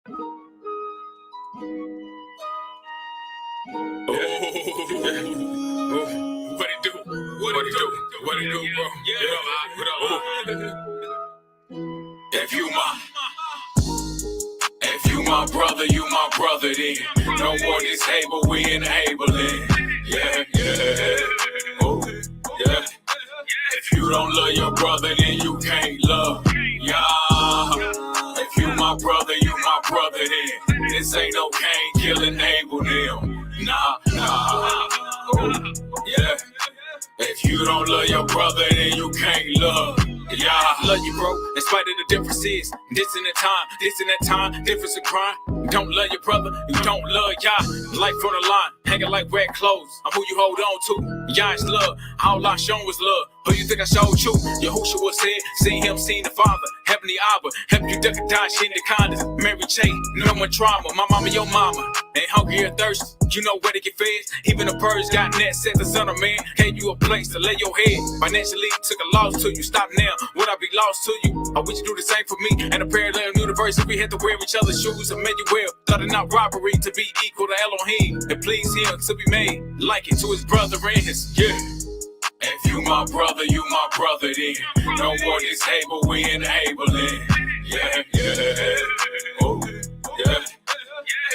What it do? What it do? What it do, bro? If you my brother, you my brother then. No more disable, we enabling. Yeah. If you don't love your brother, then you can't love. Yeah. If you my brother, you my brother then. This ain't no Cain killing enable them. Nah. Yeah. If you don't love your brother, then you can't love. Yeah, I love you, bro, in spite of the differences. This in that time, difference in crime. You don't love your brother, you don't love y'all. Life on the line, hanging like wet clothes. I'm who you hold on to. Y'all is love, all I shown was love. Who you think I showed you? Yahushua said, seen him, seen the Father. Heavenly Abba, help you duck and dodge in the condoms. Mary J, no more trauma. My mama, your mama. Ain't hungry or thirsty, you know where to get fed. Even the birds got nets, said the son of man gave you a place to lay your head. Financially took a loss to you, stop now, would I be lost to you? I wish you do the same for me and a parallel universe. If we had to wear each other's shoes, Emmanuel thought it not robbery to be equal to Elohim and please him to be made like it to his brother and his, yeah. If you my brother, you my brother then. No more disable, we enabling. Yeah.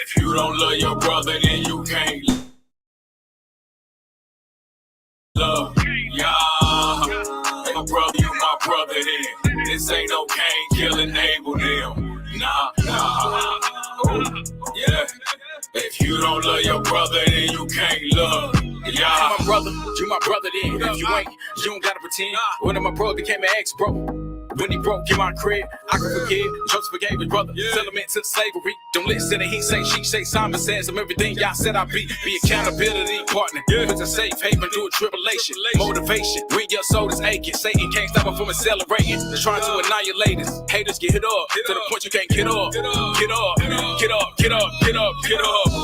If you don't love your brother, then you can't love. Yeah. My brother, you my brother then. This ain't no Cain killing enable them. Nah. Yeah. If you don't love your brother, then you can't love. Yeah, my brother, you my brother then. If you ain't, you don't gotta pretend. One of my bro became an ex-bro. When he broke in my crib, I can forgive. Joseph forgave his brother. Settlement to slavery. Don't listen to he say, she say. Simon says I'm everything y'all said I be. Be accountability partner. With a safe haven through a tribulation. Motivation. When your soul is aching, Satan can't stop us from accelerating. Trying to annihilate us. Haters get hit up to the point you can't get up. Get up.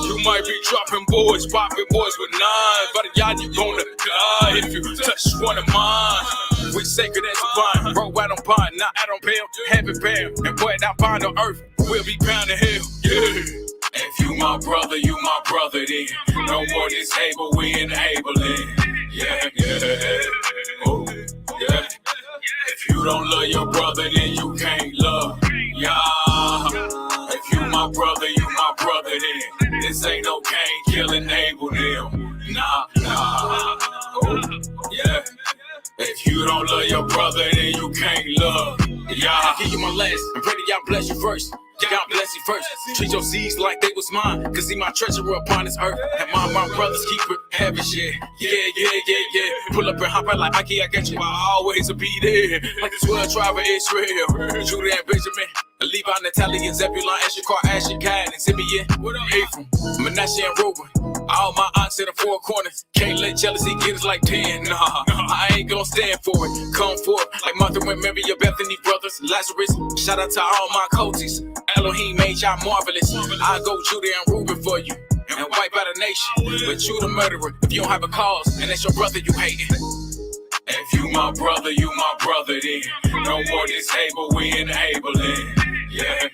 You might be dropping boys, popping boys with nines, but y'all you gonna die if you touch one of mine. We sacred as divine, bro, I don't bind, not I don't bail, heaven bound, and boy, I bind on earth, we'll be bound in hell, yeah. If you my brother, you my brother then. No more disable, we enabling, yeah. If you don't love your brother, then you can't love, yeah. If you my brother, you my brother then. This ain't no Cain killing enable them, nah. Yeah. If you don't love your brother, then you can't love. Yeah, I give you my last and pray that y'all bless you first. God bless you first. Treat your seeds like they was mine. Cause see my treasure upon this earth. And my brothers keep it heavy shit. Yeah. Pull up and hop out like Aki, I got you. I always be there. Like the 12 tribe of Israel. Judah and Benjamin. Levi, Natalia, and Zebulon, Issachar, Asher, Gad, and Simeon. Ephraim, Manasseh, and Reuben. All my aunts in the four corners. Can't let jealousy get us like 10. Nah, I ain't gonna stand for it. Come forth like Martha and Mary, your Bethany brothers. Lazarus, shout out to all my coaches. Elohim made y'all marvelous. I go Judah and Reuben for you and wipe out a nation. But you the murderer if you don't have a cause, and that's your brother you hating. If you my brother, you my brother then. No more disable, we enabling. Yeah.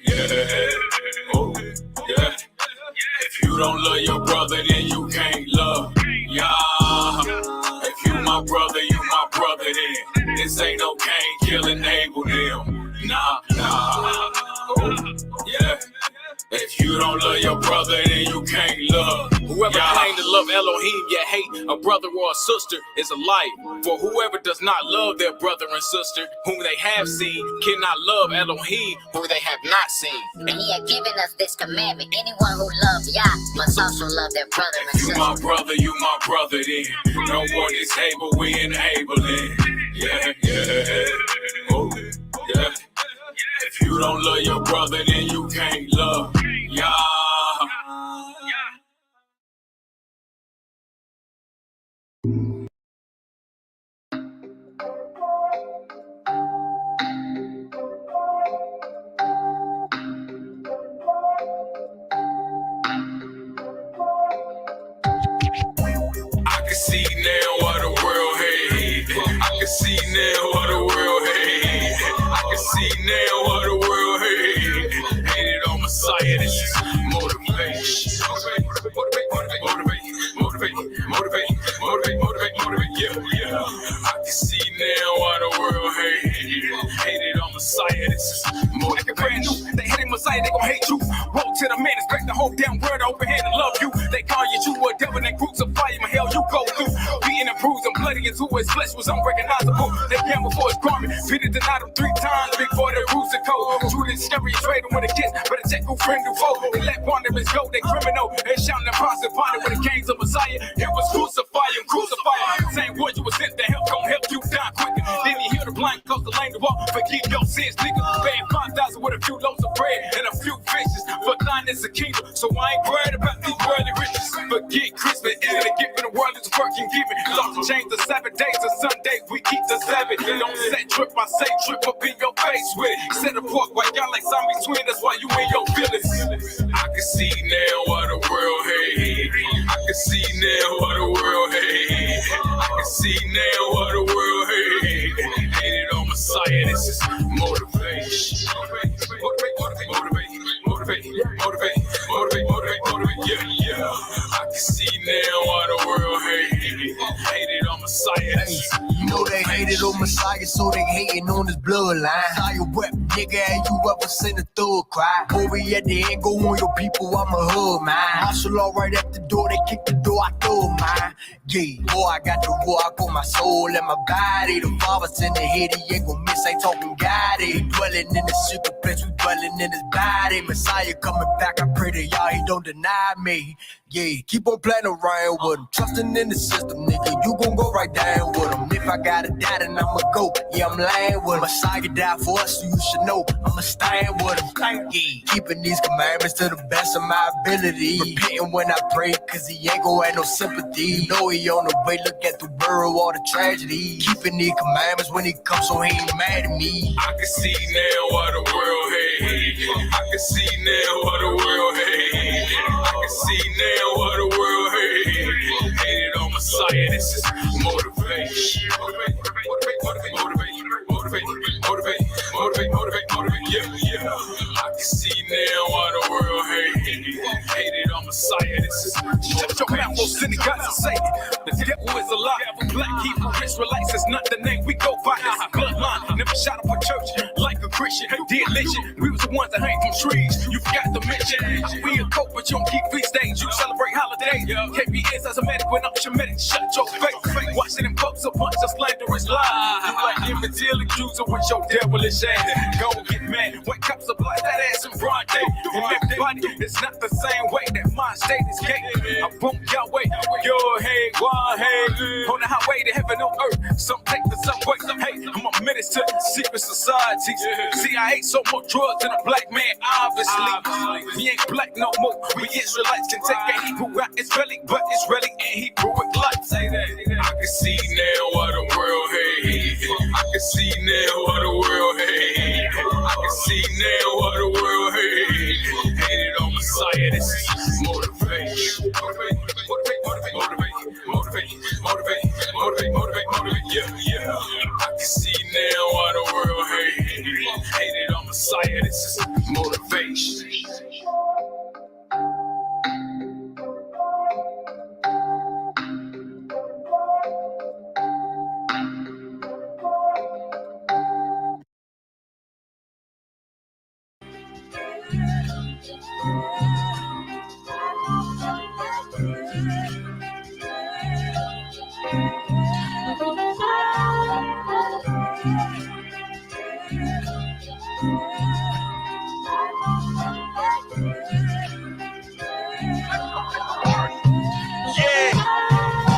If you don't love your brother, then you can't love. Yeah. If you my brother, you my brother then. This ain't no Cain killing enable them. Nah. Yeah. If you don't love your brother, then you can't love. Whoever claims to love Elohim yet hate a brother or a sister is a liar. For whoever does not love their brother and sister whom they have seen cannot love Elohim whom they have not seen. And he had given us this commandment: anyone who loves Yah must also love their brother and sister. You my brother, you my brother then. No more disable, we enabling. Yeah. If you don't love your brother, then you can't love. Yeah. I can see now what the world hates. I can see now what the world hates. I can see now what the world hates. Hated on Messiah, this Hated on Messiah, this is more like a brand new. They hated Messiah, they gon' hate you. Roll to the man, expect the whole damn world to open hand and love you. They call you a devil, they crucify you, and hell you go through. Beating and bruised and bloody into his flesh was unrecognizable. They gambled for his garment, Peter denied him 3 times. Big boy, they bruised the cold. Judas scary, trade him with a kiss, but a check who friend who foe. They let Barnabas go, they criminal. They shouting and prostitute when it came to Messiah. It was crucify him, crucify him. Same word you was sent to help, gon' help you die quicker. Then he heal the blind, cause the lane to walk. Forgive your sins, nigga. Paying 5,000 with a few loaves of bread and a few fishes. For thine is the kingdom, so I ain't worried about these worldly riches. Forget Christmas, is it a gift in the world? It's working, giving. Thought to change the Sabbath days to Sundays, we keep the Sabbath. Don't set trip, I say trip up in your face with it. Set apart while y'all like Simon Twin, that's why you in your feelings. I can see now what the world hate. I can see now what the world hate. I can see now what the world hate. Hated on Messiah, this is motivation. Motivate, yeah. I can see now what the world hated on Messiah. You know they hated on Messiah, so they hating on his bloodline. Messiah wept, nigga, ain't you ever seen a thug cry? Movie at the end, go on your people, I'm a hood, man. Martial law right at the door, they kick the door, I throw mine. Yeah, boy, I got the war, I got my soul and my body. The father's in the head, he ain't gon' miss, ain't talking God. He dwelling in the secret place, we dwelling in his body. Messiah coming back, I pray to y'all, he don't deny me. Yeah, keep on playing around with him, trusting in the system, nigga, you gon' go right down with him. If I gotta die, then I'ma go, yeah, I'm lying with him. Messiah died for us, so you should know, I'ma stand with him. Yeah, keeping these commandments to the best of my ability. Repenting when I pray, cause he ain't gon' have no sympathy. You know he on the way, look at the world, all the tragedy. Keeping these commandments when he comes, so he ain't mad at me. I can see now what the world hate. I can see now what the world hate. I can see now what the world hate. Hated on Messiah, this is motivation. Motivate, yeah. I can see now what the world hated on Messiah, this is shut your mouth, most synagogues and say the devil is a lie. Black Hebrew Israelites is not the name we go by. It's a bloodline, never shot up a church like a Christian. Did lynching, we was the ones that hang from trees. You forgot to mention, we a cult, but you don't keep feast days. You celebrate holidays. KBS as a medic when I'm Shemitic. Shut your face. Watching them folks a bunch of slanderous lies. You like him until accuser with your devilish ass. Go get mad when cops are like that ass in broad day. And everybody, it's not the same way that my state is gay. I bump your way, your head, one head. On the highway to heaven on earth. Some take the subway. Hey, I'm a menace to secret societies. CIA sold more drugs than a black man, obviously. We ain't black no more. We Israelites can take a Hebrew out its belly, but it's really in Hebrewic life. Say that. I can see now what the world hate. I can see now what the world hate. I can see now what the world hate. Hated on Messiah, this is motivation. Motivate, yeah. I can see now what the world hated on Messiah, this is motivation.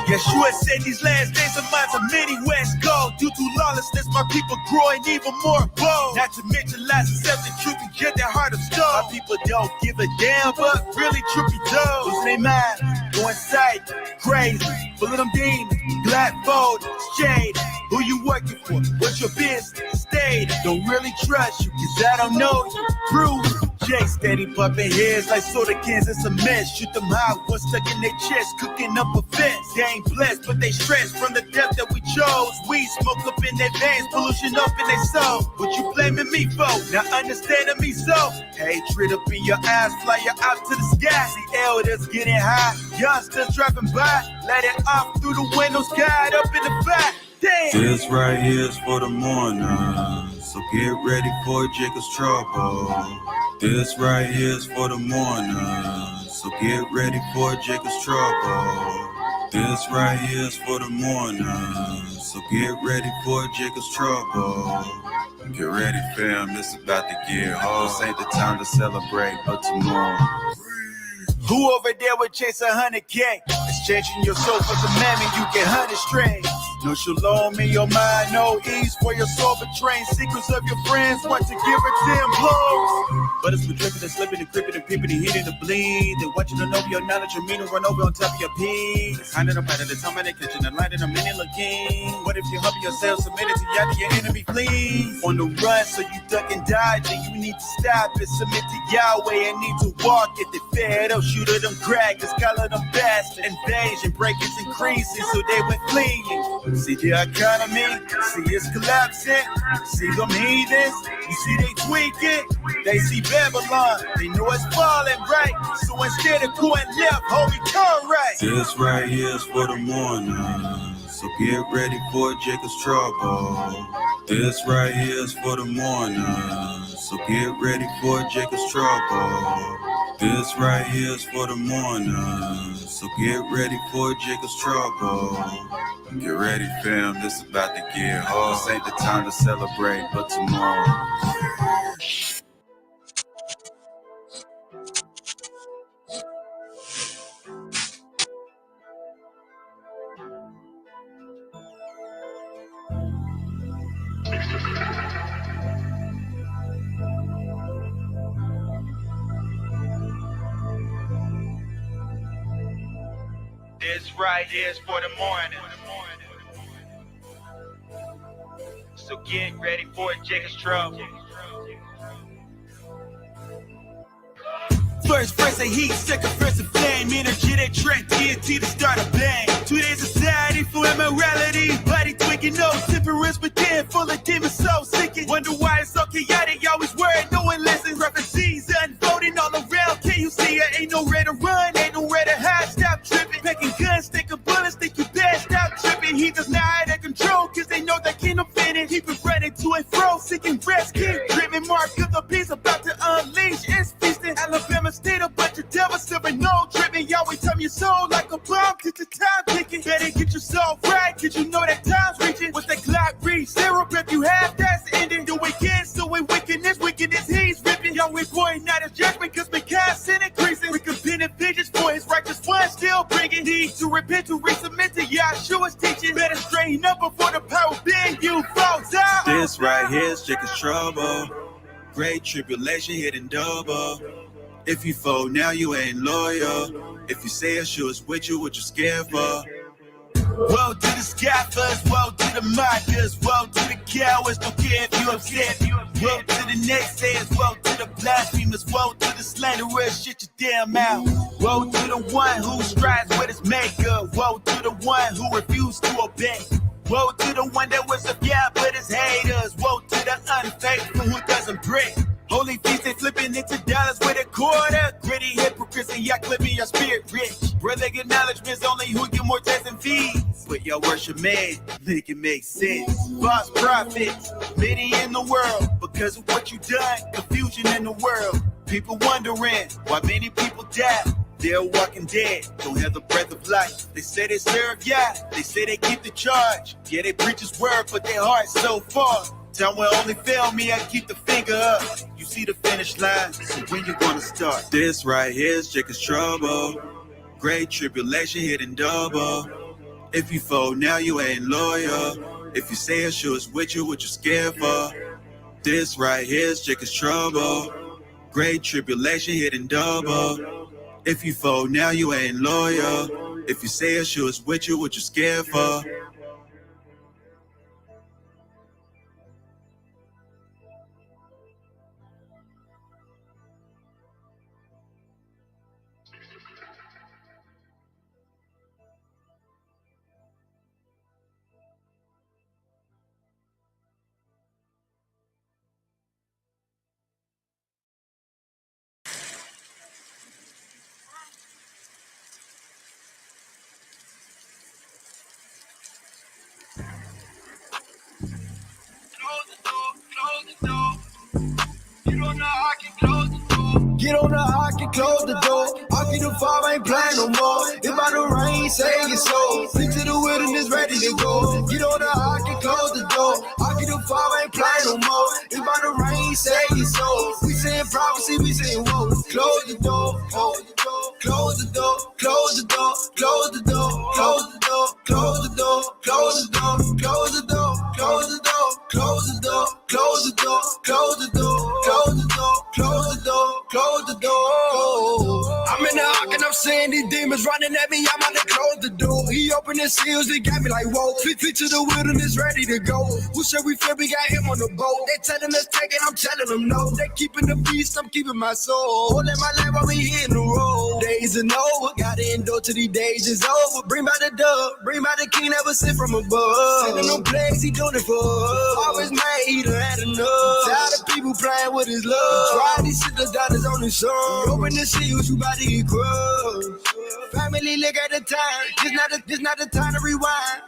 Yeshua said these last days of mine are many West go. Due to lawlessness, my people growing even more bold. Not to mention lies, accept the truth and get their heart of stone. My people don't give a damn, but really truth be told. Losing their mind, going sight, crazy, full of them demons, blindfold, shade. Who you working for? What's your business? Stayed. Don't really trust you, cause I don't know you. Prove. Jay steady bumping heads like soda cans, it's a mess. Shoot them high, one stuck in their chest, cooking up a fence. They ain't blessed, but they stressed from the depth that we chose. Weed smoke up in their veins, pollution up in their soul. What you blaming me for? Not understanding me so. Hatred up in your eyes, fly you out to the sky. See elders getting high, youngsters driving by. Let it off through the windows, guide up in the back. understand. This right here is for the mourners, so get ready for Jacob's trouble. This right here is for the mourners, so get ready for Jacob's trouble. This right here is for the mourners, so get ready for Jacob's trouble. Get ready, fam, it's about to get hard. This ain't the time to celebrate, but tomorrow. Who over there would chase 100K? It's changing your soul for some mammon, you get 100 straight. No shalom in your mind, no ease for your soul, betraying secrets of your friends. Want to give her 10 blows. But it's been dripping and slipping and creeping and peeping and heating the bleed. They want you to know your knowledge, your meaning, run over on top of your peak. Hiding up out of the time and catching the light in a minute looking. What if you humble yourself, submit it to Yah, your enemy flee? On the run, so you duck and dodge, and you need to stop and submit to Yahweh and need to walk. If they fed up, shoot at them crackers, color them bastards. Invasion, breakers increasing, so they went fleeing. See the economy, see it's collapsing. See them heathens, you see they tweaking. They see Babylon, they know it's falling right. So instead of going left, hold me turn right. This right here is for the mourners, so get ready for Jacob's trouble. This right here is for the mourners, so get ready for Jacob's trouble. This right here is for the mourners, so get ready for Jacob's trouble. Get ready, fam, this about to get hard. This ain't the time to celebrate, but tomorrow. This right here is for the morning. So get ready for Jacob's trouble. First verse of heat, second verse of flame. Energy that track TNT to start a bang. 2 days of society for immorality. Body tweaking, no temperance within. Full of demons, so seeking. Wonder why it's so chaotic, always worried, no one listens. Prophecies unfolding all around. Can you see it? Ain't nowhere to run, ain't nowhere to hide. Stop tripping. Packing guns, thinking bullets, think you bad. Stop tripping. He does not have control, cause they know they can't offend it. Keep it running to and fro, seeking rest. Keep driven, mark of the beast about to unleash. It's feasting. Alabama State, a bunch of devils, serving no dripping. Yahweh turn your soul like a bomb, get the time ticking. Better get your soul right, cause you know that time's reaching. With that clock reach, zero breath you have, that's ending. The weekend, so we wickedness, he's ripping. Yahweh boy, not a judgment, cause mankind sin increasing. We compare vengeance for his righteous one, still bringing need to repent, to resubmit to Yahshua's teaching. Better straighten up before the power bend you falls out. This right here is Jacob's trouble. Great tribulation hitting double. If you fold now, you ain't loyal. If you say Yeshua's with you, what you scared for? Woe to the scoffers, woe to the mockers, woe to the cowards, don't care if you upset. Woe to the naysayers, woe to the blasphemers, woe to the slanderers, shut your damn mouth. Woe to the one who strives with his maker, woe to the one who refused to obey. Woe to the one that was a yeah, but his haters. Woe to the unfaithful who doesn't break. Holy feast, they flipping into dollars with a quarter. Gritty hypocrites and y'all clipping your spirit rich. Brother acknowledgements only who get more tax and fees. But y'all worship man, make it make sense. False prophets, many in the world. Because of what you done, confusion in the world. People wondering why many people die. They're walking dead, don't have the breath of life. They say they serve Yah, they say they keep the charge. Yeah, they preach his word, but their heart's so far. Time will only fail me, I keep the finger up. You see the finish line, so when you gonna start? This right here is Jacob's trouble. Great tribulation hitting double. If you fold now, you ain't loyal. If you say Yeshua's with you, what you scared for? This right here is Jacob's trouble. Great tribulation hitting double. If you fold now, you ain't loyal. If you say Yeshua's with you, what you scared for? Get on the ark and close the door. Get on the ark and close the door. Arky the farm ain't playing no more. If I the rain, say it so. Flee to the wilderness, ready to go. Get on the ark and close the door. Arky the farm ain't playing no more. If I the rain, say it so. We saying prophecy, we saying whoa. Close the door, close the door, close the door, close the door, close the door, close the door, close the door, close the door, close the door, close the door, close the door, close the door, close the door, close the door, close the door, close the door. I'm in the ark and I'm seeing these demons running at me. I'm about to close the door. He opened his seals, they got me like whoa. Flee to the wilderness, ready to go. Who said we feel we got him on the boat? They telling us take it, I'm telling them no. They keeping the beast, I'm keeping my soul. Holding my life while we hitting the road. Days are over, gotta endure till these days is over. Bring by the dove, bring by the king, never sit from above. Sending them plagues, he doing it for us. Always mad, he done had enough. Tired of people playing with his love. Try these shit, the daughters on his son. Open the seals, you about to get crushed. Family, look at the time. This not the time to rewind.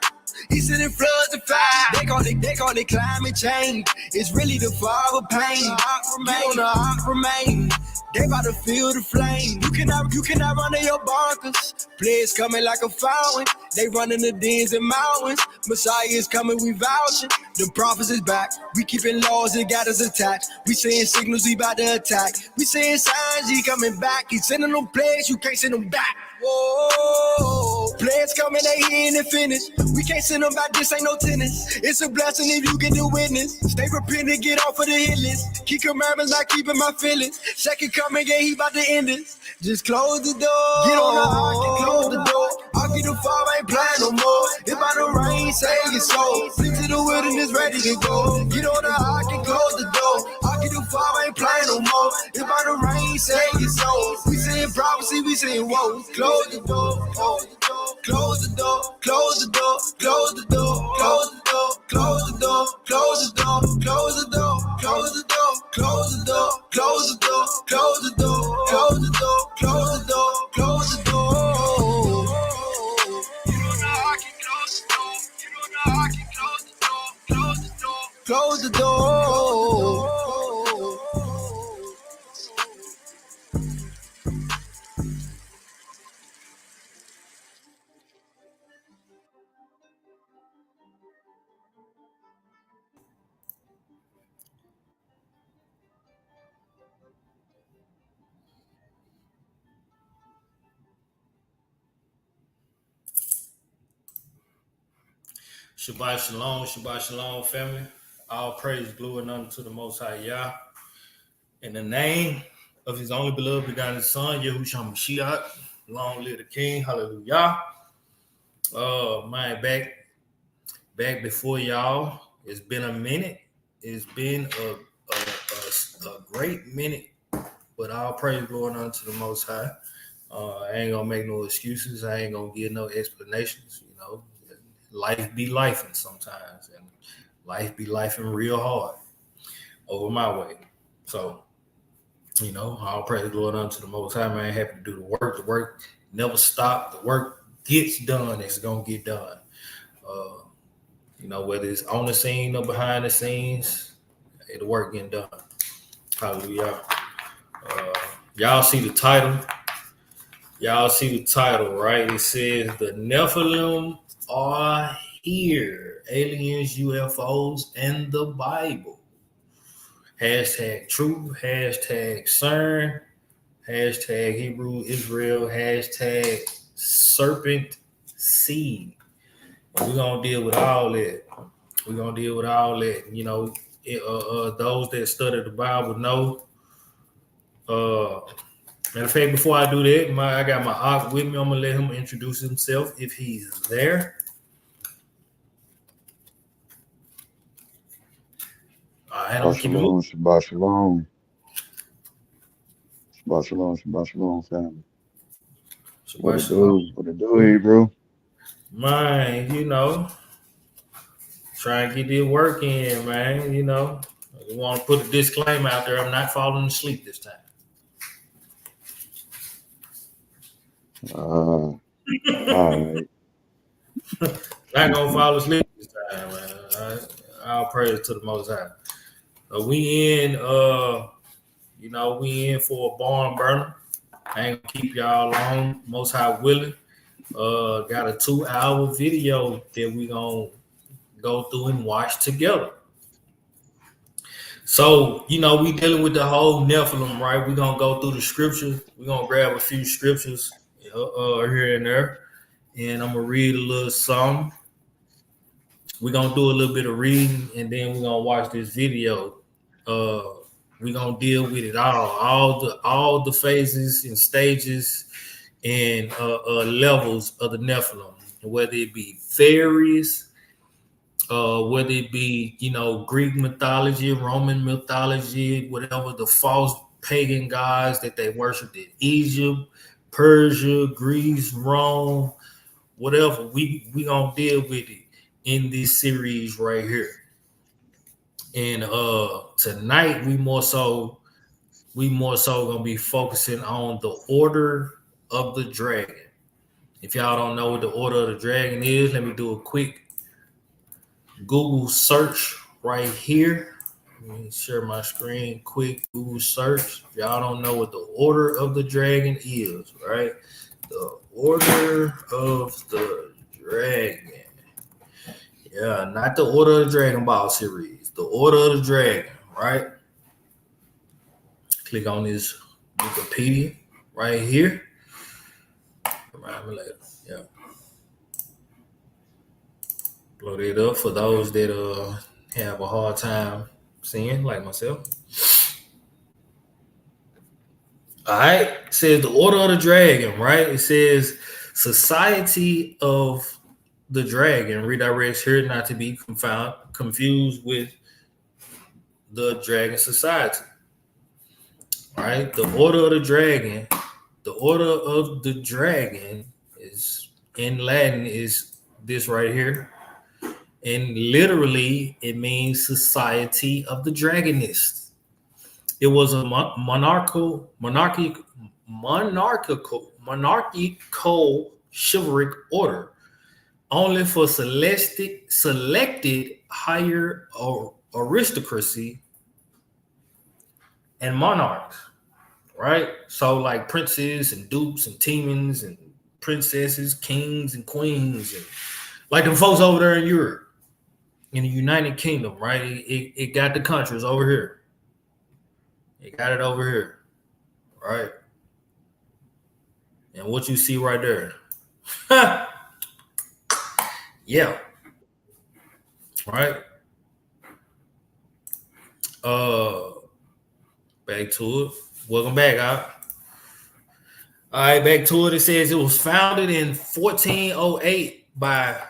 He said in floods of fire. They call it climate change. It's really the fire of pain. Get on the ark remain. They about to feel the flame. You cannot run in your bunkers. Players coming like a fountain. They running the dens and mountains. Messiah is coming, we vouching. The prophets is back. We keeping laws that got us attached. We saying signals, we about to attack. We saying signs, he coming back. He sending them plays, you can't send them back. Whoa, players coming, they here and they finish. We can't send them back, this ain't no tennis. It's a blessing if you get the witness. Stay repentant, get off of the hit list. Keep commandments, not keeping my feelings. Second coming, yeah, he about to end it. Just close the door. Get on the ark and close the door. Arky the farm ain't playing no more. If I the rain, say it so. Flee to the wilderness, ready to go. Get on the ark and close the door. Arky the farm ain't playing no more. If I the rain, say it so. We saying prophecy, we saying whoa. Close the door, close the door, close the door, close the door, close the door, close the door, close the door, close the door, close the door, close the door, close the door, close the door, close the door, close the door, close the door, close the door. You know the ark and close the door. You know the ark and close the door. Close the door. Close the door. Shabbat shalom, family. All praise, glory, and honor to the Most High Yah. In the name of His only beloved begotten Son, Yahushua Mashiach, long live the King, hallelujah. Man, back before y'all. It's been a minute. It's been a great minute, but all praise, glory, and honor to the Most High. I ain't gonna make no excuses. I ain't gonna give no explanations. You know, life be lifing sometimes, and life be lifing real hard over my way. So, you know, all praise, glory, and honor to the Most High, man. Happy to do the work. The work never stop. The work gets done. It's gonna get done. You know, whether it's on the scene or behind the scenes, the work getting done. Hallelujah. Y'all see the title. Y'all see the title, right? It says the Nephilim are here. Aliens, UFOs, and the Bible. Hashtag truth, hashtag CERN, hashtag Hebrew Israel, hashtag serpent seed. We're going to deal with all that. We're going to deal with all that. You know, those that study the Bible know. Matter of fact, before I do that, I got my Ak with me. I'm going to let him introduce himself if he's there. Shabbat shalom, Shabbat shalom. Shabbat shalom, Shabbat shalom, family. What it do here, bro? Man, you know, try and get this work in, man. You know, I want to put a disclaimer out there. I'm not falling asleep this time. All right. Not gonna fall asleep this time, man. All praise to the Most High. We in we in for a barn burner. I ain't gonna keep y'all long. Most High willing. Got a 2-hour video that we gonna go through and watch together. So, we dealing with the whole Nephilim, right? We're gonna go through the scriptures. We're gonna grab a few scriptures here and there, and I'm gonna read a little something. We're gonna do a little bit of reading, and then we're gonna watch this video. We're gonna deal with it all the phases and stages and levels of the Nephilim, whether it be fairies, whether it be Greek mythology, Roman mythology, whatever the false pagan gods that they worshipped in Egypt, Persia, Greece, Rome, whatever. We gonna deal with it in this series right here. And tonight we more so gonna be focusing on the Order of the Dragon. If y'all don't know what the Order of the Dragon is, let me do a quick Google search right here. Let me share my screen. Quick Google search. If y'all don't know what the Order of the Dragon is, right? The Order of the Dragon. Yeah, not the Order of the Dragon Ball series. The Order of the Dragon, right? Click on this Wikipedia right here. Remind me later. Yeah. Blow that up for those that have a hard time seeing, like myself. All right. It says the Order of the Dragon, right? It says Society of the Dragon redirects here not to be confused with the Dragon Society. All right. The Order of the Dragon. The Order of the Dragon is in Latin is this right here. And literally, it means Society of the Dragonists. It was a monarchical chivalric order, only for selected higher aristocracy and monarchs, right? So, like princes and dukes and demons and princesses, kings and queens, and like them folks over there in Europe. In the United Kingdom, right? It got the countries over here. It got it over here, right? And what you see right there. Yeah. Right? Back to it. Welcome back, out. All right, back to it. It says it was founded in 1408 by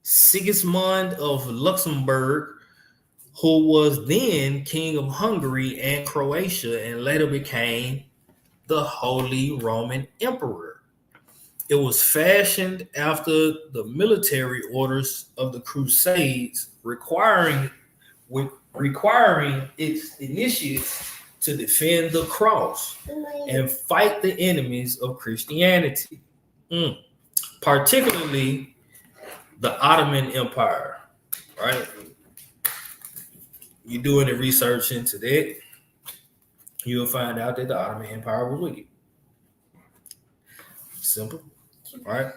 Sigismund of Luxembourg, who was then king of Hungary and Croatia and later became the Holy Roman Emperor. It was fashioned after the military orders of the Crusades, requiring its initiates to defend the cross and fight the enemies of Christianity, particularly the Ottoman Empire, right? You do any research into that, you'll find out that the Ottoman Empire was wicked. Simple, right?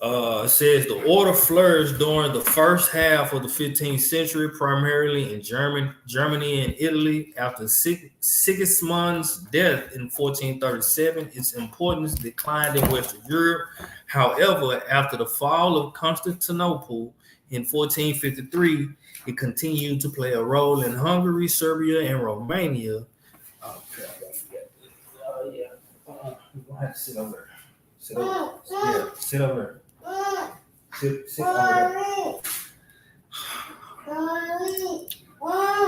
It says the order flourished during the first half of the 15th century, primarily in Germany and Italy. After Sigismund's death in 1437, its importance declined in Western Europe. However, after the fall of Constantinople in 1453, it continued to play a role in Hungary, Serbia, and Romania. Oh, crap, I forgot. Oh, yeah. We're going to have to sit over there. Sit over. Yeah, sit over there. Sit over there.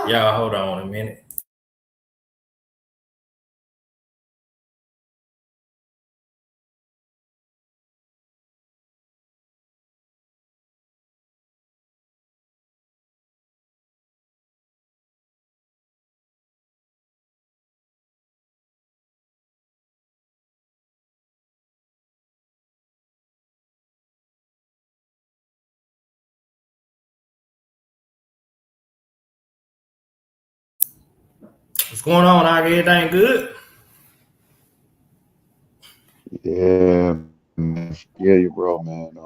Y'all, hold on a minute. What's going on? Everything good? Yeah, man. Yeah, you bro, man.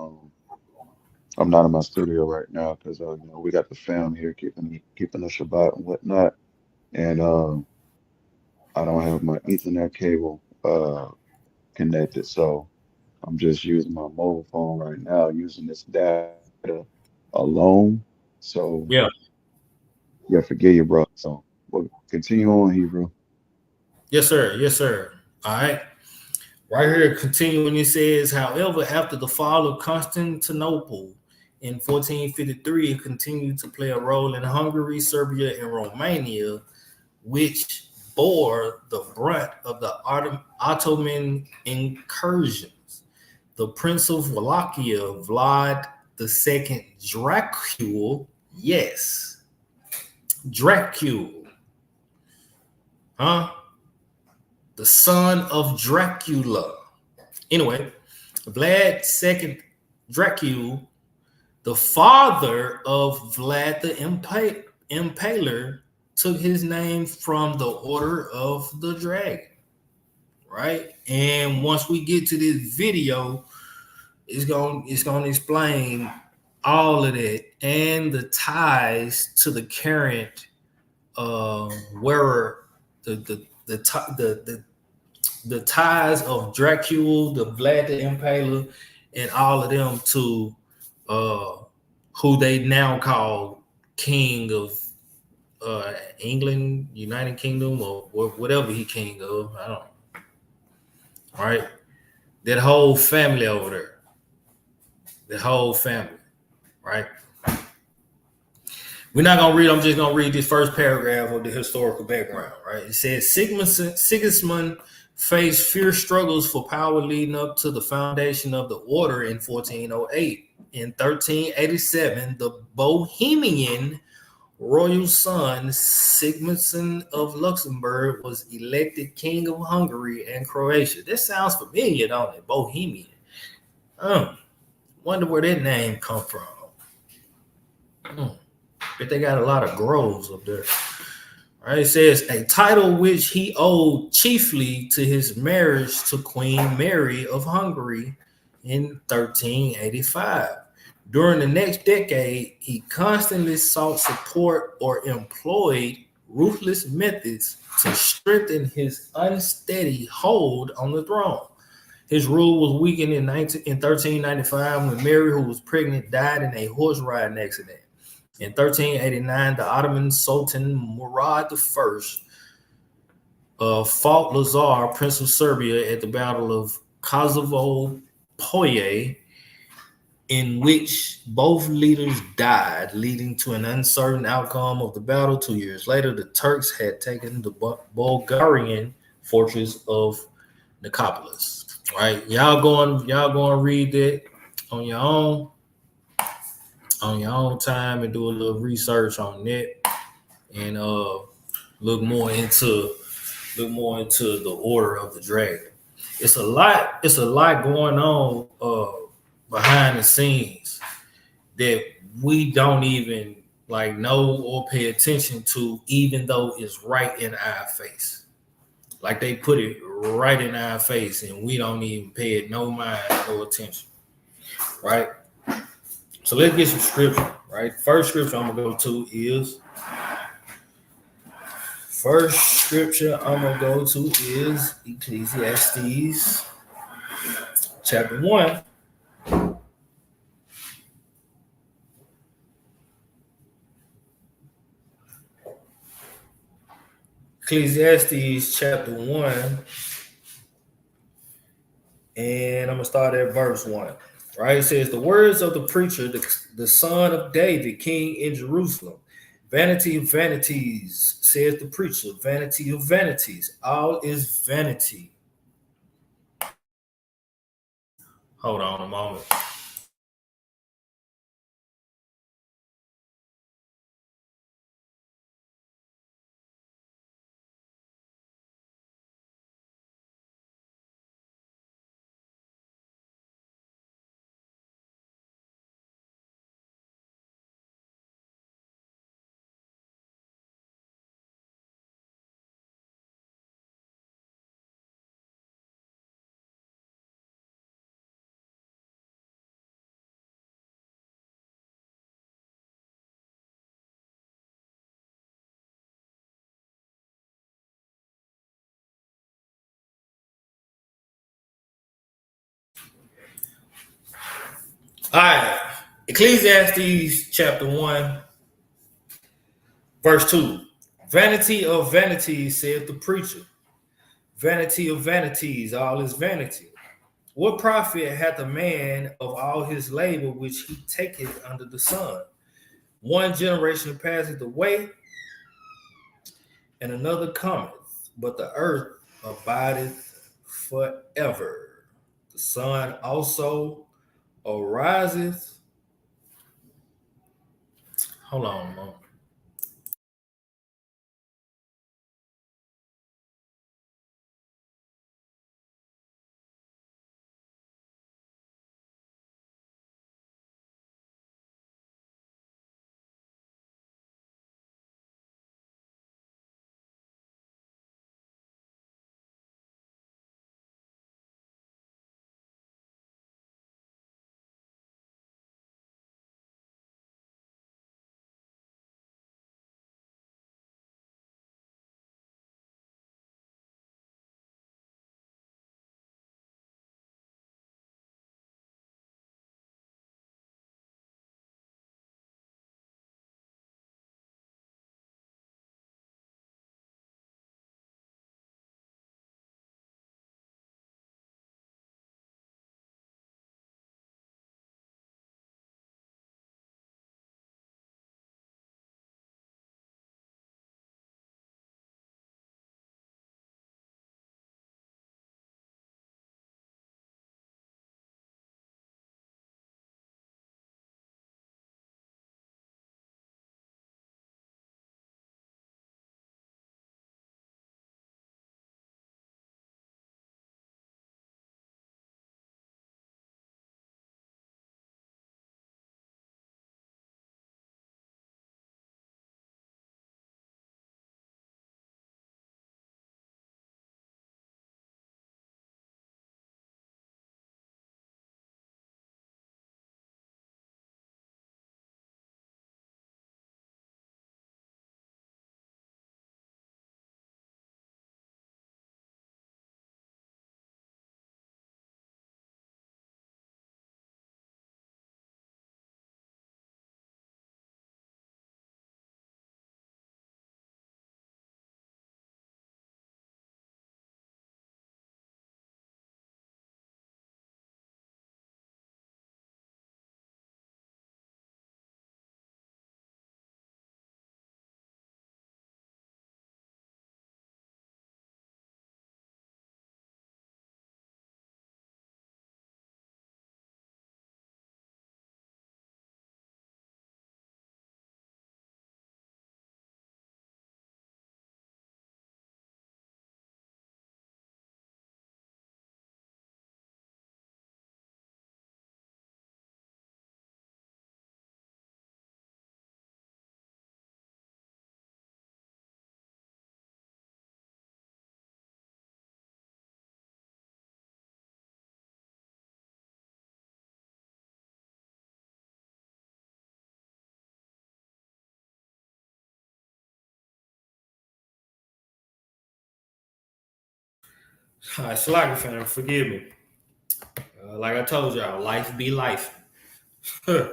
I'm not in my studio right now because we got the fam here keeping the Shabbat and whatnot, and I don't have my Ethernet cable connected, so I'm just using my mobile phone right now, using this data alone. So Yeah. yeah, forgive you, bro. So we'll continue on, Hebrew. Yes, sir. Yes, sir. All right. Right here, continuing, it says, however, after the fall of Constantinople in 1453, it continued to play a role in Hungary, Serbia, and Romania, which bore the brunt of the Ottoman incursions. The Prince of Wallachia, Vlad II Dracul, yes, Dracul, huh? The son of Dracula. Anyway, Vlad II Dracul, the father of Vlad the Impaler, took his name from the Order of the Dragon, right? And once we get to this video, it's gonna explain all of that and the ties to the current wearer, the ties of Dracula, the Vlad the Impaler, and all of them to uh, who they now call King of England, United Kingdom, or whatever he king of. I don't know. All right, that whole family over there, the whole family, right? We're not gonna read. I'm just gonna read this first paragraph of the historical background. Right? It says Sigismund faced fierce struggles for power leading up to the foundation of the order in 1408. In 1387, the Bohemian royal son Sigismund of Luxembourg was elected king of Hungary and Croatia. This sounds familiar, don't it? Bohemian. Wonder where that name come from. But they got a lot of groves up there. Right? It says a title which he owed chiefly to his marriage to Queen Mary of Hungary in 1385. During the next decade, he constantly sought support or employed ruthless methods to strengthen his unsteady hold on the throne. His rule was weakened in 1395 when Mary, who was pregnant, died in a horse riding accident. In 1389, the Ottoman Sultan Murad I fought Lazar, Prince of Serbia, at the Battle of Kosovo Polje, in which both leaders died, leading to an uncertain outcome of the battle. 2 years later, the Turks had taken the Bulgarian fortress of Nicopolis. Right, y'all going to read that on your own time and do a little research on that and look more into the order of the dragon. It's a lot going on behind the scenes that we don't even like know or pay attention to, even though it's right in our face. Like they put it right in our face and we don't even pay it no mind, no attention. Right? So let's get some scripture, right? First scripture I'm gonna go to is Ecclesiastes chapter 1. Ecclesiastes chapter 1, and I'm gonna start at verse 1. Right? It says, the words of the preacher, the son of David, king in Jerusalem. Vanity of vanities, says the preacher, vanity of vanities. All is vanity. Hold on a moment. All right. Ecclesiastes chapter 1, verse 2. Vanity of vanities, saith the preacher. Vanity of vanities, all is vanity. What profit hath a man of all his labor which he taketh under the sun? One generation passeth away, and another cometh, but the earth abideth forever. The sun also ariseth. Hold on a moment. All right, Slacker fan, forgive me. Like I told y'all, life be life. uh,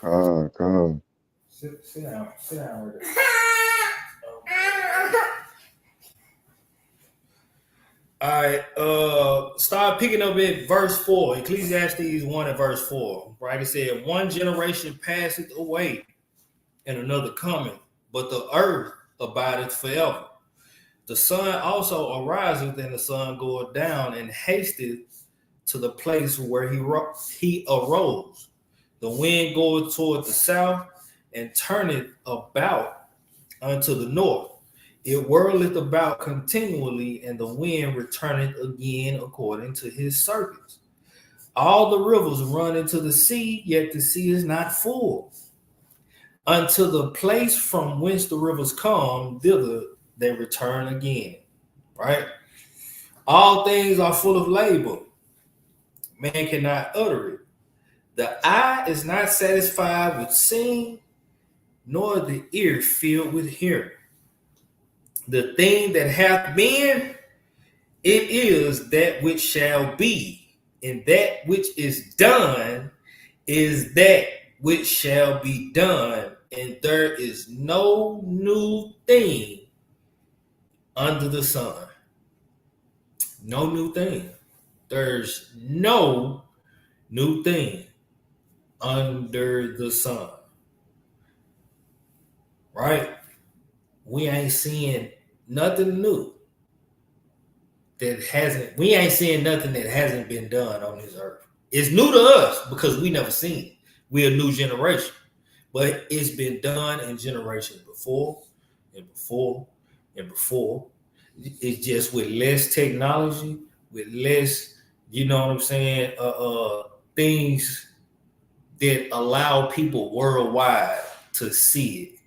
God. sit down right there. All right, start picking up at verse 4, Ecclesiastes 1 and verse 4. Right, it said, one generation passeth away, and another cometh, but the earth abideth forever. The sun also ariseth, and the sun goeth down, and hasteth to the place where he arose. The wind goeth toward the south, and turneth about unto the north. It whirleth about continually, and the wind returneth again according to his circuits. All the rivers run into the sea, yet the sea is not full. Unto the place from whence the rivers come, thither they return again. Right? All things are full of labor. Man cannot utter it. The eye is not satisfied with seeing, nor the ear filled with hearing. The thing that hath been, it is that which shall be, and that which is done is that which shall be done, and there is no new thing under the sun. No new thing. There's no new thing under the sun. Right? We ain't seeing nothing new we ain't seeing nothing that hasn't been done on this earth. It's new to us because we never seen it. We're a new generation. But it's been done in generations before and before and before. It's just with less technology, with less, you know what I'm saying, things that allow people worldwide to see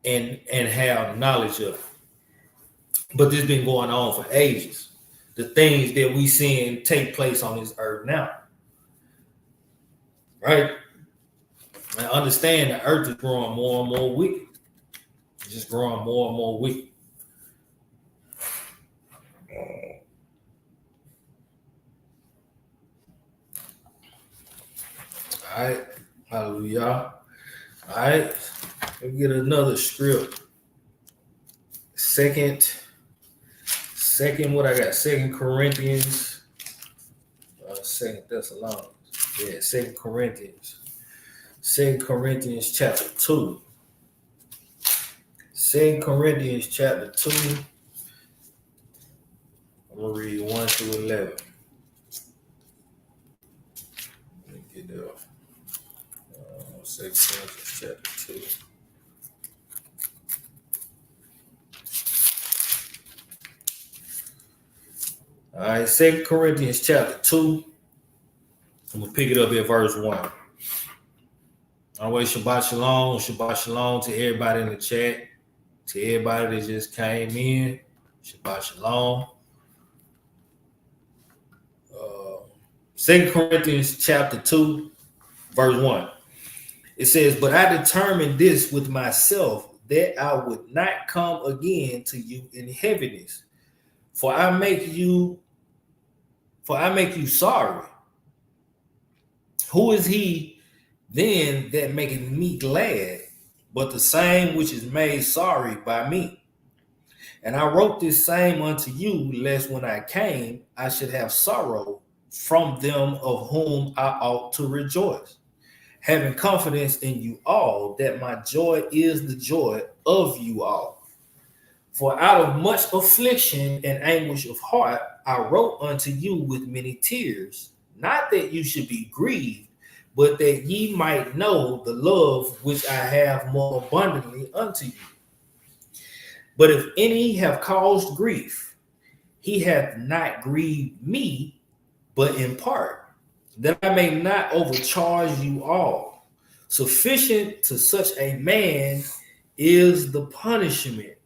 it and have knowledge of it. But this has been going on for ages. The things that we seeing take place on this earth now. Right? I understand the earth is growing more and more wicked. It's just growing more and more wicked. All right. Hallelujah. All right. Let's get another script. Second, what I got? 2 Corinthians. Second Thessalonians. Yeah, 2 Corinthians. 2 Corinthians chapter 2. 2 Corinthians chapter 2. I'm going to read 1 through 11. Let me get there. 2 Corinthians chapter 2. All right, 2 Corinthians chapter 2. I'm going to pick it up at verse 1. Always Shabbat Shalom to everybody in the chat, to everybody that just came in. Shabbat Shalom. 2 Corinthians chapter 2, verse 1. It says, "But I determined this with myself, that I would not come again to you in heaviness, for I make you sorry. Who is he then that maketh me glad, but the same which is made sorry by me? And I wrote this same unto you, lest when I came, I should have sorrow from them of whom I ought to rejoice, having confidence in you all, that my joy is the joy of you all. For out of much affliction and anguish of heart, I wrote unto you with many tears, not that you should be grieved, but that ye might know the love which I have more abundantly unto you. But if any have caused grief, he hath not grieved me, but in part, that I may not overcharge you all. Sufficient to such a man is the punishment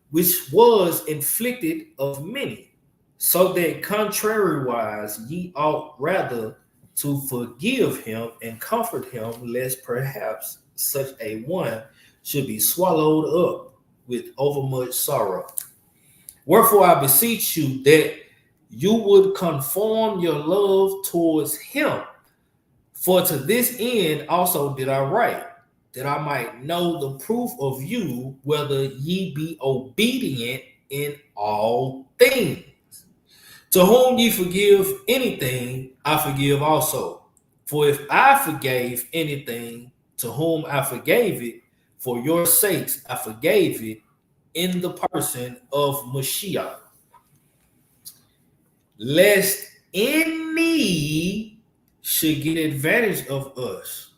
which was inflicted of many, so that contrariwise ye ought rather to forgive him and comfort him, lest perhaps such a one should be swallowed up with overmuch sorrow. Wherefore I beseech you that you would conform your love towards him. For to this end also did I write, that I might know the proof of you, whether ye be obedient in all things. To whom ye forgive anything, I forgive also. For if I forgave anything, to whom I forgave it, for your sakes I forgave it, in the person of Mashiach, lest any should get advantage of us,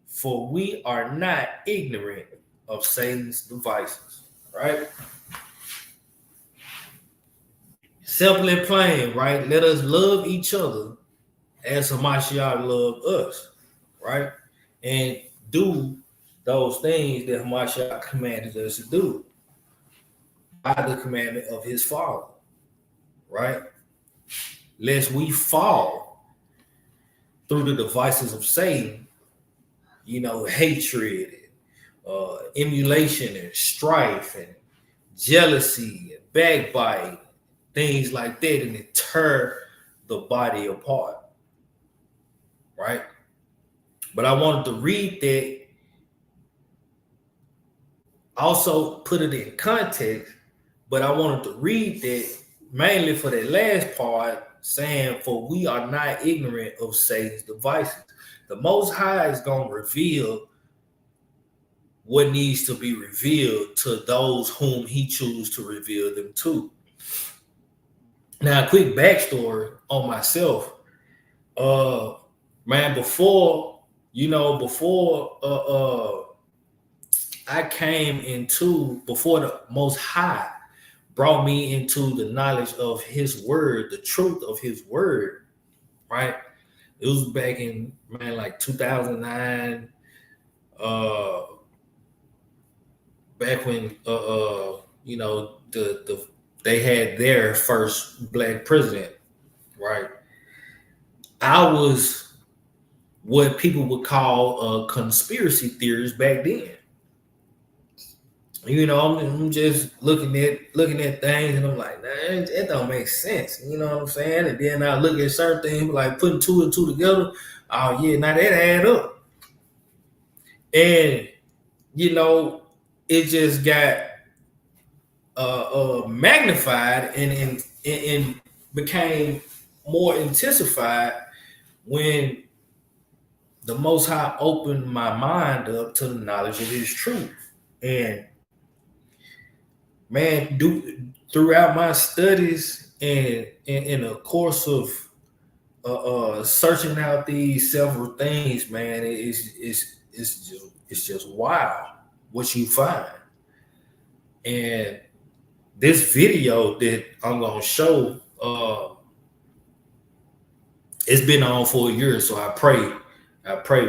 for we are not ignorant of Satan's devices. Right? Simple and plain, right? Let us love each other as Hamashiach loved us, right? And do those things that Hamashiach commanded us to do by the commandment of his Father, right? Lest we fall through the devices of Satan, hatred, emulation, and strife, and jealousy, and backbite, things like that, and it tear the body apart, right? But I wanted to read that, also put it in context, but I wanted to read that mainly for that last part, saying, for we are not ignorant of Satan's devices. The Most High is going to reveal what needs to be revealed to those whom he chooses to reveal them to. Now, a quick backstory on myself. Man, before I came into, before the Most High brought me into the knowledge of his word, the truth of his word, right? It was back in, man, like 2009, back when they had their first black president, right? I was what people would call a conspiracy theorist back then. You know, I'm just looking at things, and I'm like, nah, it don't make sense. You know what I'm saying? And then I look at certain things, like putting two and two together. Oh yeah, now that add up. And you know, it just got magnified and became more intensified when the Most High opened my mind up to the knowledge of His truth. And man, throughout my studies and in the course of searching out these several things, man, it's just wild what you find. And this video that I'm gonna show, it's been on for a year, so I pray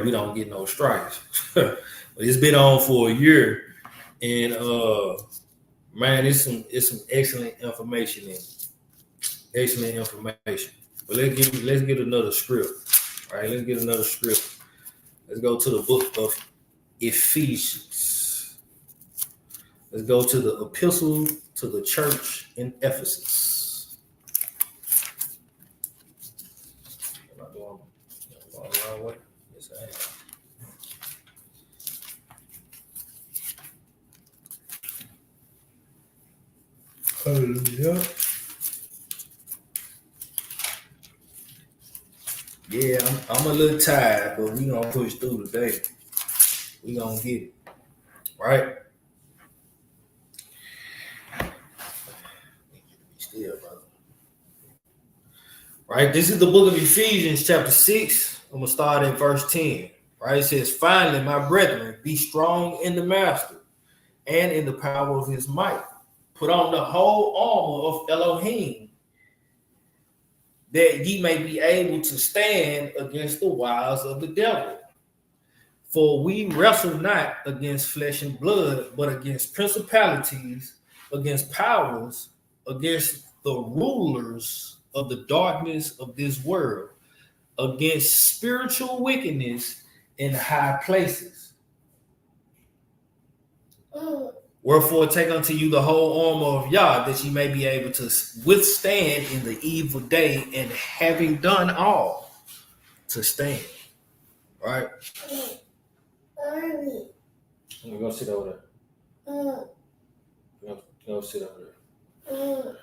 we don't get no strikes. But it's been on for a year, and man, it's some excellent information in it. Excellent information. But let's get another script. All right, let's get another script. Let's go to the book of Ephesians. Let's go to the epistle to the church in Ephesus. Am I going the wrong way? Yes, I am. Hallelujah. Yeah, I'm a little tired, but we gonna push through today. We gonna get it, right? Still, brother. Right, this is the book of Ephesians, chapter 6. I'm gonna start at verse 10. Right, it says, "Finally, my brethren, be strong in the master and in the power of his might. Put on the whole armor of Elohim, that ye may be able to stand against the wiles of the devil. For we wrestle not against flesh and blood, but against principalities, against powers, against the rulers of the darkness of this world, against spiritual wickedness in high places. Wherefore take unto you the whole armor of Yah, that ye may be able to withstand in the evil day, and having done all, to stand." Right? I'm gonna sit over there. Go sit over there.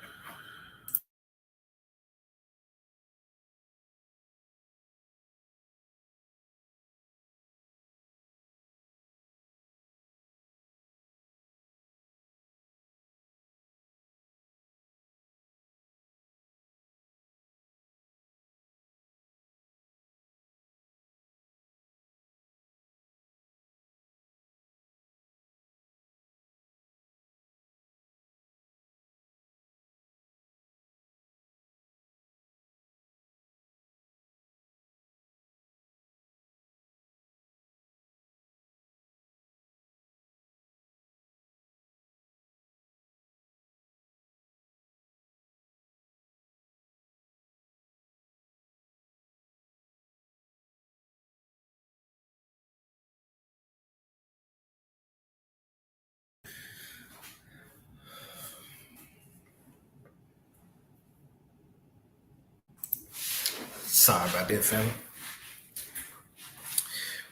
Sorry about that, family.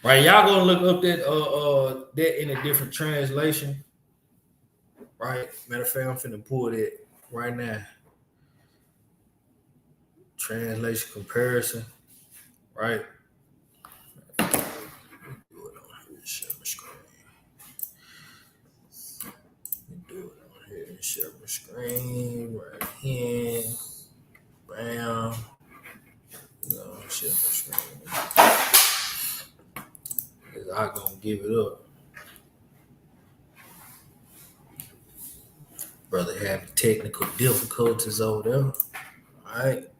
Right, y'all gonna look up that in a different translation. Right, matter of fact, I'm finna pull that right now. Translation comparison. Right. Do it on here. Share my screen. Do it on here. Share my screen right here. Bam. No, share my screen. I'm gonna give it up. Brother having technical difficulties over there. All right.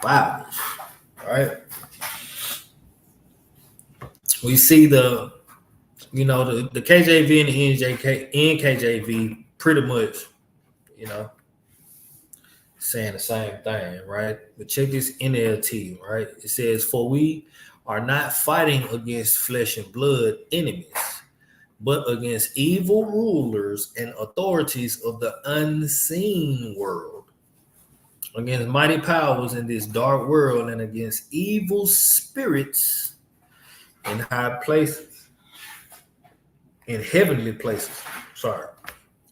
Bibles. All right. We see the KJV and the NKJV pretty much, saying the same thing, right? But check this NLT, right? It says, "For we are not fighting against flesh and blood enemies, but against evil rulers and authorities of the unseen world, against mighty powers in this dark world, and against evil spirits in high places, in heavenly places." Sorry.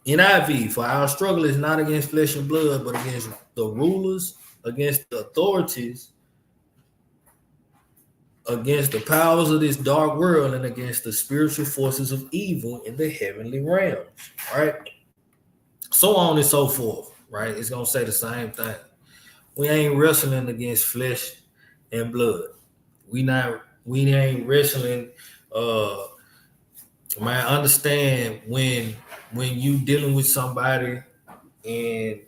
NIV, "For our struggle is not against flesh and blood, but against the rulers, against the authorities, against the powers of this dark world, and against the spiritual forces of evil in the heavenly realms." Right? So on and so forth. Right? It's gonna say the same thing. We ain't wrestling against flesh and blood. We ain't wrestling. Man, understand when you dealing with somebody and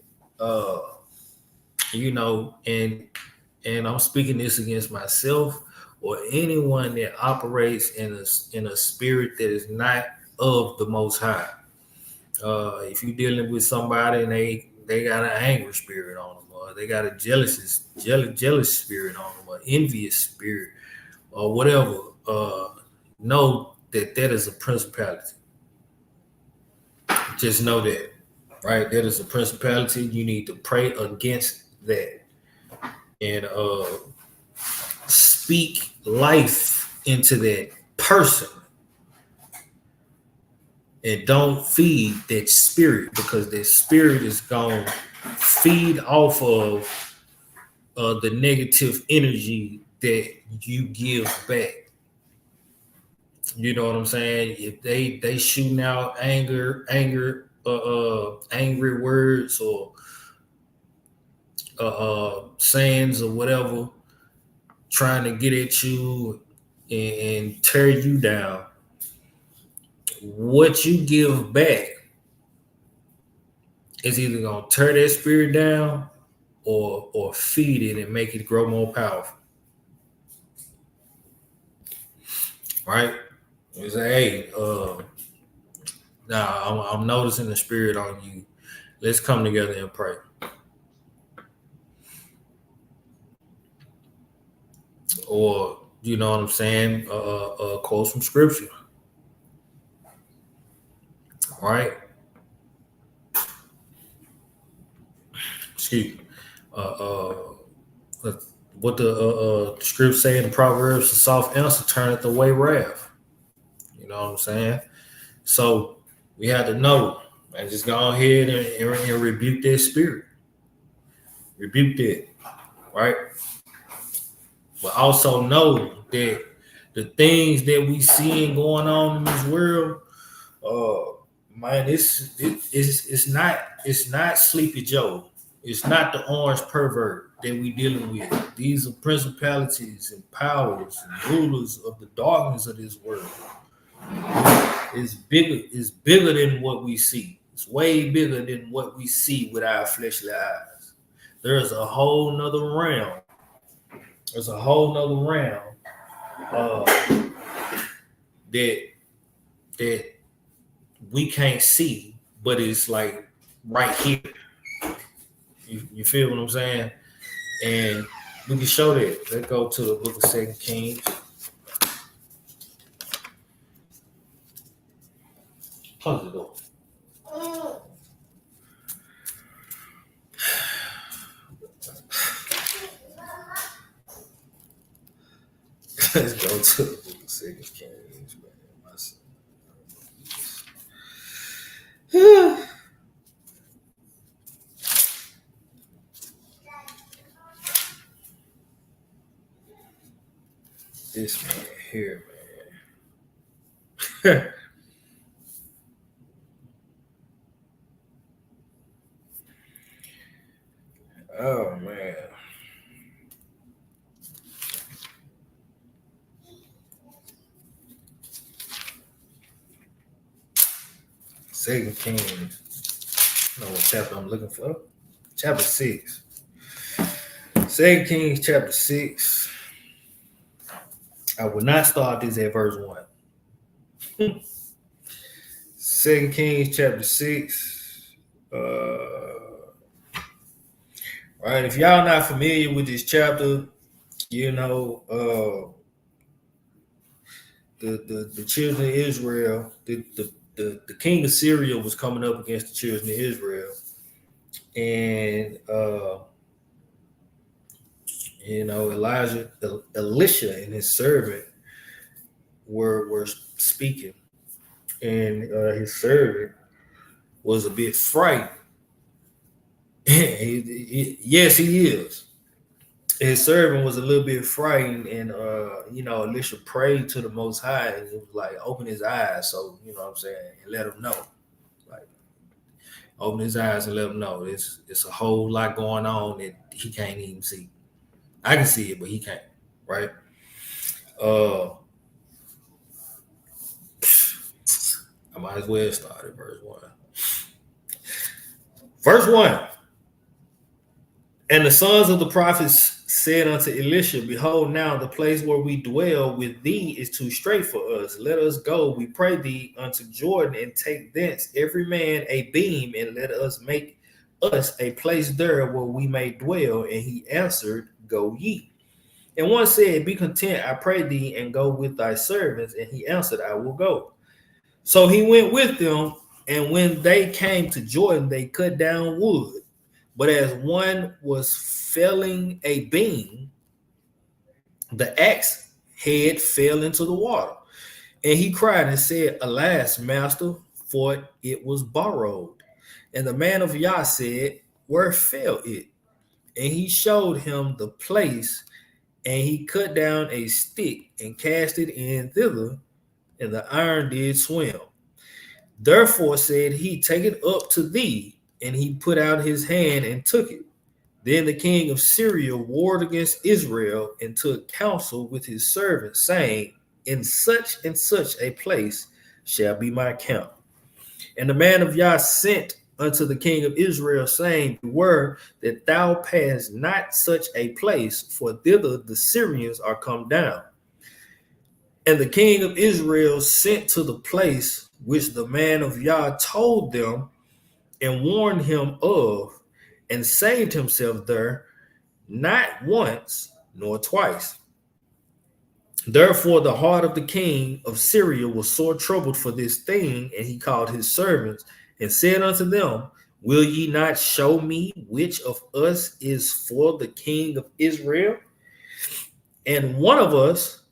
and I'm speaking this against myself or anyone that operates in a spirit that is not of the Most High. If you're dealing with somebody and they got an anger spirit on them, or they got a jealous spirit on them, or envious spirit, or whatever, know that is a principality. Just know that, right? That is a principality. You need to pray against that and speak life into that person. And don't feed that spirit, because that spirit is going to feed off of the negative energy that you give back. You know what I'm saying? If they shooting out angry words or sayings or whatever, trying to get at you and tear you down, what you give back is either gonna tear that spirit down or feed it and make it grow more powerful. Right? You say, hey, now I'm noticing the spirit on you. Let's come together and pray. Or, you know what I'm saying? Quote from scripture. Right? Excuse me. What the script say in the Proverbs, the soft answer turneth away wrath. You know what I'm saying? So we have to know and just go ahead and rebuke that spirit. Rebuke that, right? But also know that the things that we seeing going on in this world, man, it's not Sleepy Joe. It's not the orange pervert that we dealing with. These are principalities and powers and rulers of the darkness of this world. It's bigger than what we see. It's way bigger than what we see with our fleshly eyes. There's a whole nother realm. There's a whole nother realm that we can't see, but it's like right here. You feel what I'm saying? And we can show that. Let's go to the book of 2 Kings. Close the door. to the book of 2 Kings, man. This man here, man. Oh man. Second Kings. I know what chapter I'm looking for. Chapter 6. 2 Kings chapter 6. I will not start this at verse 1. 2 Kings chapter 6. Right. If y'all not familiar with this chapter, you know, the children of Israel, the king of Syria was coming up against the children of Israel, and you know, Elisha and his servant were speaking, and his servant was a bit frightened. Yes, he is. His servant was a little bit frightened, and you know, Elisha prayed to the Most High, and it was like, open his eyes, so you know what I'm saying, and let him know, like, open his eyes and let him know it's a whole lot going on that he can't even see. I can see it, but he can't, right? I might as well start at verse 1. Verse 1. And the sons of the prophets said unto Elisha, behold, now the place where we dwell with thee is too strait for us. Let us go, we pray thee, unto Jordan, and take thence every man a beam, and let us make us a place there where we may dwell. And he answered, go ye. And one said, be content, I pray thee, and go with thy servants. And he answered, I will go. So he went with them, and when they came to Jordan, they cut down wood. But as one was felling a beam, the axe head fell into the water. And he cried and said, alas, master, for it was borrowed. And the man of Yah said, where fell it? And he showed him the place, and he cut down a stick and cast it in thither, and the iron did swim. Therefore said he, take it up to thee. And he put out his hand and took it. Then the king of Syria warred against Israel and took counsel with his servants, saying, in such and such a place shall be my camp. And the man of Yah sent unto the king of Israel, saying, beware that thou pass not such a place, for thither the Syrians are come down. And the king of Israel sent to the place which the man of Yah told them, and warned him of, and saved himself there, not once nor twice. Therefore the heart of the king of Syria was sore troubled for this thing, and he called his servants and said unto them, will ye not show me which of us is for the king of Israel? And one of us,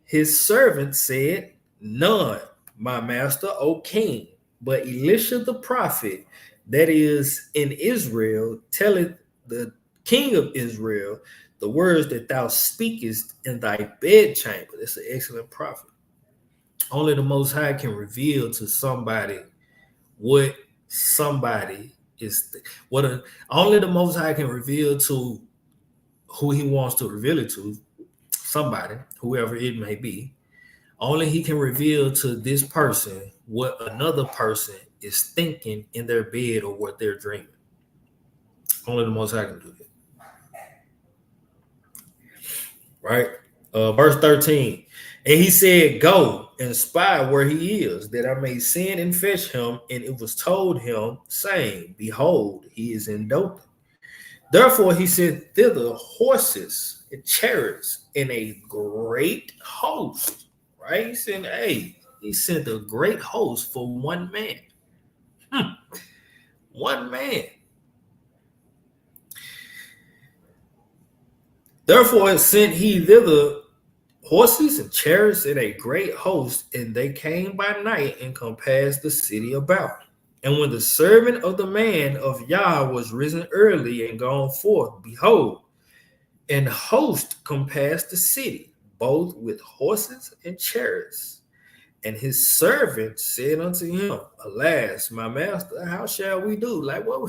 his servant, said, none, my master, O king. But Elisha the prophet, that is in Israel, telleth the king of Israel the words that thou speakest in thy bedchamber. That's an excellent prophet. Only the Most High can reveal to somebody what somebody is. Only the Most High can reveal to who he wants to reveal it to, somebody, whoever it may be. Only he can reveal to this person what another person is thinking in their bed or what they're dreaming. Only the Most High can do that. Right? Verse 13. And he said, go and spy where he is, that I may send and fetch him. And it was told him, saying, behold, he is in Dothan. Therefore he sent thither horses and chariots and a great host. Right? He sent a great host for one man. One man. Therefore sent he thither horses and chariots and a great host, and they came by night and compassed the city about. And when the servant of the man of Yah was risen early and gone forth, behold, an host compassed the city, both with horses and chariots. And his servant said unto him, Alas, my master, how shall we do? Like, bro,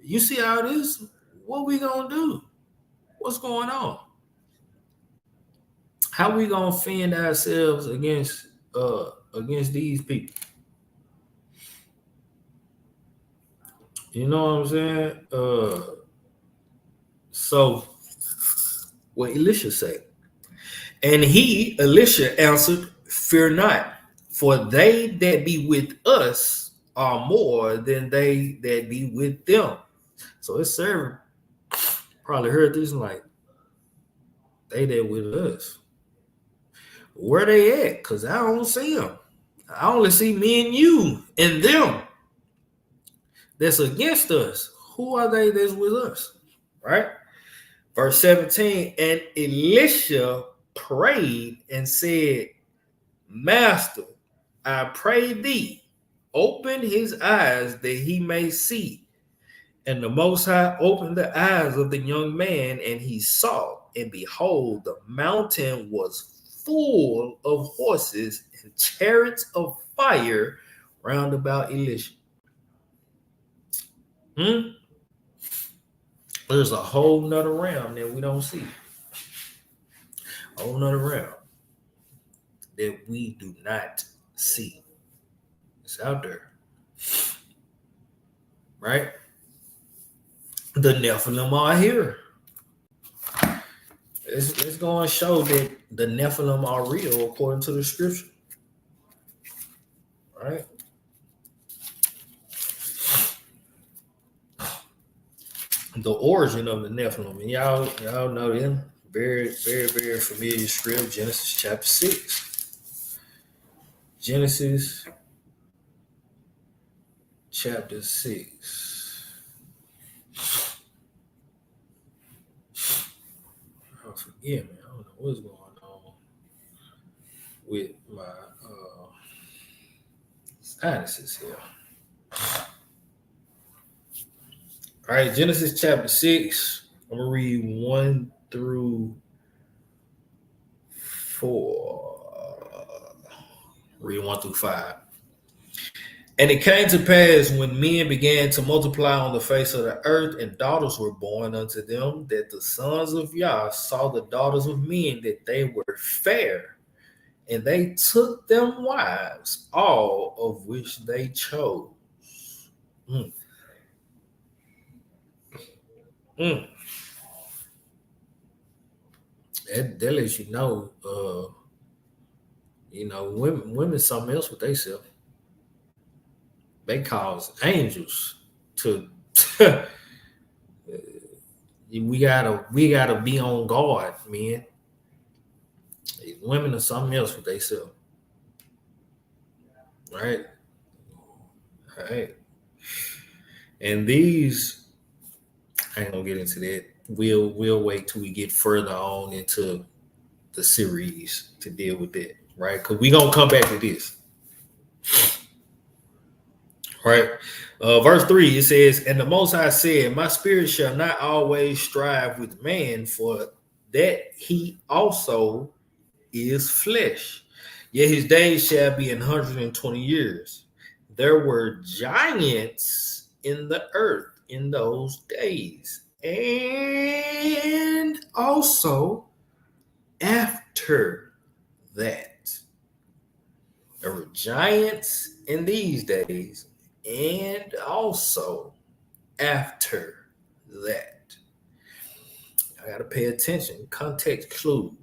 you see how it is? What we gonna do? What's going on? How we gonna fend ourselves against these people? You know what I'm saying? So what Elisha said. And he, Elisha, answered, Fear not, for they that be with us are more than they that be with them. So his servant probably heard this and like, they that with us. Where they at? Because I don't see them. I only see me and you and them that's against us. Who are they that's with us? Right? Verse 17, and Elisha prayed and said, Master, I pray thee, open his eyes that he may see. And the Most High opened the eyes of the young man, and he saw, and behold, the mountain was full of horses and chariots of fire round about Elisha. There's a whole nother realm that we don't see. A whole nother realm that we do not see. It's out there. Right? The Nephilim are here. It's going to show that the Nephilim are real according to the scripture. Right? The origin of the Nephilim. And y'all know them. Very, very, very familiar script. Genesis chapter 6. Genesis chapter 6. I forget, man. I don't know what's going on with my sinuses here. All right, Genesis chapter 6. I'm going to read 1 through 4. Read 1 through 5. And it came to pass when men began to multiply on the face of the earth, and daughters were born unto them, that the sons of Yah saw the daughters of men, that they were fair, and they took them wives, all of which they chose. That lets you know, women something else with themselves. They cause angels to. we gotta be on guard, man. These women are something else with themselves, right? All right. And these, I ain't gonna get into that. We'll wait till we get further on into the series to deal with that, right? Because we're gonna come back to this. Right. Verse 3, it says, And the Most High said, My spirit shall not always strive with man, for that he also is flesh. Yet his days shall be 120 years. There were giants in the earth in those days, and also after that. There were giants in these days, and also after that. I got to pay attention. Context clues.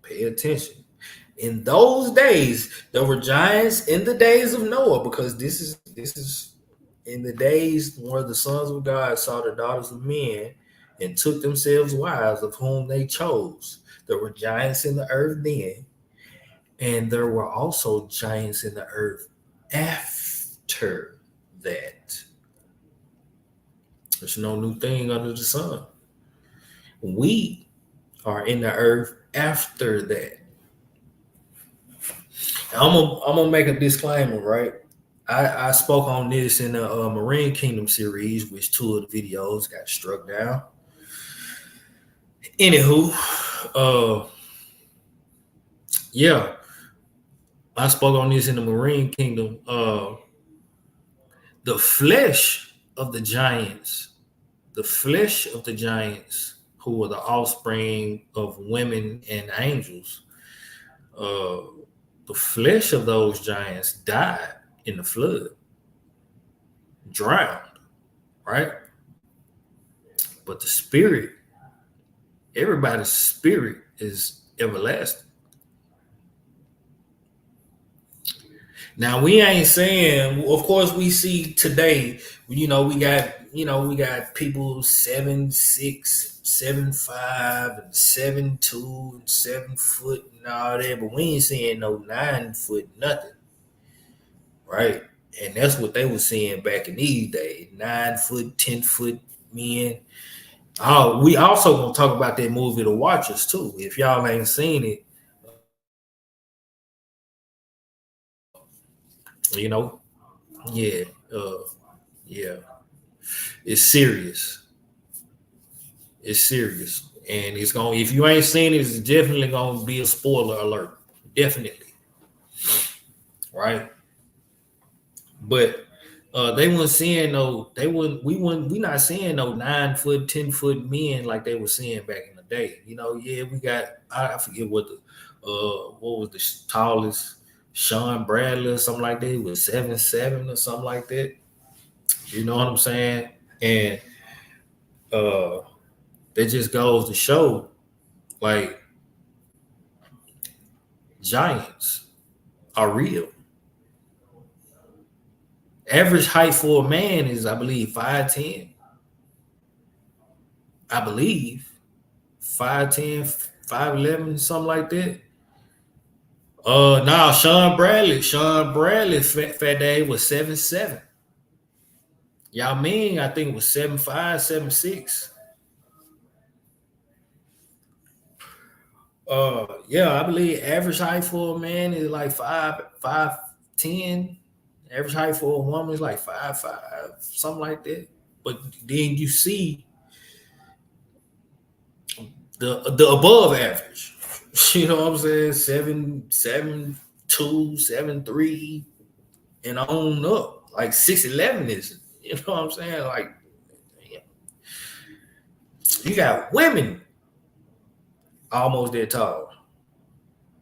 Pay attention. In those days, there were giants in the days of Noah, because this is in the days where the sons of God saw the daughters of men and took themselves wives of whom they chose. There were giants in the earth then, and there were also giants in the earth after that. There's no new thing under the sun. We or in the earth after that. I'm gonna make a disclaimer, right? I spoke on this in the Marine Kingdom series, which 2 of the videos got struck down. Anywho, yeah, I spoke on this in the Marine Kingdom. The flesh of the giants, who were the offspring of women and angels, the flesh of those giants died in the flood, drowned, right? But the spirit, everybody's spirit is everlasting. Now we ain't saying, of course, we see today, we got people 7'6", 7'5", and 7'2", and 7 foot and all that, but we ain't seeing no 9 foot nothing, right? And that's what they were seeing back in these days, 9 foot, 10 foot men. Oh, we also gonna talk about that movie, The Watchers, too. If y'all ain't seen it, you know, yeah, yeah, it's serious. It's serious, and it's gonna. If you ain't seen it, it's definitely gonna be a spoiler alert. Definitely, right? But they weren't seeing no. They wouldn't. We not seeing no 9 foot, 10 foot men like they were seeing back in the day. You know, yeah, we got. I forget what the what was the tallest. Sean Bradley or something like that. He was 7'7" or something like that. You know what I'm saying? And uh that just goes to show, like, giants are real. Average height for a man is, I believe, 5'10". I believe 5'10", 5'11", something like that. Now Sean Bradley, fat Dave was 7'7". Yao Ming, I think, was 7'5", 7'6". Yeah, I believe average height for a man is like 5'10". Average height for a woman is like 5'5", something like that. But then you see the above average. You know what I'm saying? 7'2", 7'3", and on up. Like 6'11" is, you know what I'm saying? Like, you got women almost that tall.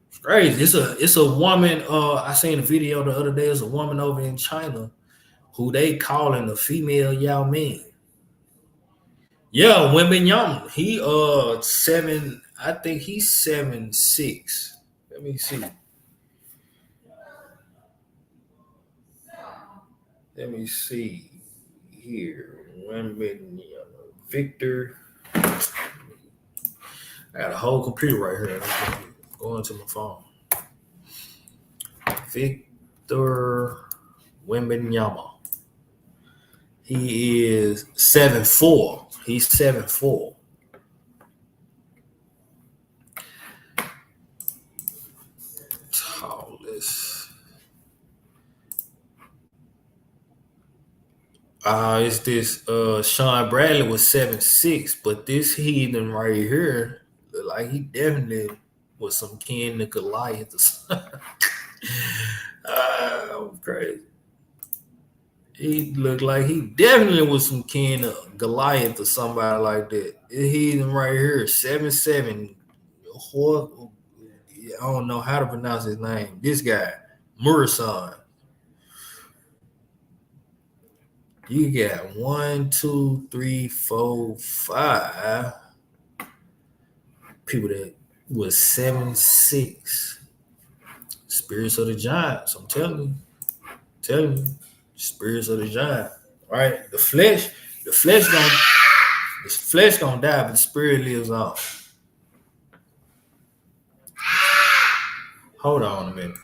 It's crazy. It's a woman. I seen a video the other day. It's a woman over in China who they calling the female Yao Ming. Yeah, Wembenyama. He 7. I think he's 7'6". Let me see. Let me see here. Wembenyama. Victor. I got a whole computer right here. I'm going to my phone. Victor Wembenyama. He is 7'4". He's 7'4". Tallest. It's this Sean Bradley was 7'6", but this heathen right here look like he definitely was some kin to Goliath or something. Crazy. He looked like he definitely was some kin to Goliath or somebody like that. This heathen right here, 7'7". I don't know how to pronounce his name. This guy, Murasan. You got 1, 2, 3, 4, 5 people that was 7'6". Spirits of the giants. I'm telling you, spirits of the giant. Right? The flesh gonna die, but the spirit lives on. Hold on a minute.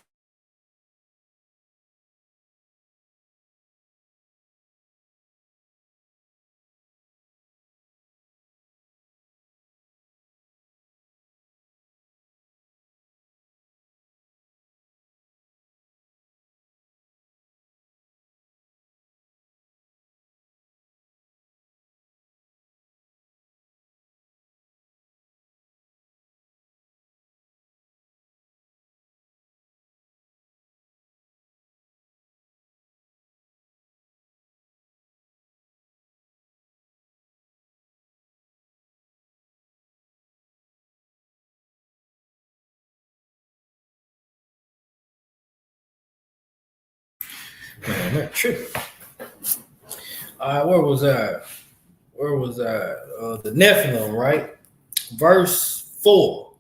Man, that tripping. All right, where was I? The Nephilim, right? Verse 4.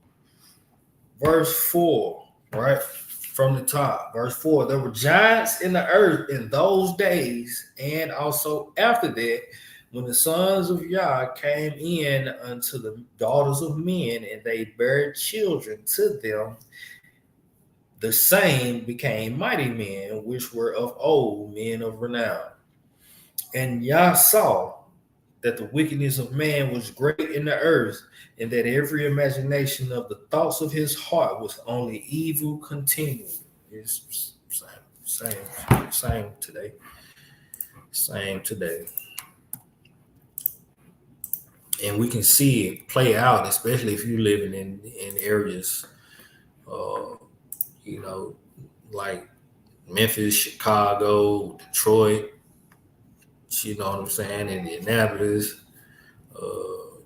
Right? From the top. Verse 4. There were giants in the earth in those days, and also after that, when the sons of Yah came in unto the daughters of men, and they bare children to them, the same became mighty men, which were of old, men of renown. And Yah saw that the wickedness of man was great in the earth, and that every imagination of the thoughts of his heart was only evil continually. It's same today. Same today. And we can see it play out, especially if you're living in areas, like Memphis, Chicago, Detroit, you know what I'm saying, Indianapolis,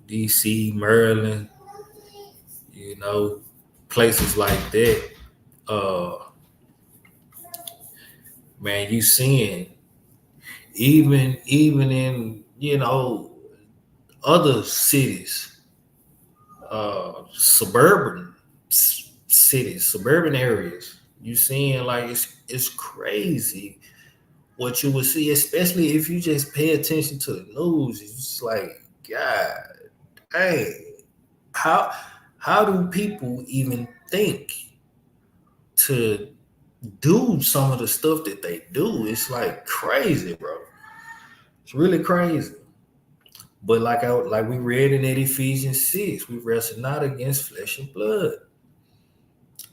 DC, Maryland, places like that. Man, you seeing even in other cities, suburban cities, suburban areas, you seeing like it's crazy what you would see, especially if you just pay attention to the news. It's just like, God, hey, how do people even think to do some of the stuff that they do? It's like crazy, bro. It's really crazy. But like we read in Ephesians 6, we wrestle not against flesh and blood.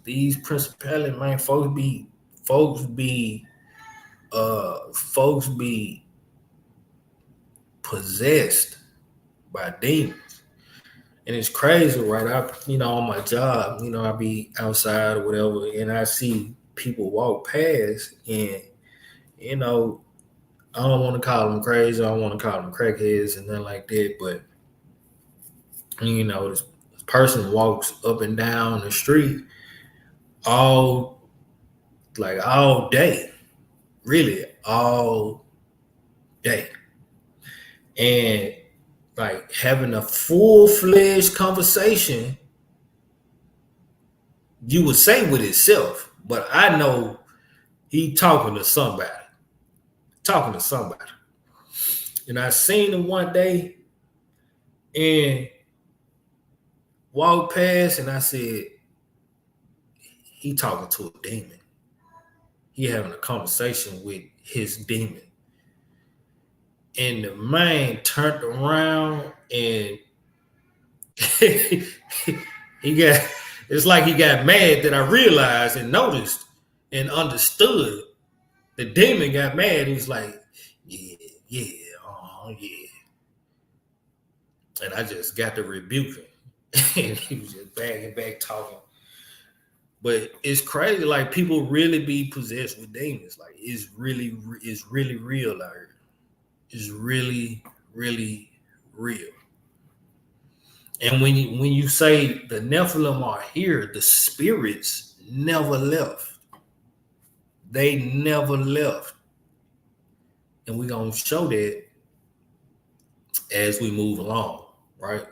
These principalities, man, folks be possessed by demons. And it's crazy, right? On my job, I be outside or whatever, and I see people walk past, and I don't want to call them crazy, I don't want to call them crackheads and nothing like that, but this person walks up and down the street all day, really all day, and like having a full-fledged conversation, you would say with itself, but I know he talking to somebody. And I seen him one day and walked past, and I said, he talking to a demon. He having a conversation with his demon. And the man turned around and it's like he got mad that I realized and noticed and understood. The demon got mad. He was like, yeah. And I just got to rebuke him. And he was just back talking. But it's crazy. Like, people really be possessed with demons. Like, it's really real out here. It's really, really real. And when you say the Nephilim are here, the spirits never left. They never left. And we're going to show that as we move along, right?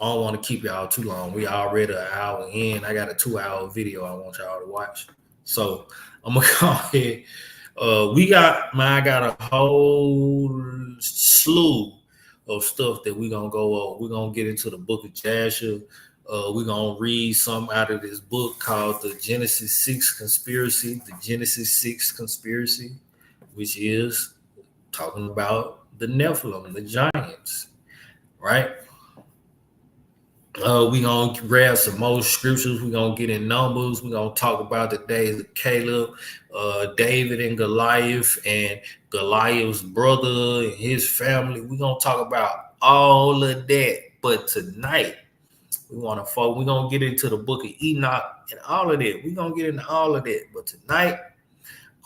I don't want to keep y'all too long. We already an hour in. I got a 2-hour video I want y'all to watch. So I'm going to go ahead. I got a whole slew of stuff that we're going to go over. We're going to get into the book of Jasher. We're going to read some out of this book called the Genesis 6 Conspiracy, which is talking about the Nephilim, the giants, right? We're going to grab some more scriptures. We're going to get in Numbers. We're going to talk about the days of Caleb, David and Goliath, and Goliath's brother and his family. We're going to talk about all of that. But tonight, we're going to get into the book of Enoch and all of that. We're going to get into all of that. But tonight,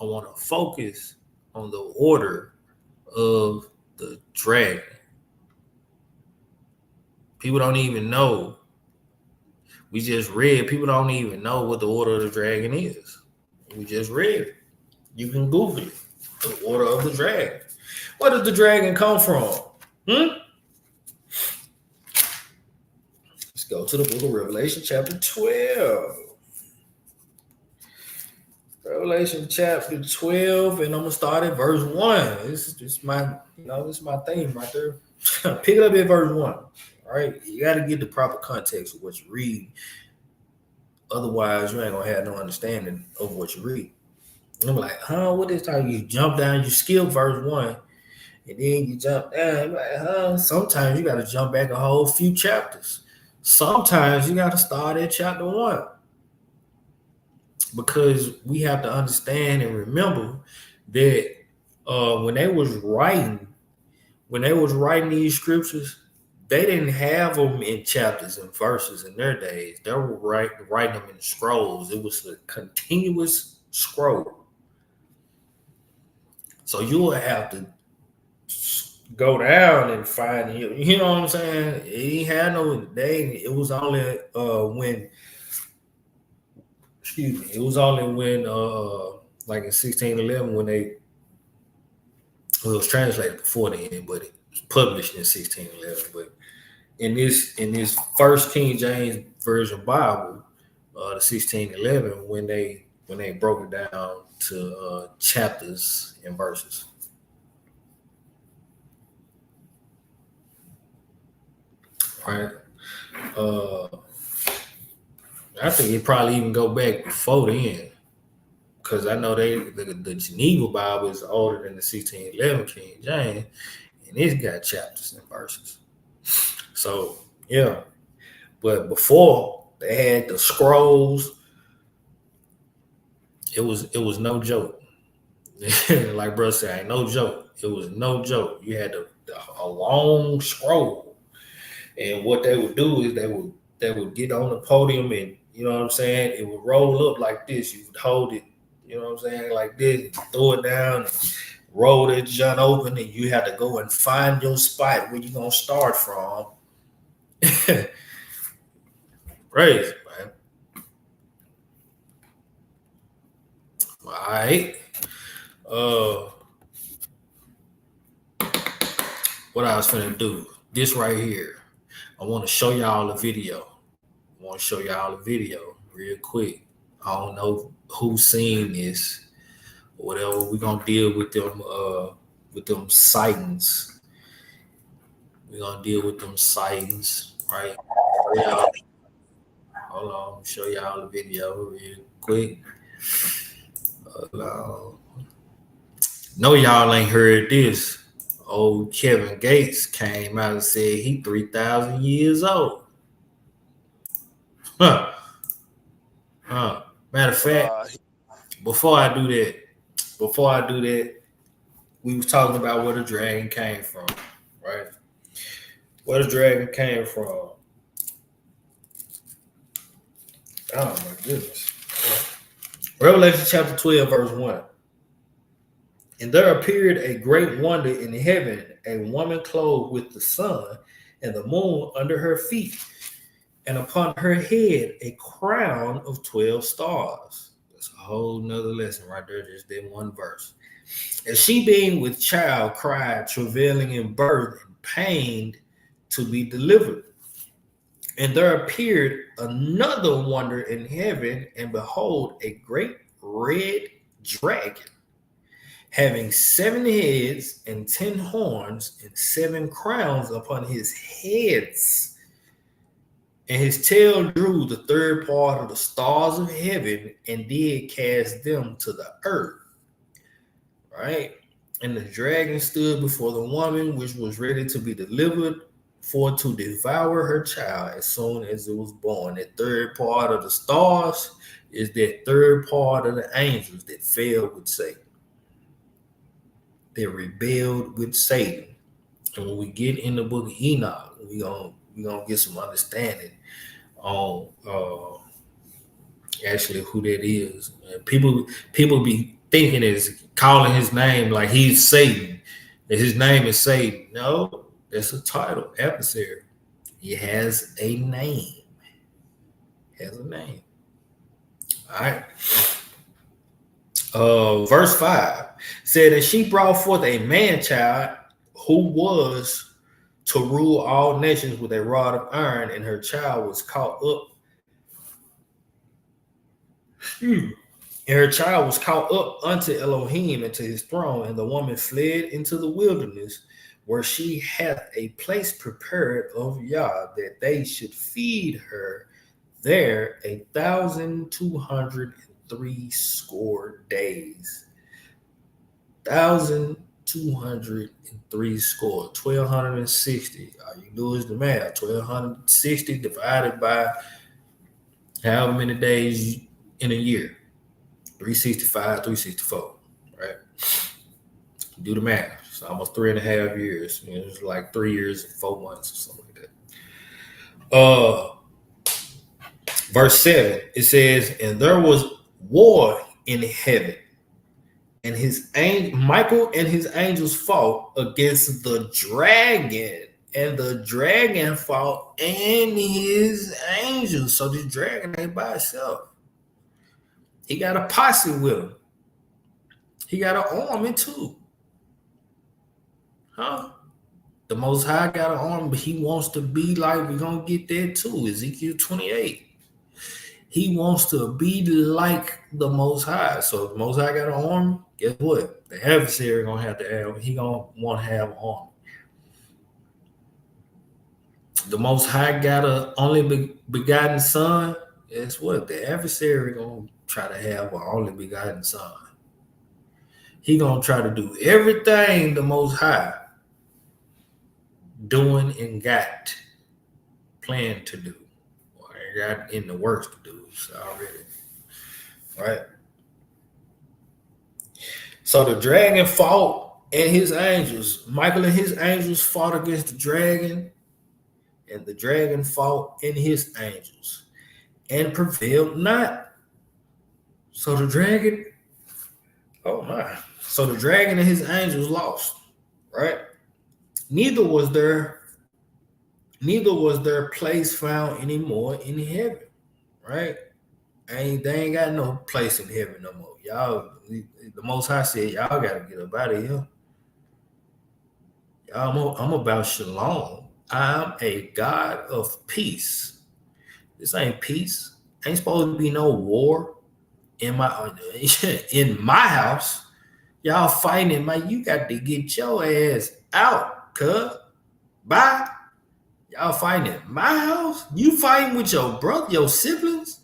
I want to focus on the order of the dragon. People don't even know. We just read. People don't even know what the order of the dragon is. We just read it. You can Google it. The order of the dragon. Where did the dragon come from? Let's go to the book of Revelation, chapter 12. Revelation chapter 12, and I'm gonna start at verse 1. This is my, this is my theme right there. Pick it up at verse 1. All right. You gotta get the proper context of what you read. Otherwise, you ain't gonna have no understanding of what you read. And I'm like, what is that? You jump down, you skip verse 1, and then you jump down. You're like, sometimes you gotta jump back a whole few chapters. Sometimes you gotta start at chapter 1. Because we have to understand and remember that when they was writing these scriptures, they didn't have them in chapters and verses in their days. They were writing them in scrolls. It was a continuous scroll. So you will have to go down and find it. You know what I'm saying? It had no day. It was only when. Excuse me. It was only when, like in 1611, when it was translated before then, but it was published in 1611. But in this first King James Version Bible, the 1611, when they broke it down to chapters and verses. Right. I think it probably even go back before then, because I know the Geneva Bible is older than the 1611 King James, and it's got chapters and verses. So yeah, but before they had the scrolls, it was no joke. Like bro said, ain't no joke. It was no joke. You had a long scroll, and what they would do is they would get on the podium, and you know what I'm saying, it would roll up like this. You would hold it, you know what I'm saying, like this, throw it down, and roll that junk open, and you have to go and find your spot where you're gonna start from. Crazy, man. All right. What I was finna do, this right here, I want to show y'all a video. Real quick. I don't know who's seen this or whatever. We're gonna deal with them sightings. We're gonna deal with them sightings, right? Hold on, show y'all the video real quick. No, y'all ain't heard this. Old Kevin Gates came out and said he 3,000 years old. Matter of fact, before I do that, we was talking about where the dragon came from, right? Where the dragon came from. Oh my goodness. Revelation chapter 12, verse 1. And there appeared a great wonder in heaven, a woman clothed with the sun and the moon under her feet, and upon her head a crown of 12 stars. That's a whole nother lesson right there, just that one verse. And she, being with child, cried, travailing in birth and pained to be delivered. And there appeared another wonder in heaven, and behold, a great red dragon, having 7 heads and 10 horns and 7 crowns upon his heads. And his tail drew the third part of the stars of heaven and did cast them to the earth. Right? And the dragon stood before the woman, which was ready to be delivered, for to devour her child as soon as it was born. That third part of the stars is that third part of the angels that fell with Satan. They rebelled with Satan. And when we get in the book of Enoch, we're gonna get some understanding on actually who that is. People be thinking is calling his name like he's Satan, that his name is Satan. No, that's a title, adversary. He has a name. All right. Verse 5 said, and she brought forth a man child who was to rule all nations with a rod of iron, and her child was caught up. And her child was caught up unto Elohim and to his throne, and the woman fled into the wilderness, where she hath a place prepared of Yah, that they should feed her there 1,203 score days. 1,203 score, 1,260. All you do is the math. 1,260 divided by however many days in a year. 365, 364, right? Do the math. It's almost 3.5 years. It's like 3 years and 4 months or something like that. Verse 7, it says, and there was war in heaven, and Michael and his angels fought against the dragon, and the dragon fought and his angels. So the dragon ain't by itself. He got a posse with him. He got an army too. Huh? The Most High got an army, but he wants to be like, we're going to get there too. Ezekiel 28. He wants to be like the Most High. So if the Most High got an army, guess what? The adversary going to have to have, he going to want to have an army. The Most High got an only begotten son. Guess what? The adversary going to try to have an only begotten son. He going to try to do everything the Most High doing and got planned to do, or got in the works to do already, right? So the dragon fought and his angels. Michael and his angels fought against the dragon, and the dragon fought and his angels and prevailed not. So the dragon, oh my. So the dragon and his angels lost, right? Neither was their place found anymore in heaven, right? They ain't got no place in heaven no more. Y'all, the Most High said, y'all got to get up out of here. I'm about shalom. I'm a God of peace. This ain't peace. Ain't supposed to be no war in my house. Y'all fighting, man. You got to get your ass out, cuz. Bye. Y'all fighting in my house? You fighting with your brother, your siblings?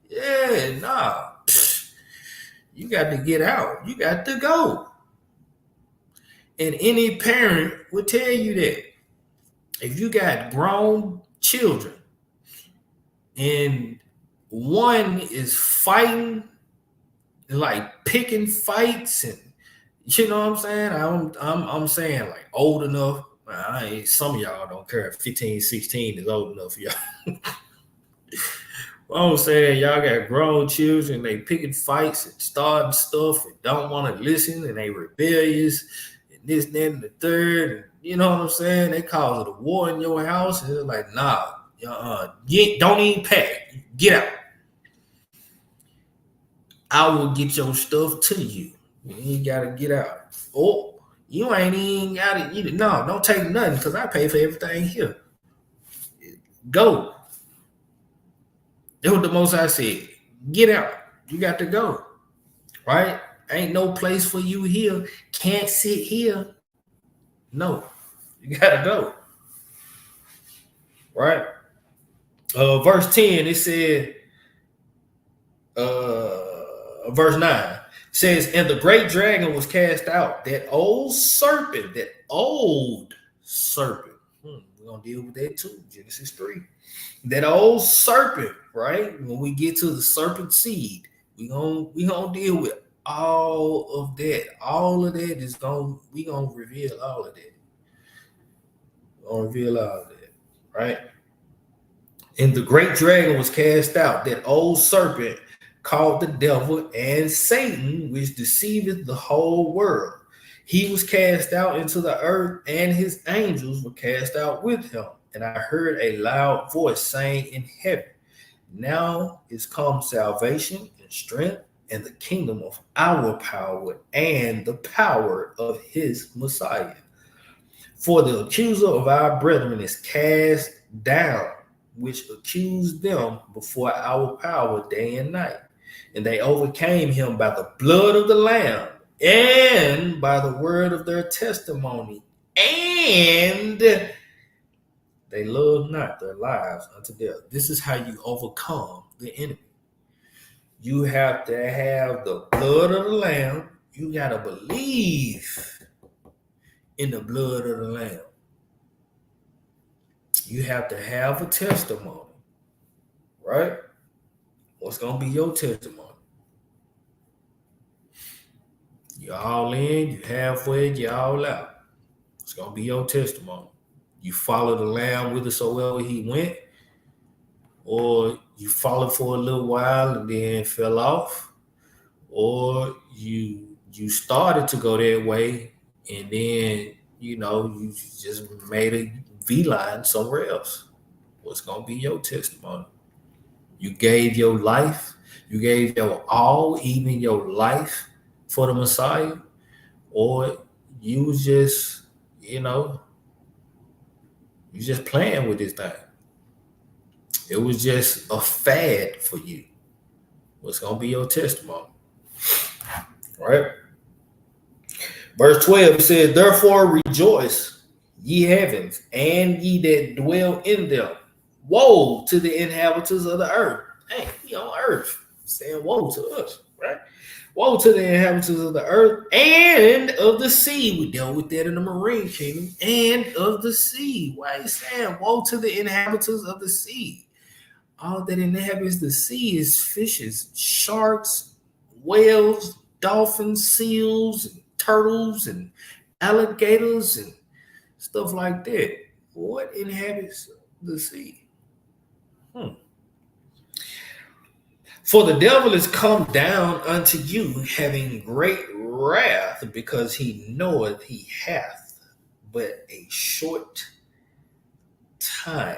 Yeah, nah. You got to get out. You got to go. And any parent would tell you that. If you got grown children and one is fighting, like picking fights, and you know what I'm saying? I'm saying like old enough. Some of y'all don't care. 15, 16 is old enough for y'all. I'm saying y'all got grown children, they picking fights and starting stuff and don't want to listen, and they rebellious and this, that, and the third. And you know what I'm saying? They cause it a war in your house, and it's like, nah, don't even pack. Get out. I will get your stuff to you. You ain't gotta get out. Oh, you ain't even got it. No, don't take nothing because I pay for everything here. Go. That's what the Most High said. Get out. You got to go. Right? Ain't no place for you here. Can't sit here. No. You got to go. Right? Verse 10, it said, verse 9 says, and the great dragon was cast out, that old serpent. We're going to deal with that too. Genesis 3. That old serpent, right? When we get to the serpent seed, we gonna deal with all of that. All of that is we gonna reveal all of that. We're gonna reveal all of that, right? And the great dragon was cast out, that old serpent called the devil and Satan, which deceiveth the whole world. He was cast out into the earth, and his angels were cast out with him. And I heard a loud voice saying in heaven, now is come salvation and strength and the kingdom of our power and the power of his Messiah. For the accuser of our brethren is cast down, which accused them before our power day and night. And they overcame him by the blood of the Lamb and by the word of their testimony. And they loved not their lives unto death. This is how you overcome the enemy. You have to have the blood of the Lamb. You got to believe in the blood of the Lamb. You have to have a testimony, right? What's going to be your testimony? You're all in, you halfway, you're all out. It's going to be your testimony. You follow the Lamb whithersoever he went, or you followed for a little while and then fell off, or you started to go that way and then, you just made a V-line somewhere else. What's going to be your testimony? You gave your life, you gave your all, even your life for the Messiah, or you was just, you just playing with this thing. It was just a fad for you. What's going to be your testimony? Right? Verse 12 says, therefore rejoice, ye heavens, and ye that dwell in them. Woe to the inhabitants of the earth. Hey, we on earth. Saying woe to us, right? Woe to the inhabitants of the earth and of the sea. We dealt with that in the marine kingdom. And of the sea. Why is saying woe to the inhabitants of the sea? All that inhabits the sea is fishes, sharks, whales, dolphins, seals, and turtles, and alligators, and stuff like that. What inhabits the sea? For the devil is come down unto you, having great wrath, because he knoweth he hath but a short time.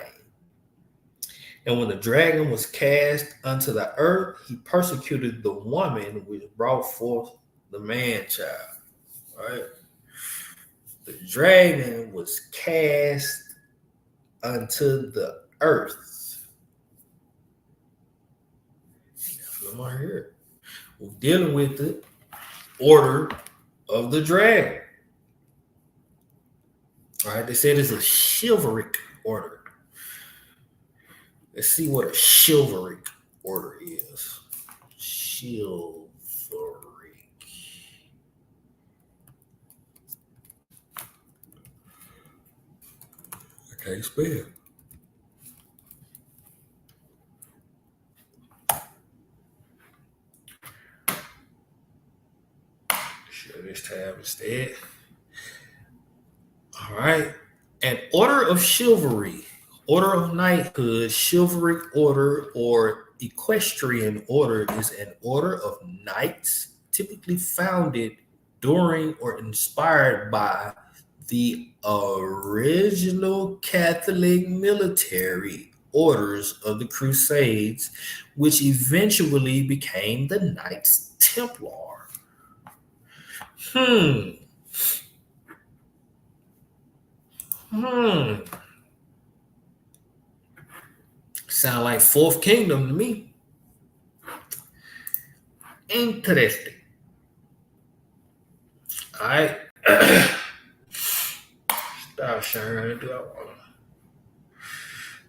And when the dragon was cast unto the earth, he persecuted the woman which brought forth the man-child. Right? The dragon was cast unto the earth. Here. We're dealing with the order of the dragon. All right, they said it's a chivalric order. Let's see what a chivalric order is. Chivalric. I can't spell. Share this tab instead. All right. An order of chivalry, order of knighthood, chivalric order, or equestrian order is an order of knights typically founded during or inspired by the original Catholic military orders of the Crusades, which eventually became the Knights Templar. Sound like Fourth Kingdom to me. Interesting. All right. Stop sharing. Do I want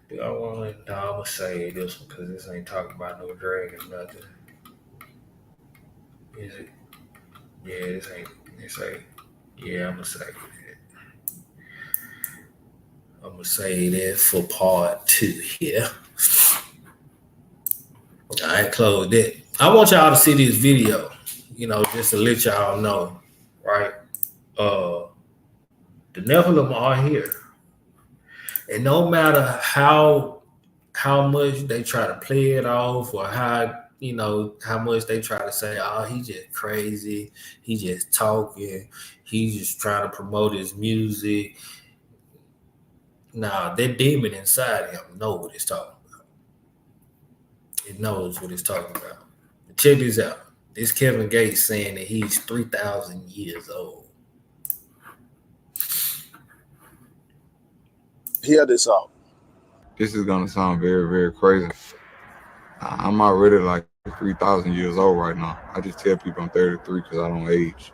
to? No, I'm gonna say this one because this ain't talking about no dragon, nothing. Is it? Yeah, this ain't. Yeah, I'm gonna say that. I'm gonna say that for part 2 here. I closed it. I want y'all to see this video, just to let y'all know, right? The Nephilim are here. And no matter how much they try to play it off, or how much they try to say, oh, he just crazy, he just talking, he's just trying to promote his music. Nah, that demon inside him knows what it's talking about. It knows what it's talking about. Check this out. This Kevin Gates saying that he's 3,000 years old. Hear this out. This is gonna sound very, very crazy. I'm already like 3,000 years old right now. I just tell people I'm 33 because I don't age.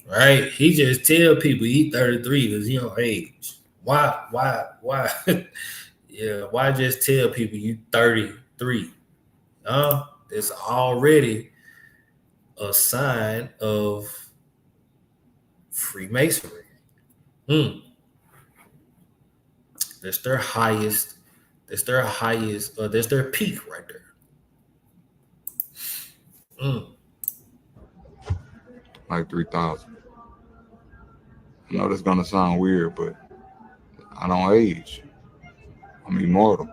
Right? He just tell people he 33 because he don't age. Why? Yeah, why just tell people you 33? It's already a sign of Freemasonry. That's their highest, that's their peak right there. Like 3,000. I know that's gonna sound weird, but I don't age. I'm immortal.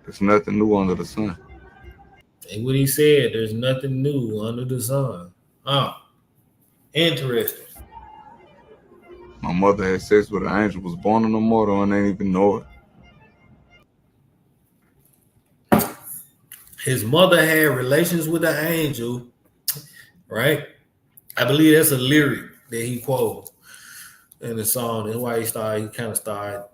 There's nothing new under the sun. And what he said, there's nothing new under the sun. Interesting. My mother had sex with an angel, was born an immortal, and ain't even know it. His mother had relations with an angel, right? I believe that's a lyric that he quoted in the song. That's why he kind of started,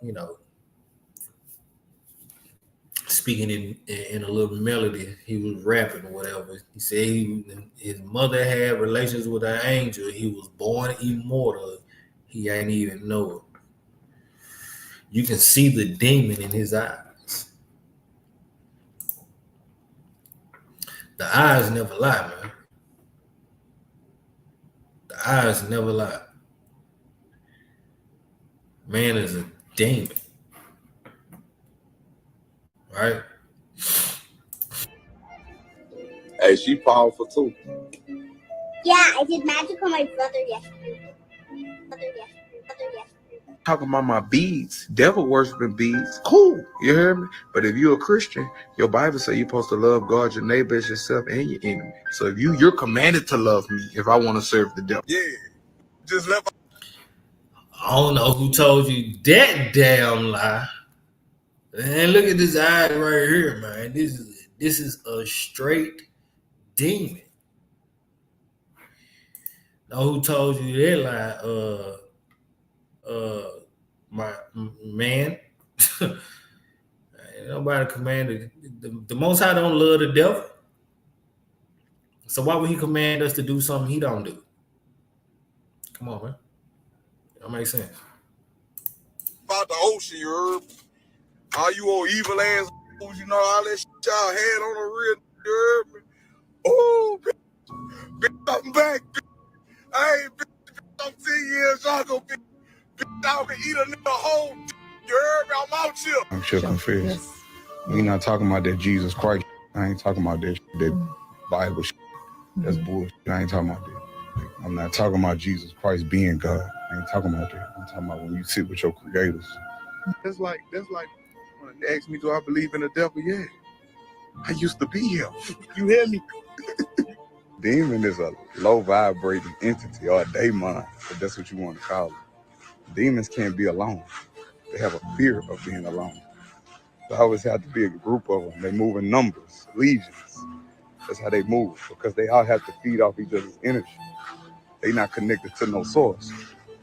speaking in a little melody. He was rapping or whatever. He said his mother had relations with an angel. He was born immortal. He ain't even know it. You can see the demon in his eyes. The eyes never lie, man. The eyes never lie. Man is a demon. Right? Hey, she powerful too. Yeah, I did magic on my brother yesterday. Talking about my beads, devil worshiping beads, cool, you hear me? But if you're a Christian, your Bible says you're supposed to love God, your neighbor as yourself, and your enemy. So if you're commanded to love me if I want to serve the devil. Yeah, just left. I don't know who told you that damn lie. Man, look at this eye right here, man. This is a straight demon. Know who told you that lie? My man. Ain't nobody commanded. The Most High don't love the devil. So why would he command us to do something he don't do? Come on, man. That makes sense. About the ocean, you heard? All you old evil ass, you know, all that shit y'all had on the real, you heard me? Oh, bitch, I'm back, bitch. Hey, bitch, I'm 10 years younger, bitch. Bitch, I can eat a nigga whole, you heard me? I'm out here. I'm sure confess. We not talking about that Jesus Christ. I ain't talking about that Bible shit. That's bullshit. I ain't talking about that. I'm not talking about Jesus Christ being God. I ain't talking about that. I'm talking about when you sit with your creators. That's like when they ask me, do I believe in the devil? Yeah. I used to be here. You hear me? Demon is a low vibrating entity or a daemon, if that's what you want to call it. Demons can't be alone. They have a fear of being alone. There always have to be a group of them. They move in numbers, legions. That's how they move, because they all have to feed off each other's energy. They not connected to no source.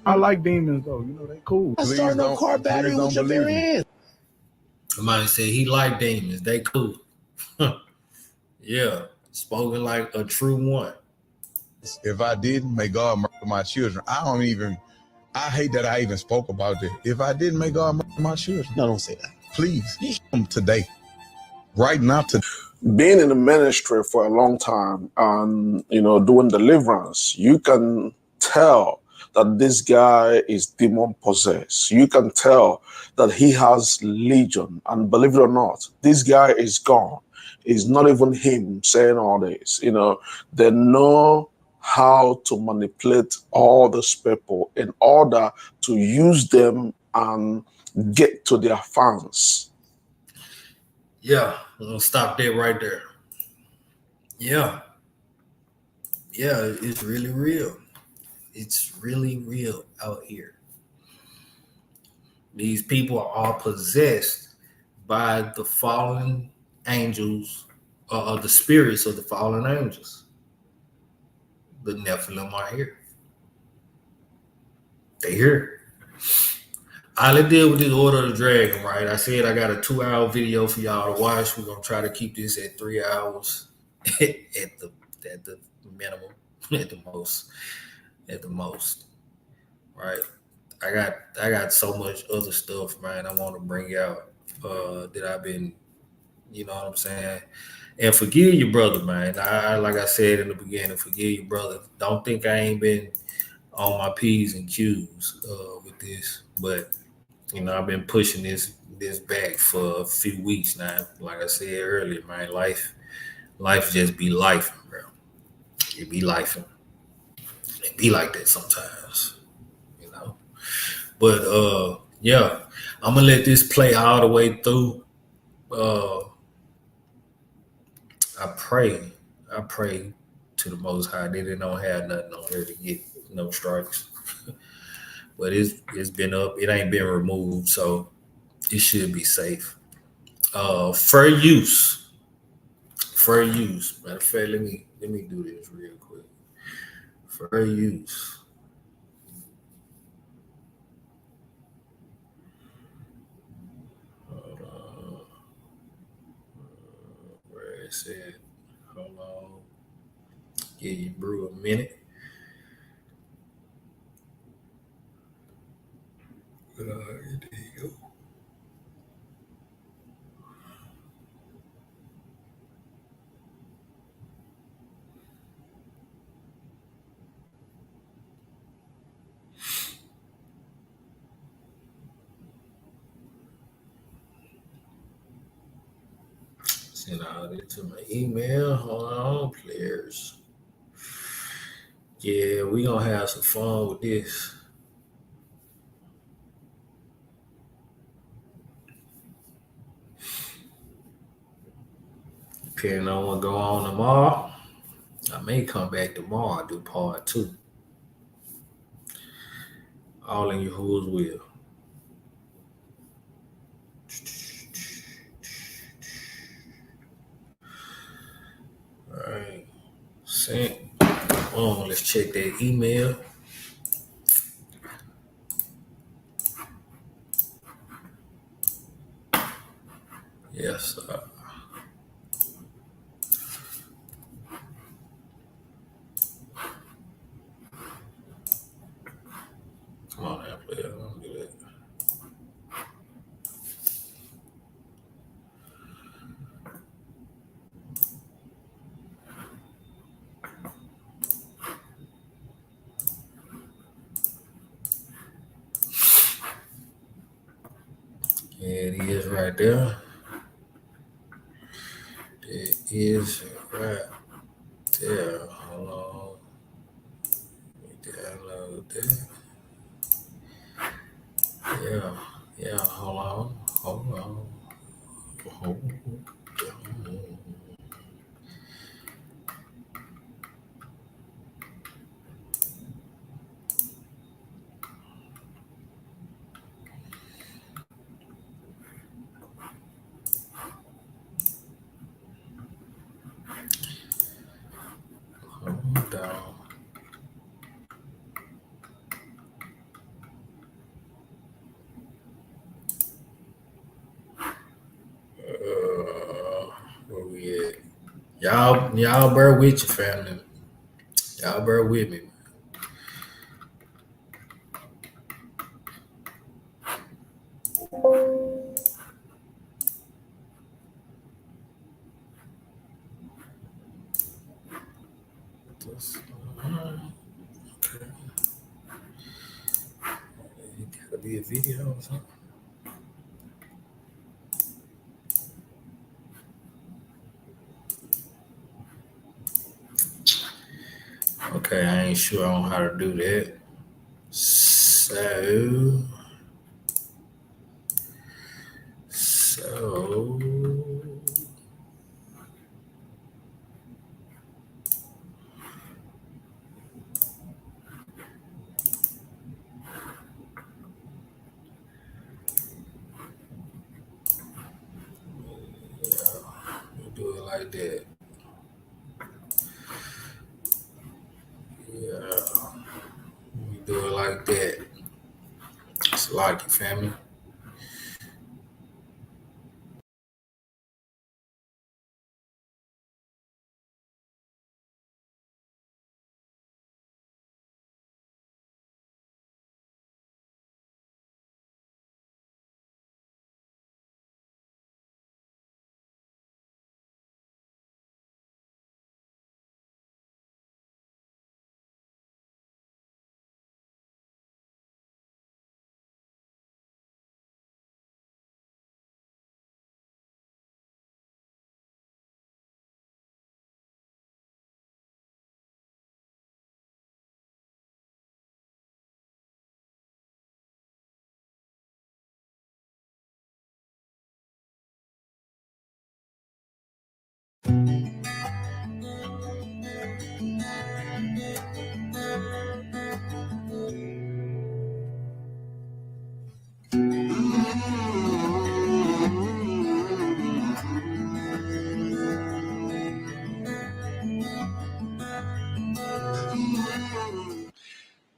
I like demons though, you know, they cool. I started no car battery with your bare hands. Somebody said he like demons. They cool. Yeah, spoken like a true one. If I didn't, may God murder my children. I hate that I even spoke about that. If I didn't, may God murder my children. No, don't say that. Please, today. Right now, today. Being in the ministry for a long time and, doing deliverance, you can tell that this guy is demon possessed. You can tell that he has legion. And believe it or not, this guy is gone. It's not even him saying all this. They know how to manipulate all these people in order to use them and get to their fans. Yeah, we'll stop there right there. Yeah, it's really real. It's really real out here. These people are all possessed by the fallen angels the spirits of the fallen angels. The Nephilim are here. They here. All I did with this Order of the Dragon, right? I said I got a 2-hour video for y'all to watch. We're gonna try to keep this at 3 hours at the minimum, at the most. Right. I got so much other stuff, man, I want to bring out that I've been, you know what I'm saying? And forgive your brother, man. Like I said in the beginning, forgive your brother. Don't think I ain't been on my P's and Q's with this, but you know, I've been pushing this back for a few weeks now. Like I said earlier, man, life just be life, bro. It be life. It be like that sometimes, you know. But yeah, I'm gonna let this play all the way through. I pray to the Most High that they don't have nothing on here to get no strikes. But it's been up. It ain't been removed, so it should be safe. Fair use. Matter of fact, let me do this real quick. Fair use. Hold on. Where is it? Hold on. Give you brew a minute. There you go. Send all this to my email. Hold on, players. Yeah, we gonna have some fun with this. Depending on what go on tomorrow, I may come back tomorrow and do part 2. All in your who's will. All right. Sent. Let's check that email. Yes, sir. Come on now, player. Don't do that. Yeah, it is right there. It is right there. Hold on. Let me download that. Yeah, hold on. Hold on. Hold on. Where we at? Y'all bear with your family. Y'all bear with me. Okay. It gotta be a video or something. Okay, I ain't sure on how to do that. So we'll do it like that. Yeah. We do it like that. It's like it, family.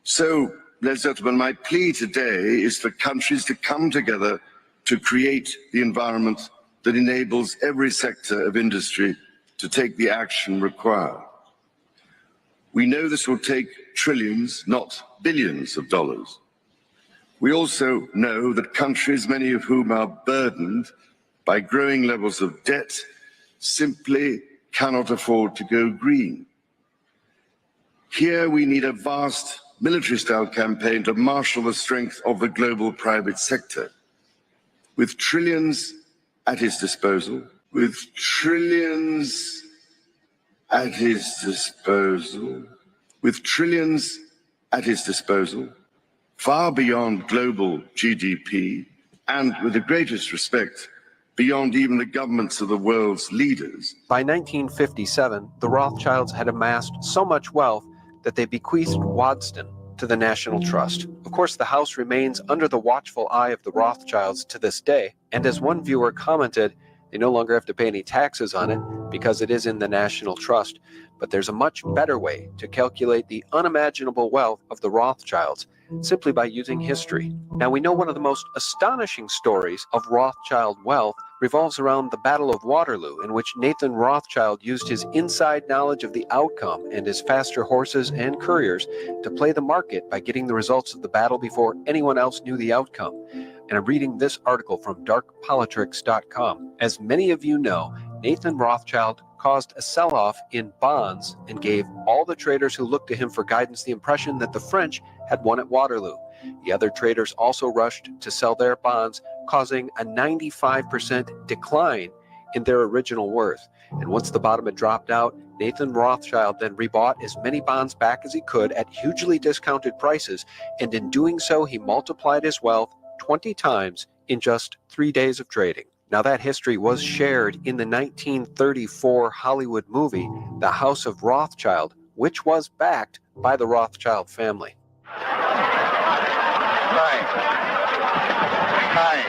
So, ladies and gentlemen, my plea today is for countries to come together to create the environment that enables every sector of industry to take the action required. We know this will take trillions, not billions of dollars. We also know that countries, many of whom are burdened by growing levels of debt, simply cannot afford to go green. Here we need a vast military-style campaign to marshal the strength of the global private sector. With trillions at his disposal, far beyond global GDP, and with the greatest respect, beyond even the governments of the world's leaders. By 1957, the Rothschilds had amassed so much wealth that they bequeathed Waddesdon to the National Trust. Of course, the house remains under the watchful eye of the Rothschilds to this day, and as one viewer commented, they no longer have to pay any taxes on it because it is in the National Trust. But there's a much better way to calculate the unimaginable wealth of the Rothschilds, simply by using history. Now, we know one of the most astonishing stories of Rothschild wealth revolves around the Battle of Waterloo, in which Nathan Rothschild used his inside knowledge of the outcome and his faster horses and couriers to play the market by getting the results of the battle before anyone else knew the outcome. And I'm reading this article from darkpolitics.com. As many of you know, Nathan Rothschild caused a sell-off in bonds and gave all the traders who looked to him for guidance the impression that the French had won at Waterloo. The other traders also rushed to sell their bonds, causing a 95% decline in their original worth. And once the bottom had dropped out, Nathan Rothschild then rebought as many bonds back as he could at hugely discounted prices, and in doing so, he multiplied his wealth 20 times in just 3 days of trading. Now, that history was shared in the 1934 Hollywood movie, The House of Rothschild, which was backed by the Rothschild family. Kai.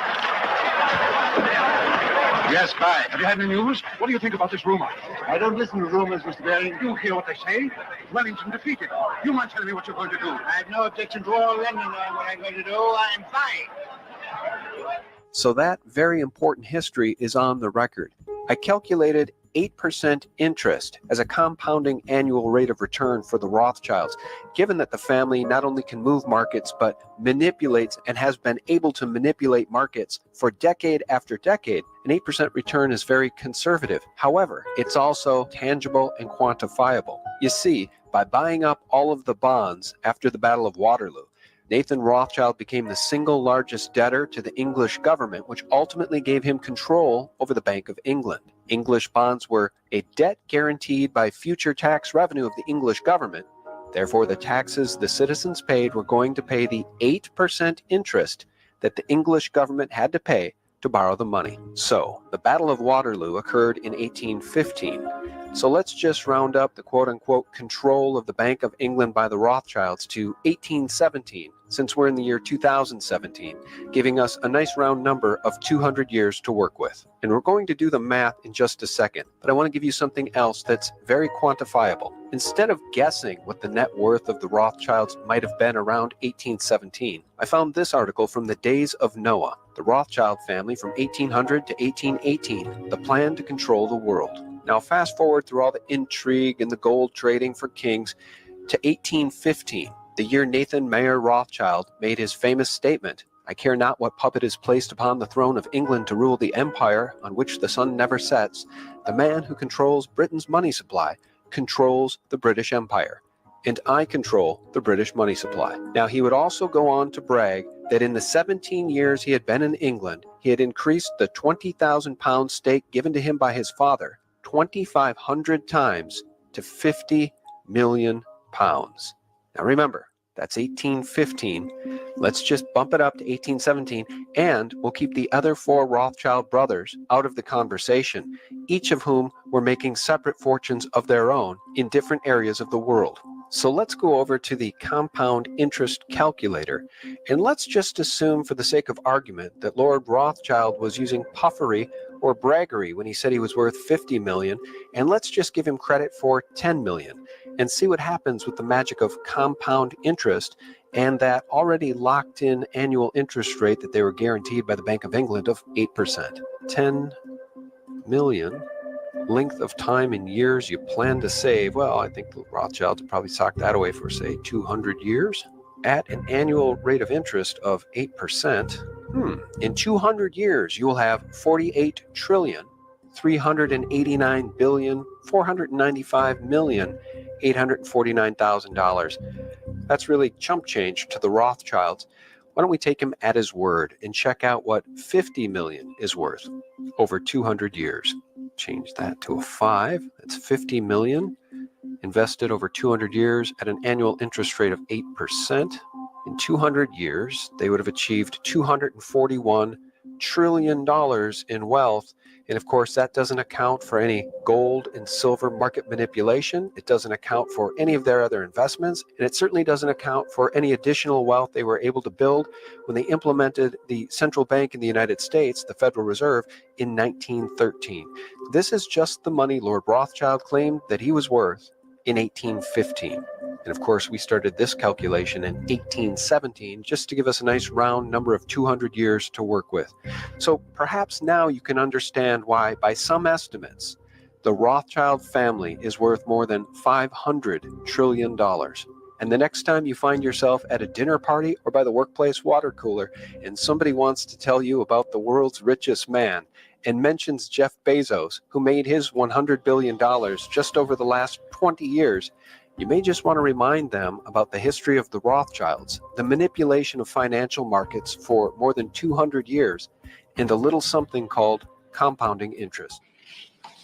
Yes, Kai. Have you had any news? What do you think about this rumor? I don't listen to rumors, Mr. Baring. You hear what they say? Wellington defeated. You mind telling me what you're going to do? I have no objection to all London knowing what I'm going to do. I'm fine. So that very important history is on the record. I calculated 8% interest as a compounding annual rate of return for the Rothschilds, given that the family not only can move markets, but manipulates and has been able to manipulate markets for decade after decade. An 8% return is very conservative. However, it's also tangible and quantifiable. You see, by buying up all of the bonds after the Battle of Waterloo, Nathan Rothschild became the single largest debtor to the English government, which ultimately gave him control over the Bank of England. English bonds were a debt guaranteed by future tax revenue of the English government. Therefore, the taxes the citizens paid were going to pay the 8% interest that the English government had to pay to borrow the money. So, the Battle of Waterloo occurred in 1815. So let's just round up the quote-unquote control of the Bank of England by the Rothschilds to 1817, since we're in the year 2017, giving us a nice round number of 200 years to work with. And we're going to do the math in just a second, but I want to give you something else that's very quantifiable. Instead of guessing what the net worth of the Rothschilds might have been around 1817, I found this article from the Days of Noah, the Rothschild family from 1800 to 1818, the plan to control the world. Now fast forward through all the intrigue and the gold trading for kings to 1815, the year Nathan Mayer Rothschild made his famous statement, "I care not what puppet is placed upon the throne of England to rule the empire on which the sun never sets. The man who controls Britain's money supply controls the British Empire, and I control the British money supply." Now, he would also go on to brag that in the 17 years he had been in England, he had increased the £20,000 stake given to him by his father 2,500 times to £50 million. Now remember, that's 1815. Let's just bump it up to 1817, and we'll keep the other four Rothschild brothers out of the conversation, each of whom were making separate fortunes of their own in different areas of the world. So let's go over to the compound interest calculator, and let's just assume for the sake of argument that Lord Rothschild was using puffery or braggery when he said he was worth 50 million, and let's just give him credit for 10 million and see what happens with the magic of compound interest and that already locked in annual interest rate that they were guaranteed by the Bank of England of 8%. 10 million. Length of time in years you plan to save. Well, I think the Rothschilds probably socked that away for, say, 200 years. At an annual rate of interest of 8%, in 200 years, you will have 48 trillion, 389 billion, 495 million, $849,000. That's really chump change to the Rothschilds. Why don't we take him at his word and check out what 50 million is worth over 200 years? Change that to a 5. That's 50 million invested over 200 years at an annual interest rate of 8%. In 200 years, they would have achieved $241 trillion in wealth. And of course, that doesn't account for any gold and silver market manipulation. It doesn't account for any of their other investments. And it certainly doesn't account for any additional wealth they were able to build when they implemented the central bank in the United States, the Federal Reserve, in 1913. This is just the money Lord Rothschild claimed that he was worth in 1815. And of course, we started this calculation in 1817 just to give us a nice round number of 200 years to work with. So perhaps now you can understand why, by some estimates, the Rothschild family is worth more than $500 trillion. And the next time you find yourself at a dinner party or by the workplace water cooler and somebody wants to tell you about the world's richest man and mentions Jeff Bezos, who made his $100 billion just over the last 20 years, you may just want to remind them about the history of the Rothschilds, the manipulation of financial markets for more than 200 years, and a little something called compounding interest.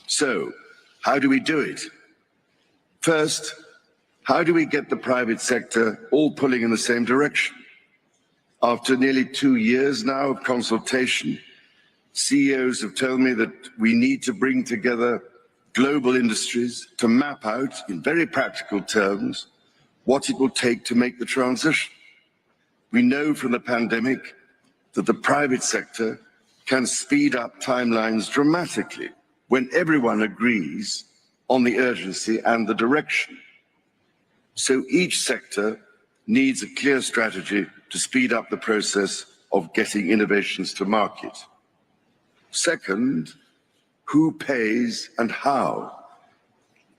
So, how do we do it? First, how do we get the private sector all pulling in the same direction? After nearly 2 years now of consultation, CEOs have told me that we need to bring together global industries to map out, in very practical terms, what it will take to make the transition. We know from the pandemic that the private sector can speed up timelines dramatically when everyone agrees on the urgency and the direction. So each sector needs a clear strategy to speed up the process of getting innovations to market. Second, who pays and how?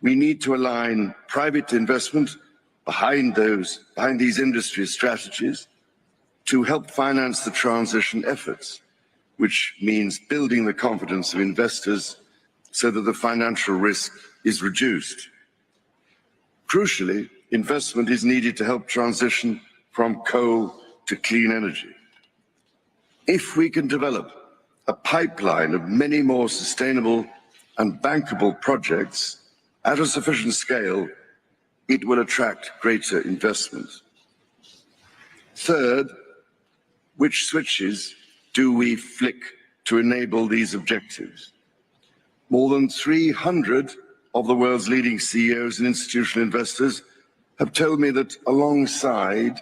We need to align private investment behind these industry strategies to help finance the transition efforts, which means building the confidence of investors so that the financial risk is reduced. Crucially, investment is needed to help transition from coal to clean energy. If we can develop a pipeline of many more sustainable and bankable projects at a sufficient scale, it will attract greater investment. Third, which switches do we flick to enable these objectives. More than 300 of the world's leading CEOs and institutional investors have told me that alongside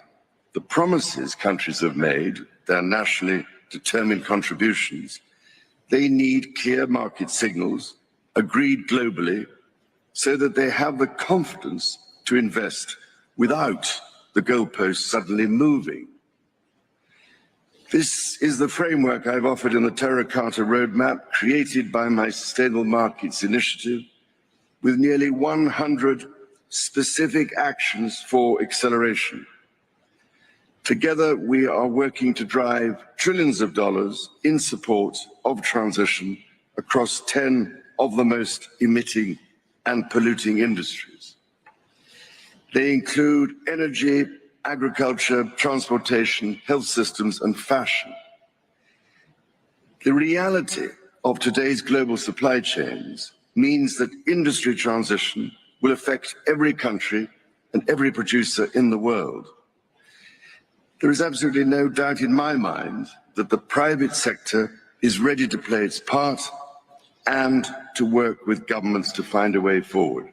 the promises countries have made, their nationally determined contributions, they need clear market signals, agreed globally, so that they have the confidence to invest without the goalposts suddenly moving. This is the framework I've offered in the Terracotta Roadmap, created by my Sustainable Markets Initiative, with nearly 100 specific actions for acceleration. Together, we are working to drive trillions of dollars in support of transition across 10 of the most emitting and polluting industries. They include energy, agriculture, transportation, health systems, and fashion. The reality of today's global supply chains means that industry transition will affect every country and every producer in the world. There is absolutely no doubt in my mind that the private sector is ready to play its part and to work with governments to find a way forward.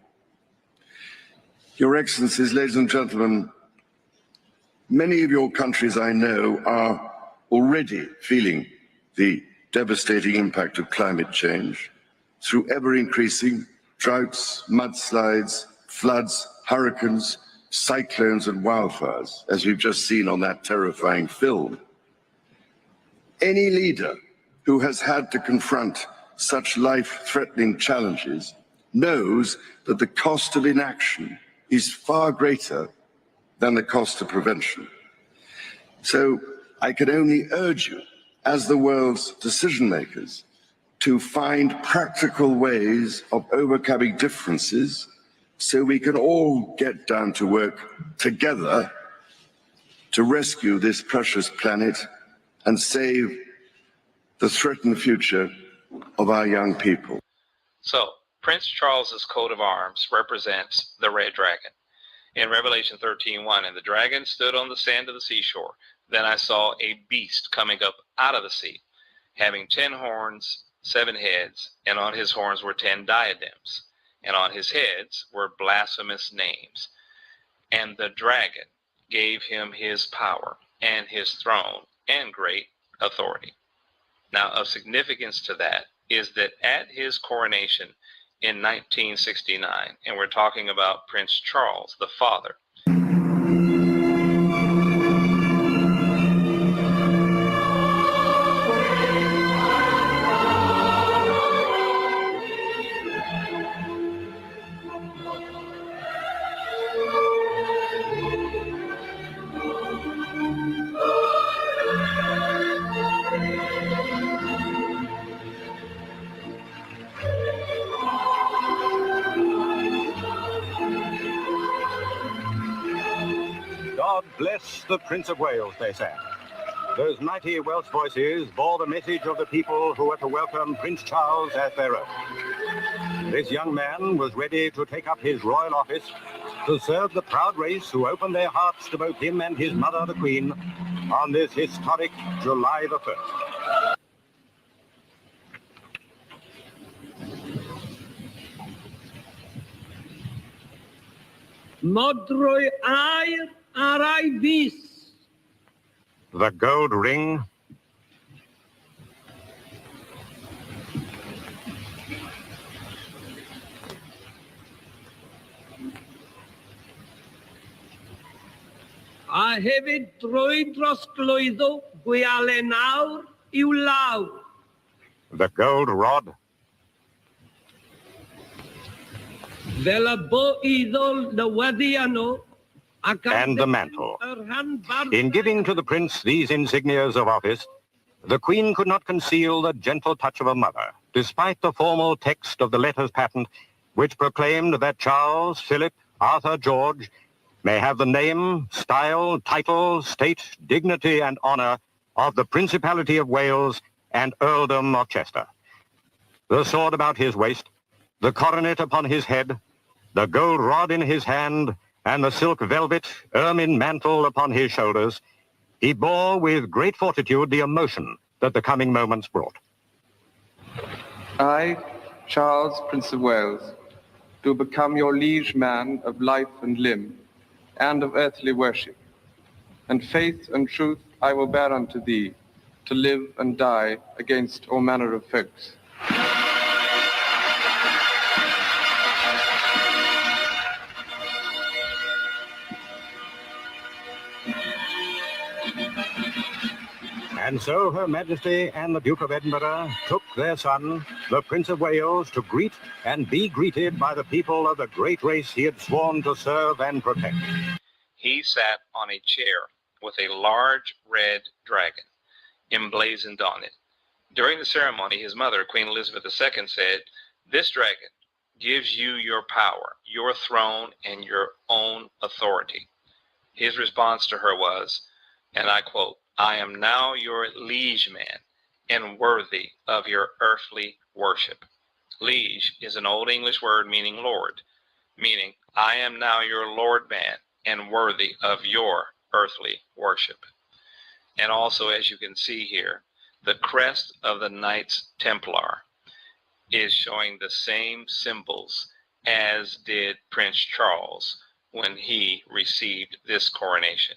Your Excellencies, ladies and gentlemen, many of your countries I know are already feeling the devastating impact of climate change through ever-increasing droughts, mudslides, floods, hurricanes, cyclones and wildfires, as we've just seen on that terrifying film. Any leader who has had to confront such life-threatening challenges knows that the cost of inaction is far greater than the cost of prevention. So I can only urge you, as the world's decision makers, to find practical ways of overcoming differences so we can all get down to work together to rescue this precious planet and save the threatened future of our young people. So, Prince Charles's coat of arms represents the red dragon. In Revelation 13:1, and the dragon stood on the sand of the seashore. Then I saw a beast coming up out of the sea, having 10 horns, 7 heads, and on his horns were 10 diadems, and on his heads were blasphemous names. And the dragon gave him his power and his throne and great authority. Now, of significance to that is that at his coronation in 1969, and we're talking about Prince Charles, the father, God bless the Prince of Wales, they sang. Those mighty Welsh voices bore the message of the people who were to welcome Prince Charles as their own. This young man was ready to take up his royal office to serve the proud race who opened their hearts to both him and his mother, the Queen, on this historic July the 1st. Modrwy air ar ei bys. The gold ring, a hefyd drwy dros glwyddo gwiale nawr i'w law. the gold rod, Fel y bo iddo newyddion and the mantle. In giving to the prince these insignias of office, the Queen could not conceal the gentle touch of a mother, despite the formal text of the letters patent, which proclaimed that Charles, Philip, Arthur, George may have the name, style, title, state, dignity, and honor of the Principality of Wales and Earldom of Chester. The sword about his waist, the coronet upon his head, the gold rod in his hand, and the silk velvet ermine mantle upon his shoulders, he bore with great fortitude the emotion that the coming moments brought. I, Charles, Prince of Wales, do become your liege man of life and limb, and of earthly worship. And faith and truth I will bear unto thee, to live and die against all manner of folks. And so Her Majesty and the Duke of Edinburgh took their son, the Prince of Wales, to greet and be greeted by the people of the great race he had sworn to serve and protect. He sat on a chair with a large red dragon emblazoned on it. During the ceremony, his mother, Queen Elizabeth II, said, "This dragon gives you your power, your throne, and your own authority." His response to her was, and I quote, "I am now your liege man and worthy of your earthly worship." Liege is an Old English word meaning Lord, meaning I am now your Lord man and worthy of your earthly worship. And also, as you can see here, the crest of the Knights Templar is showing the same symbols as did Prince Charles when he received this coronation.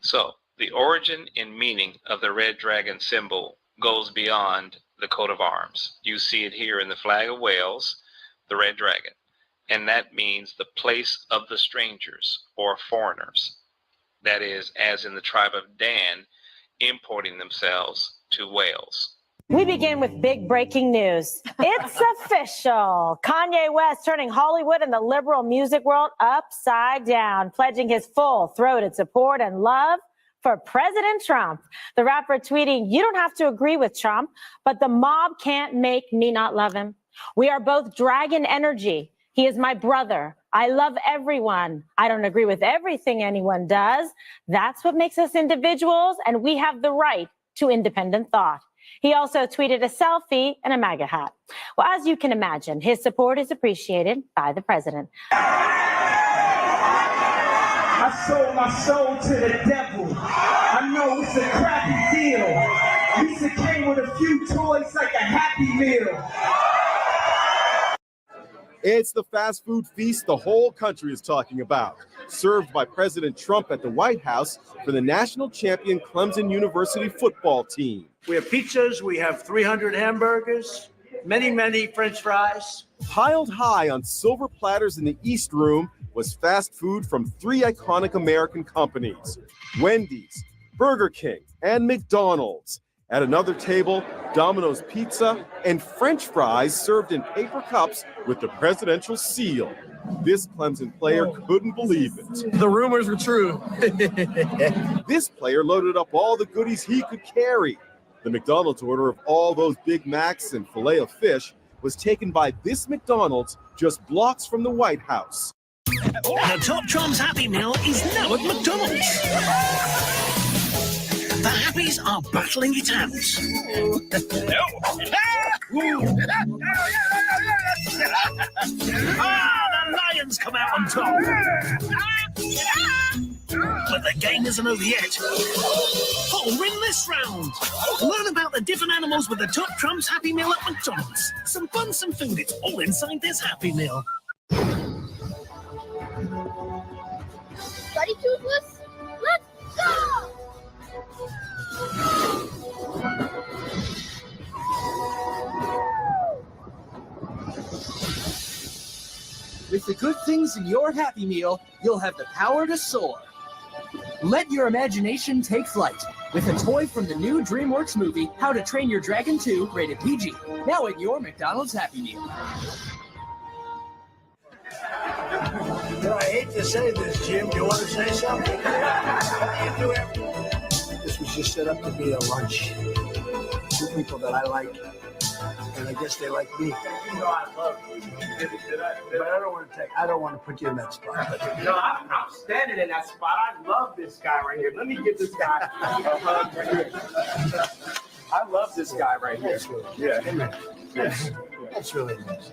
So, the origin and meaning of the red dragon symbol goes beyond the coat of arms. You see it here in the flag of Wales, the red dragon, and that means the place of the strangers or foreigners. That is, as in the tribe of Dan, importing themselves to Wales. We begin with big breaking news. It's official. Kanye West turning Hollywood and the liberal music world upside down, pledging his full-throated support and love for President Trump. The rapper tweeting, "You don't have to agree with Trump, but the mob can't make me not love him. We are both dragon energy. He is my brother. I love everyone. I don't agree with everything anyone does. That's what makes us individuals, and we have the right to independent thought." He also tweeted a selfie and a MAGA hat. Well, as you can imagine, his support is appreciated by the president. I sold my soul to the devil. I know it's a crappy deal. At least it came with a few toys like a Happy Meal. It's the fast food feast the whole country is talking about, served by President Trump at the White House for the national champion Clemson University football team. We have pizzas, we have 300 hamburgers, many French fries. Piled high on silver platters in the East Room was fast food from 3 iconic American companies, Wendy's, Burger King, and McDonald's. At another table, Domino's Pizza and French fries served in paper cups with the presidential seal. This Clemson player couldn't believe it. The rumors were true. This player loaded up all the goodies he could carry. The McDonald's order of all those Big Macs and filet of fish was taken by this McDonald's just blocks from the White House. The Top Trumps Happy Meal is now at McDonald's. The Happies are battling it out. The Lions come out on top. But the game isn't over yet. Oh, win this round. Learn about the different animals with the Top Trumps Happy Meal at McDonald's. Some fun, some food. It's all inside this Happy Meal. Buddy Toothless, let's go! With the good things in your Happy Meal, you'll have the power to soar. Let your imagination take flight with a toy from the new DreamWorks movie, How to Train Your Dragon 2, rated PG. Now at your McDonald's Happy Meal. I hate to say this, Jim. Do you want to say something? This was just set up to be a lunch. 2 people that I like, and I guess they like me. You know I love you. But I don't want to put you in that spot. No, I'm standing in that spot. I love this guy right here. Let me give this guy a hug right here. I love this guy right here. Yeah. Yes. That's really nice.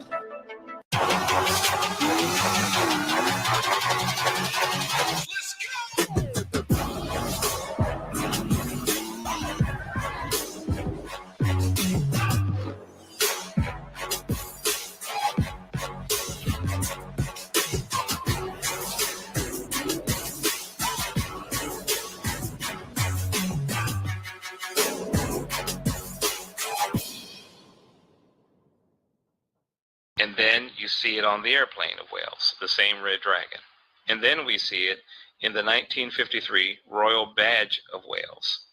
see it on the airplane of Wales, the same red dragon. And then we see it in the 1953 Royal Badge of Wales.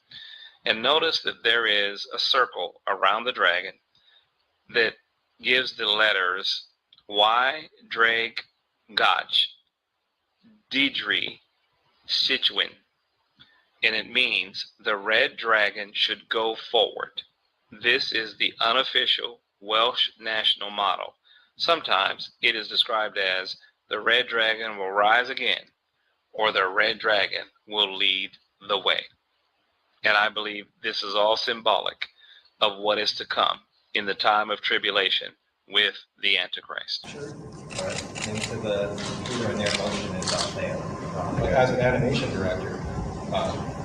And notice that there is a circle around the dragon that gives the letters Y, Drag, Gach, Deidre, Situin. And it means the red dragon should go forward. This is the unofficial Welsh national motto. Sometimes it is described as the red dragon will rise again, or the red dragon will lead the way. And I believe this is all symbolic of what is to come in the time of tribulation with the Antichrist. Into the computer and their motion is not there. As an animation director,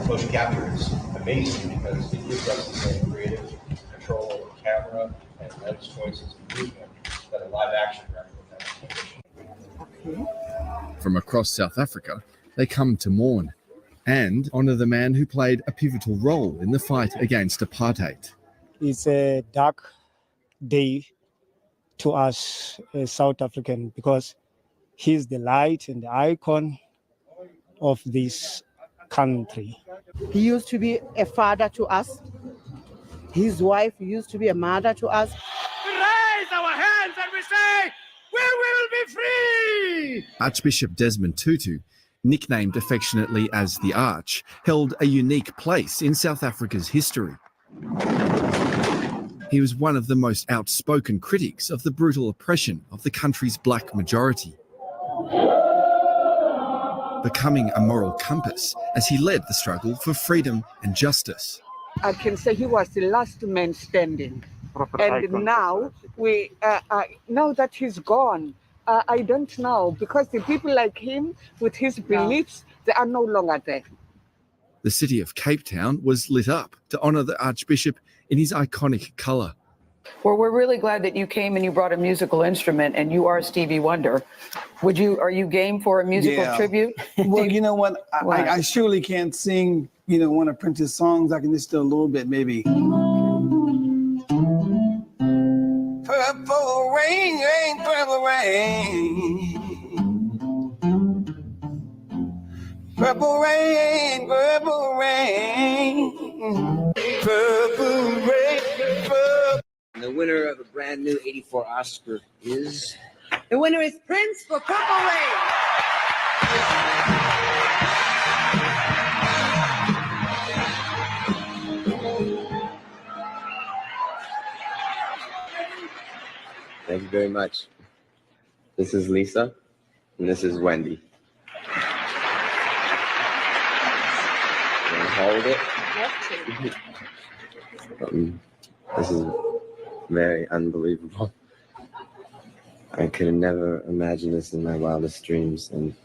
motion capture is amazing because it gives us the same creative control over camera and lens choices and movement that a live action director would have. From across South Africa, they come to mourn and honour the man who played a pivotal role in the fight against apartheid. It's a dark day to us as South African because he's the light and the icon of this country. He used to be a father to us. His wife used to be a mother to us. We raise our hands and we say, we will be free! Archbishop Desmond Tutu, nicknamed affectionately as the Arch, held a unique place in South Africa's history. He was one of the most outspoken critics of the brutal oppression of the country's black majority, becoming a moral compass as he led the struggle for freedom and justice. I can say he was the last man standing. And now, now that he's gone, I don't know, because the people like him, with his beliefs, they are no longer there. The city of Cape Town was lit up to honour the Archbishop in his iconic colour. Well, we're really glad that you came and you brought a musical instrument, and you are Stevie Wonder. Are you game for a musical tribute? Well, you know what? I surely can't sing, one of Prince's songs. I can just do a little bit, maybe. Purple rain, rain, purple rain. Purple rain, purple rain. Purple rain, purple. And the winner of a brand new 84 Oscar is... The winner is Prince for Purple Rain. Thank you very much. This is Lisa, and this is Wendy. Hold it. This is very unbelievable. I could have never imagined this in my wildest dreams, and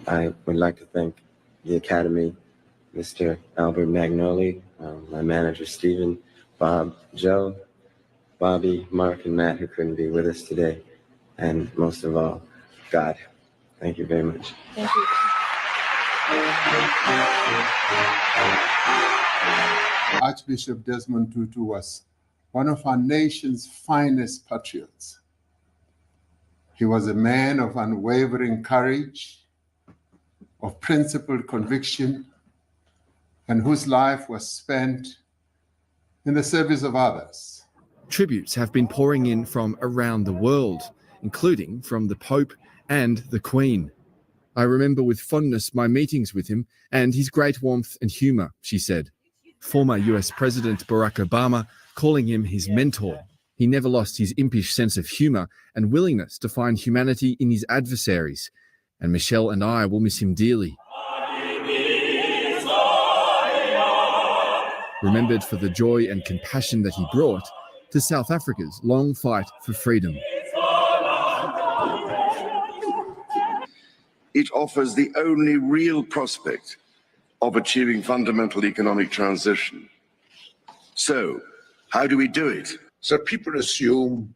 I would like to thank the Academy, Mr. Albert Magnoli, my manager Stephen, Bob, Joe, Bobby, Mark, and Matt, who couldn't be with us today, and most of all, God. Thank you very much. Thank you. Archbishop Desmond Tutu was one of our nation's finest patriots. He was a man of unwavering courage, of principled conviction, and whose life was spent in the service of others. Tributes have been pouring in from around the world, including from the Pope and the Queen. I remember with fondness my meetings with him and his great warmth and humour, she said. Former US President Barack Obama calling him his mentor. He never lost his impish sense of humour and willingness to find humanity in his adversaries. And Michelle and I will miss him dearly. Remembered for the joy and compassion that he brought to South Africa's long fight for freedom. It offers the only real prospect of achieving fundamental economic transition. So, how do we do it? So people assume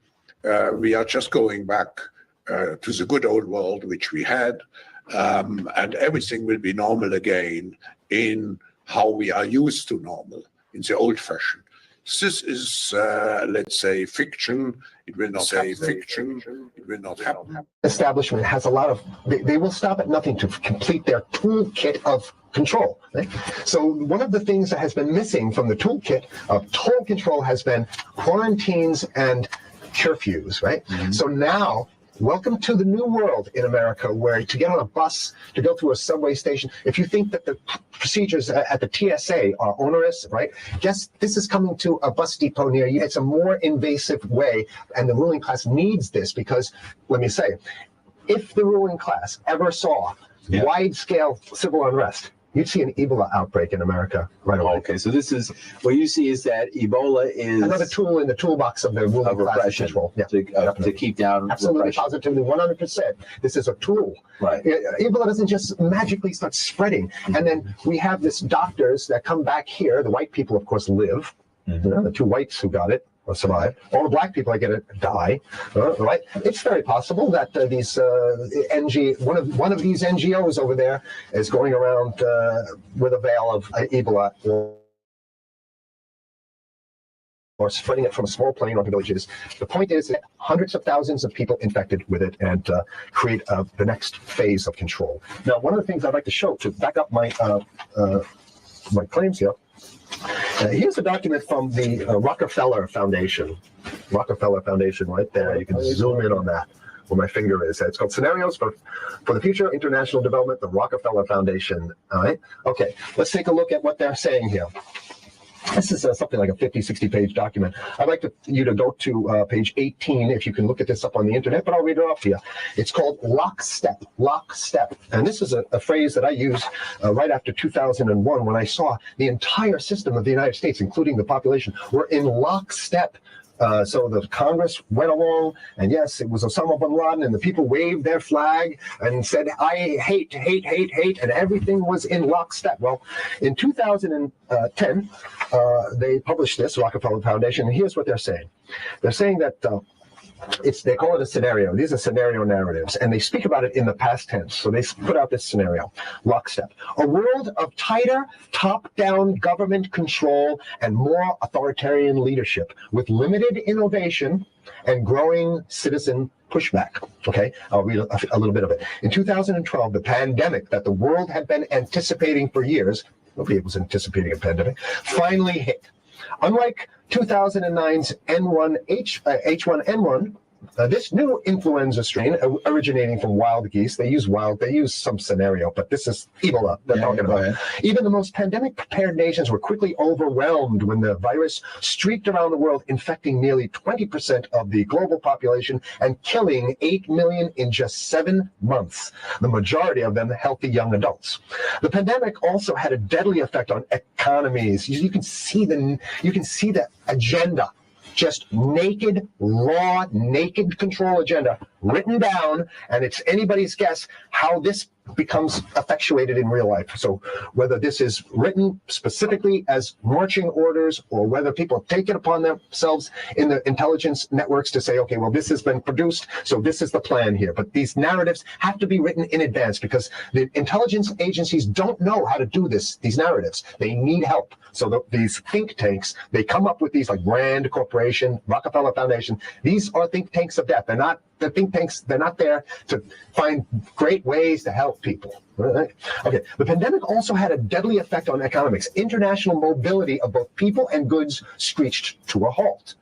we are just going back to the good old world which we had, and everything will be normal again in how we are used to normal, in the old fashion. This is, let's say, fiction. It will not It will not happen. Establishment has a lot of, they will stop at nothing to complete their toolkit of control. Right? So one of the things that has been missing from the toolkit of total control has been quarantines and curfews, right? So now, welcome to the new world in America, where to get on a bus, to go through a subway station, if you think that the procedures at the TSA are onerous, right? Guess this is coming to a bus depot near you. It's a more invasive way, and the ruling class needs this because, let me say, if the ruling class ever saw wide-scale civil unrest, you'd see an Ebola outbreak in America right away. Okay, so this is what you see is that Ebola is another tool in the toolbox of the ruling class control. Yeah, to keep down absolutely, repression. positively, 100%. This is a tool. Right. Ebola doesn't just magically start spreading, and then we have this doctors that come back here. The white people, of course, live. You know, the two whites who got it or survive. All the black people that get it die. Right? It's very possible that these one of these NGOs over there is going around with a veil of Ebola or spreading it from a small plane onto villages. The point is that hundreds of thousands of people infected with it and create the next phase of control. Now, one of the things I'd like to show to back up my my claims here. Here's a document from the Rockefeller Foundation. Rockefeller Foundation right there. You can zoom in on that where my finger is. It's called Scenarios for the Future International Development, the Rockefeller Foundation. All right. Okay, let's take a look at what they're saying here. This is something like a 50, 60-page document. I'd like you to go to page 18, if you can look at this up on the internet, but I'll read it off to you. It's called lockstep, lockstep. And this is a phrase that I used right after 2001 when I saw the entire system of the United States, including the population, were in lockstep. So the Congress went along, and yes, it was Osama bin Laden, and the people waved their flag and said, I hate, hate, hate, hate, and everything was in lockstep. Well, in 2010, they published this, Rockefeller Foundation, and here's what they're saying. They're saying that they call it a scenario. These are scenario narratives, and they speak about it in the past tense. So they put out this scenario, lockstep. A world of tighter, top-down government control and more authoritarian leadership with limited innovation and growing citizen pushback. Okay, I'll read a little bit of it. In 2012, the pandemic that the world had been anticipating for years, nobody was anticipating a pandemic, finally hit. Unlike 2009's H1N1, this new influenza strain originating from wild geese, they use some scenario, but this is Ebola they're talking about. Even the most pandemic-prepared nations were quickly overwhelmed when the virus streaked around the world, infecting nearly 20% of the global population and killing 8 million in just 7 months, the majority of them healthy young adults. The pandemic also had a deadly effect on economies. You can see the agenda. Just naked, raw, naked control agenda written down, and it's anybody's guess how this becomes effectuated in real life. So whether this is written specifically as marching orders or whether people take it upon themselves in the intelligence networks to say, okay, well, this has been produced, so this is the plan here. But these narratives have to be written in advance because the intelligence agencies don't know how to do these narratives. They need help. So these think tanks, they come up with these like Rand Corporation, Rockefeller Foundation. These are think tanks of death. They're not the think tanks. They're not there to find great ways to help people. Right? Okay. The pandemic also had a deadly effect on economics. International mobility of both people and goods screeched to a halt.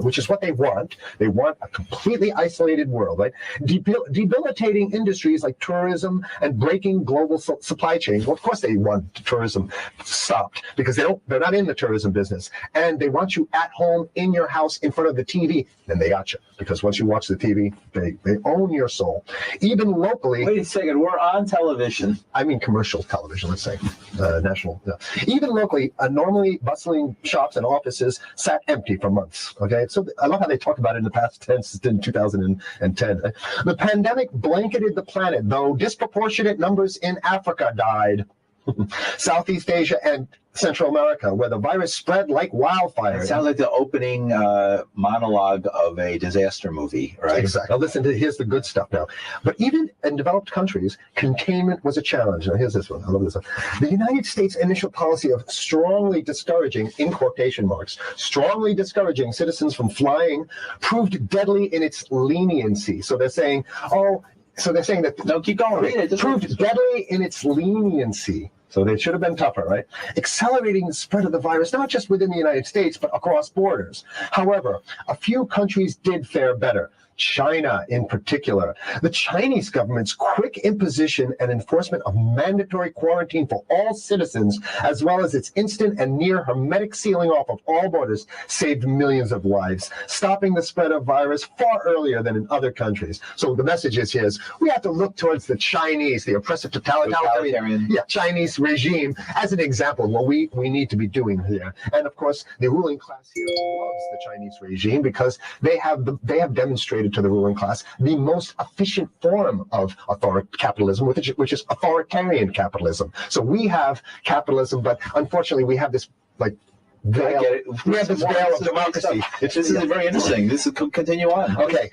Which is what they want. They want a completely isolated world, right? Debilitating industries like tourism and breaking global supply chains. Well, of course they want tourism stopped because they're not in the tourism business. And they want you at home in your house in front of the TV. Then they got you because once you watch the TV, they own your soul. Even locally. Wait a second, we're on television. I mean commercial television, let's say, national. Yeah. Even locally, normally bustling shops and offices sat empty for months. Okay, so I love how they talk about it in the past tense in 2010. The pandemic blanketed the planet, though disproportionate numbers in Africa died. Southeast Asia and Central America, where the virus spread like wildfire. It sounds like the opening monologue of a disaster movie, right? Exactly. Now listen to, here's the good stuff now. But even in developed countries, containment was a challenge. Now here's this one. I love this one. The United States' initial policy of strongly discouraging, in quotation marks, strongly discouraging citizens from flying proved deadly in its leniency. So they're saying, that no, keep going. Read it. Proved deadly in its leniency. So they should have been tougher, right? Accelerating the spread of the virus, not just within the United States, but across borders. However, a few countries did fare better. China in particular. The Chinese government's quick imposition and enforcement of mandatory quarantine for all citizens, as well as its instant and near hermetic sealing off of all borders, saved millions of lives, stopping the spread of virus far earlier than in other countries. So the message is here is we have to look towards the Chinese, the oppressive totalitarian Chinese regime as an example of what we need to be doing here. And of course, the ruling class here loves the Chinese regime because they have demonstrated to the ruling class the most efficient form of capitalism, which is authoritarian capitalism. So we have capitalism, but unfortunately we have this veil. We have this veil of democracy. This is very interesting. This is continue on. Okay.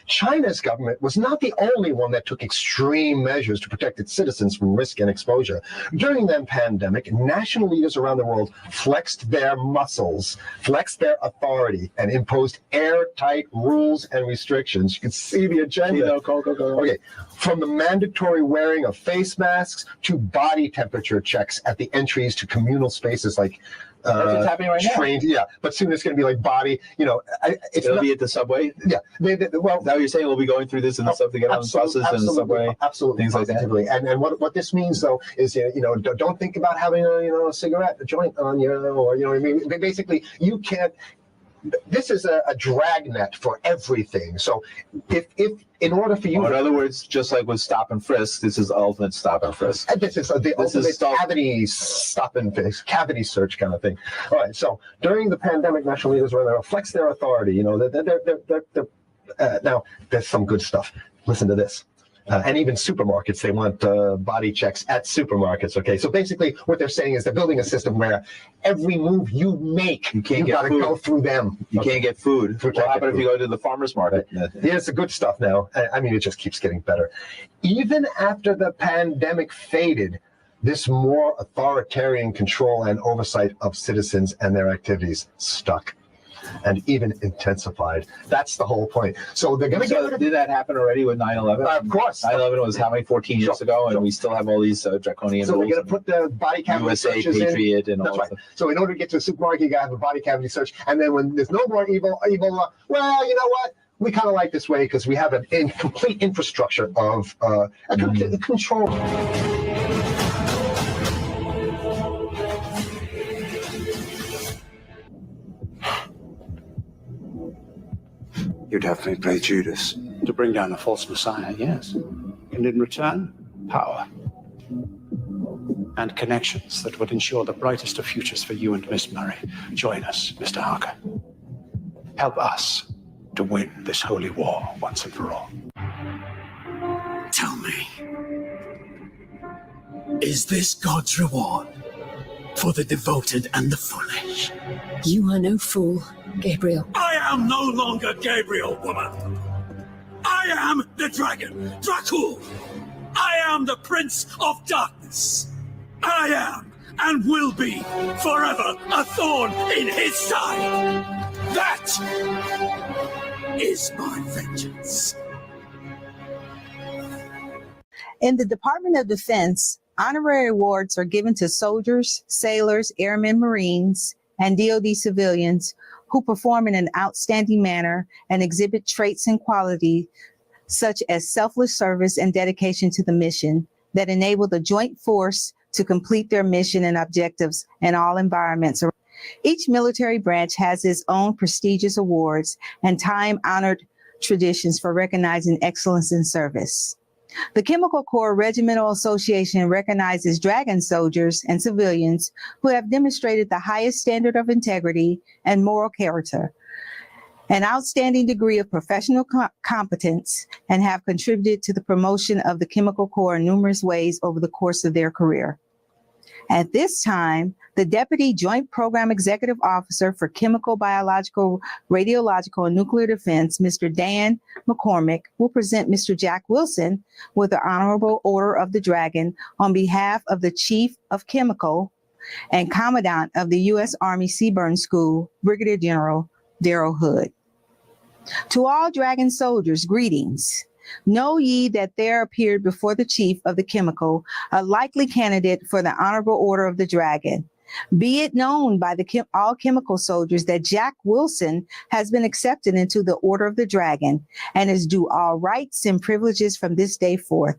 China's government was not the only one that took extreme measures to protect its citizens from risk and exposure. During the pandemic, national leaders around the world flexed their muscles, flexed their authority, and imposed airtight rules and restrictions. You can see the agenda. Go. Okay. From the mandatory wearing of face masks to body temperature checks at the entries to communal spaces like that's what's happening right now. But soon it's going to be like body, it'll be at the subway. Yeah. Well, now you're saying we'll be going through this in the subway, get on the buses and the subway. Absolutely. Things positively. Like that. And what this means though is, don't think about having a cigarette, a joint on you, or, what I mean? Basically, you can't. This is a dragnet for everything. So if in order for you, in other words, just like with stop and frisk, this is ultimate stop and frisk. This is the ultimate cavity stop and frisk, cavity search kind of thing. All right. So during the pandemic, national leaders were there to flex their authority. Now there's some good stuff. Listen to this. And even supermarkets, they want body checks at supermarkets. Okay, so basically what they're saying is they're building a system where every move you make, you got to go through them. You can't get food. What happens if you go to the farmer's market? Here's the good stuff now. I mean, it just keeps getting better. Even after the pandemic faded, this more authoritarian control and oversight of citizens and their activities stuck. And even intensified. That's the whole point. So they're going to get rid of. Did that happen already with 9/11? Of course. 9/11 was how many? 14 years ago, and we still have all these draconian rules. So they're going to put the body cavity USA searches Patriot in. and all That's that. right. So in order to get to the supermarket, you got to have a body cavity search, and then when there's no more Ebola, well, you know what? We kind of like this way because we have a complete infrastructure of control. You'd have me play Judas to bring down a false messiah, yes. And in return, power. And connections that would ensure the brightest of futures for you and Miss Murray. Join us, Mr. Harker. Help us to win this holy war once and for all. Tell me, is this God's reward for the devoted and the foolish? You are no fool, Gabriel. I am no longer Gabriel, woman. I am the dragon, Dracul. I am the Prince of Darkness. I am and will be forever a thorn in his side. That is my vengeance. In the Department of Defense, honorary awards are given to soldiers, sailors, airmen, Marines, and DoD civilians who perform in an outstanding manner and exhibit traits and qualities such as selfless service and dedication to the mission that enable the joint force to complete their mission and objectives in all environments. Each military branch has its own prestigious awards and time-honored traditions for recognizing excellence in service. The Chemical Corps Regimental Association recognizes Dragon soldiers and civilians who have demonstrated the highest standard of integrity and moral character, an outstanding degree of professional competence, and have contributed to the promotion of the Chemical Corps in numerous ways over the course of their career. At this time, the Deputy Joint Program Executive Officer for Chemical, Biological, Radiological, and Nuclear Defense, Mr. Dan McCormick, will present Mr. Jack Wilson with the Honorable Order of the Dragon on behalf of the Chief of Chemical and Commandant of the U.S. Army Seaburn School, Brigadier General Darrell Hood. To all Dragon soldiers, greetings. Know ye that there appeared before the Chief of the Chemical a likely candidate for the Honorable Order of the Dragon. Be it known by all chemical soldiers that Jack Wilson has been accepted into the Order of the Dragon and is due all rights and privileges from this day forth.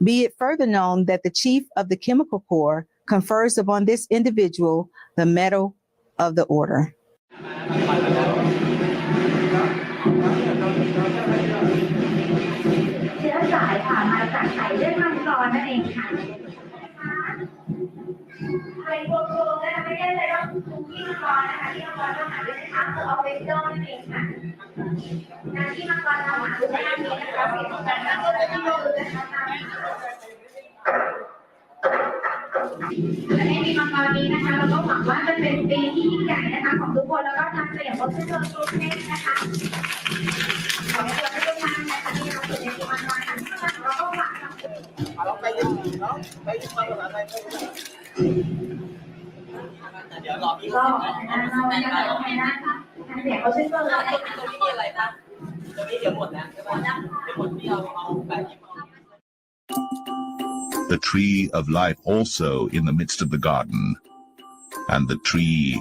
Be it further known that the Chief of the Chemical Corps confers upon this individual the Medal of the Order. เชื้อสายค่ะมาจากสายเลือดมังกรนั่นเองค่ะไทยโบโกนะคะไม่ได้เลยว่าคุกกี้มังกรนะคะที่มังกรต้องหาด้วยนะคะคือออฟฟิศโดนั่นเองค่ะการที่มังกรทำหาด้วยด้านนี้นะคะเป็นการทำด้วยที่โลกนะคะและในปีมังกรนี้นะคะเราก็หวังว่าจะเป็นปีที่ยิ่งใหญ่นะคะของทุกคนแล้วก็ทำไปอย่างครบถ้วนทุกเพศนะคะขอให้เราทุกท่านนะคะที่เราเกิดในปีมังกรนั้นเราก็หวังเราไปยืนเนาะไปยืนมาภาษาไทยเดี๋ยวรอพี่ก็เราไปนะคะเดี๋ยวเขาช่วยเพิ่มอะไรตรงนี้มีอะไรบ้างตรงนี้เดี๋ยวหมดแล้วใช่ไหมเดี๋ยวหมดที่เอาแบบ The tree of life also in the midst of the garden, and the tree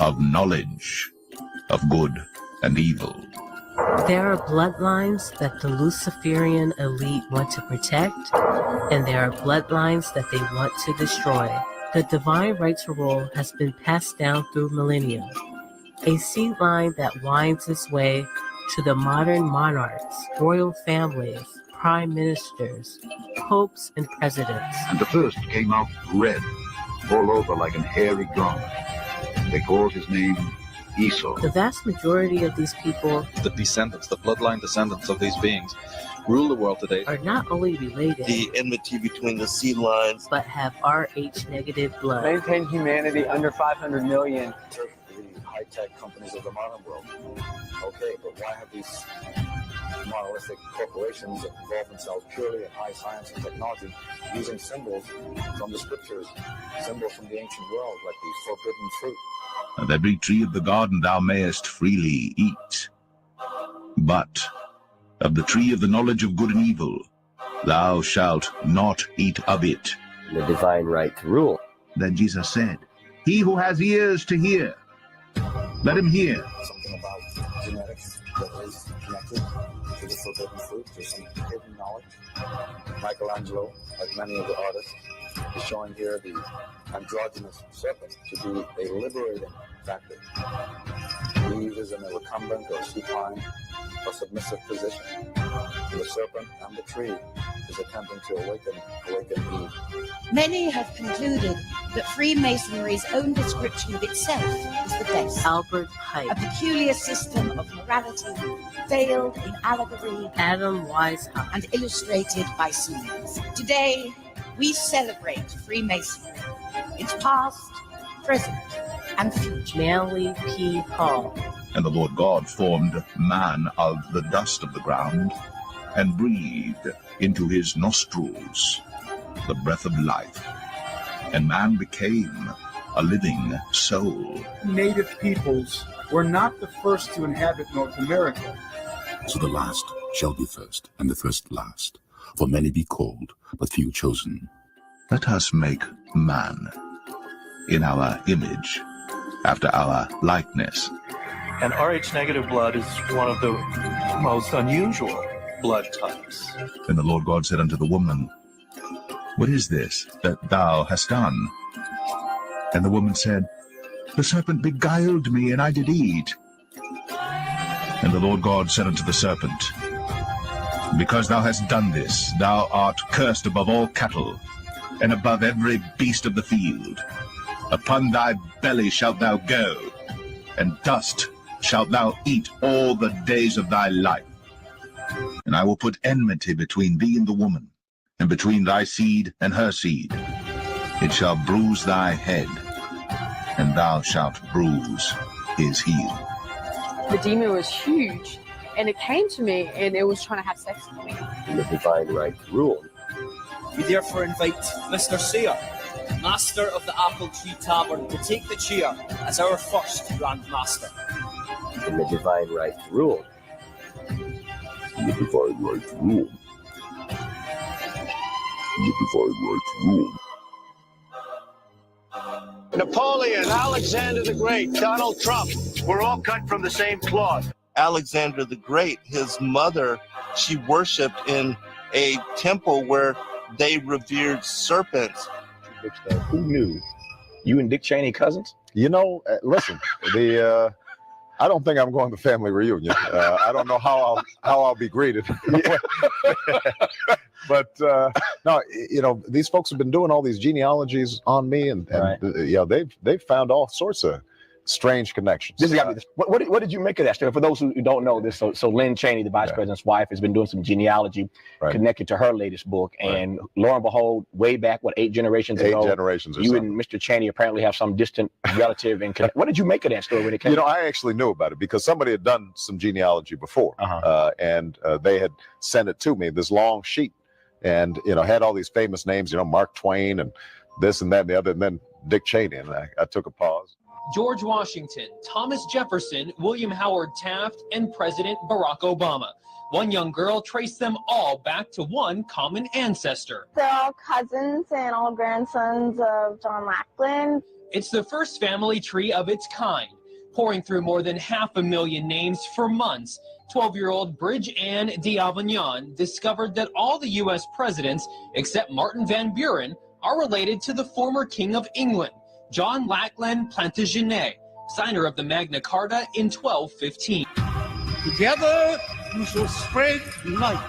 of knowledge of good and evil. There are bloodlines that the Luciferian elite want to protect, and there are bloodlines that they want to destroy. The divine rights role has been passed down through millennia, a seed line that winds its way to the modern monarchs, royal families, prime ministers, popes, and presidents. And the first came out red, all over like an hairy garment. They called his name Esau. The vast majority of these people, the descendants, the bloodline descendants of these beings, rule the world today, are not only related, the enmity between the seed lines, but have Rh negative blood. Maintain humanity under 500 million. The high-tech companies of the modern world. Okay, but why have these monolithic corporations involve themselves purely in high science and technology, using symbols from the scriptures, symbols from the ancient world, like the forbidden fruit? Of every tree of the garden thou mayest freely eat, but of the tree of the knowledge of good and evil thou shalt not eat of it. The divine right to rule. Then Jesus said, he who has ears to hear, let him hear. Something about genetics that is connected to the forbidden fruit. There's some hidden knowledge. Michelangelo, like many of the artists, is showing here the androgynous serpent to be a liberating factor. Eve is in a recumbent or supine or submissive position. And the serpent and the tree is attempting to awaken Eve. Many have concluded that Freemasonry's own description of itself is the best. Albert Pike. A peculiar system of morality veiled in allegory. Adam Weishaupt. And illustrated by symbols. Today, we celebrate Freemasonry, its past, present, and future. Manly P. Hall. And the Lord God formed man of the dust of the ground, and breathed into his nostrils the breath of life, and man became a living soul. Native peoples were not the first to inhabit North America. So the last shall be first, and the first last. For many be called, but few chosen. Let us make man in our image, after our likeness. And Rh negative blood is one of the most unusual blood types. Then the Lord God said unto the woman, what is this that thou hast done? And the woman said, the serpent beguiled me, and I did eat. And the Lord God said unto the serpent, because thou hast done this, thou art cursed above all cattle, and above every beast of the field. Upon thy belly shalt thou go, and dust shalt thou eat all the days of thy life. And I will put enmity between thee and the woman, and between thy seed and her seed. It shall bruise thy head, and thou shalt bruise his heel. The demon was huge, and it came to me, and it was trying to have sex with me. And the divine right to rule. We therefore invite Mr. Seer, Master of the Apple Tree Tavern, to take the chair as our first Grand Master. And the divine right to rule. And the divine right to rule. And the divine right to rule. Napoleon, Alexander the Great, Donald Trump, we're all cut from the same cloth. Alexander the Great, his mother, she worshipped in a temple where they revered serpents. Who knew? You and Dick Cheney cousins? You know, listen, I don't think I'm going to the family reunion. I don't know how I'll be greeted. But no, you know, these folks have been doing all these genealogies on me, and right. You know, they've found all sorts of strange connections. This has got to be this. What did you make of that story? For those who don't know this, so Lynn Cheney, the vice president's wife, has been doing some genealogy connected to her latest book, and lo and behold, way back, 8 generations ago, you and Mr. Cheney apparently have some distant relative. And what did you make of that story when it came? You know, I actually knew about it because somebody had done some genealogy before, and they had sent it to me, this long sheet, and you know, had all these famous names, you know, Mark Twain and this and that and the other, and then Dick Cheney, and I took a pause. George Washington, Thomas Jefferson, William Howard Taft, and President Barack Obama. One young girl traced them all back to one common ancestor. They're all cousins and all grandsons of John Lackland. It's the first family tree of its kind, pouring through more than 500,000 names for months. 12-year-old Bridge Ann d'Avignon discovered that all the U.S. presidents, except Martin Van Buren, are related to the former King of England, John Lackland Plantagenet, signer of the Magna Carta in 1215. Together you shall spread light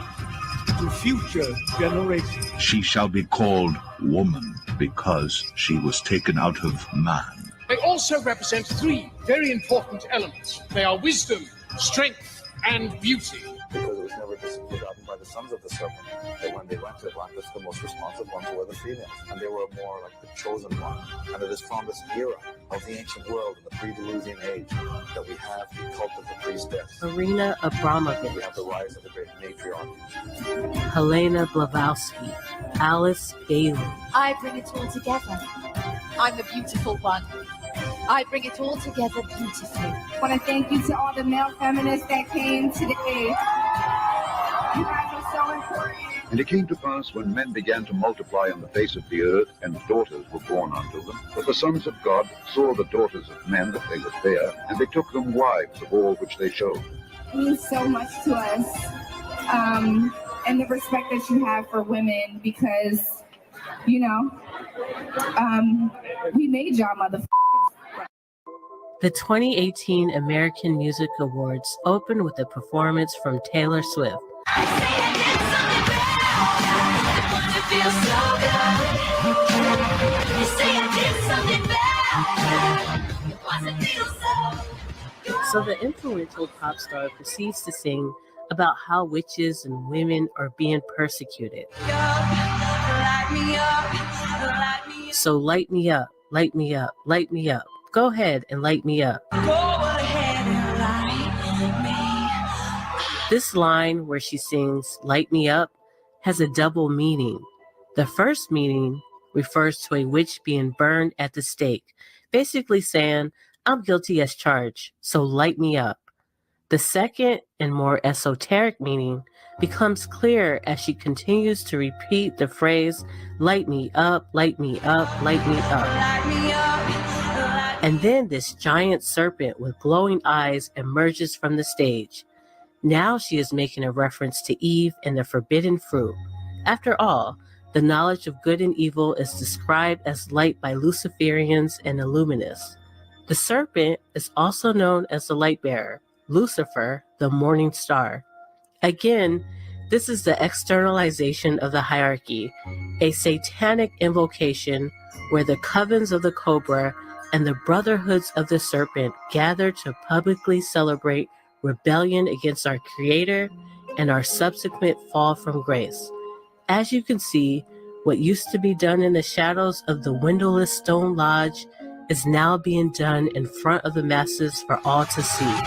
to future generations. She shall be called woman because she was taken out of man. They also represent 3 very important elements. They are wisdom, strength, and beauty. Because it was never forgotten by the sons of the serpent that when they went to Atlantis, the most responsive ones were the females, and they were more like the chosen one. And it is from this era of the ancient world in the pre-Diluvian age that we have the cult of the priestess. Marina Abramovich. We have the rise of the great matriarch. Helena Blavatsky. Alice Bailey. I bring it all together. I'm the beautiful one. I bring it all together beautifully. I want to thank you to all the male feminists that came today. You guys are so important. And it came to pass when men began to multiply on the face of the earth, and daughters were born unto them, that the sons of God saw the daughters of men that they were fair, and they took them wives of all which they showed. It means so much to us, and the respect that you have for women, because, you know, we made y'all motherfuckers. The 2018 American Music Awards opened with a performance from Taylor Swift. So the influential pop star proceeds to sing about how witches and women are being persecuted. So light me up, light me up, light me up. Go ahead and light me up. This line where she sings light me up has a double meaning. The first meaning refers to a witch being burned at the stake, basically saying, I'm guilty as charged, so light me up. The second and more esoteric meaning becomes clear as she continues to repeat the phrase, light me up, light me up, light me up. Light me up. And then this giant serpent with glowing eyes emerges from the stage. Now she is making a reference to Eve and the forbidden fruit. After all, the knowledge of good and evil is described as light by Luciferians and Illuminists. The serpent is also known as the light bearer, Lucifer, the morning star. Again, this is the externalization of the hierarchy, a satanic invocation where the covens of the cobra and the brotherhoods of the serpent gather to publicly celebrate rebellion against our Creator and our subsequent fall from grace. As you can see, What used to be done in the shadows of the windowless stone lodge is now being done in front of the masses for all to see.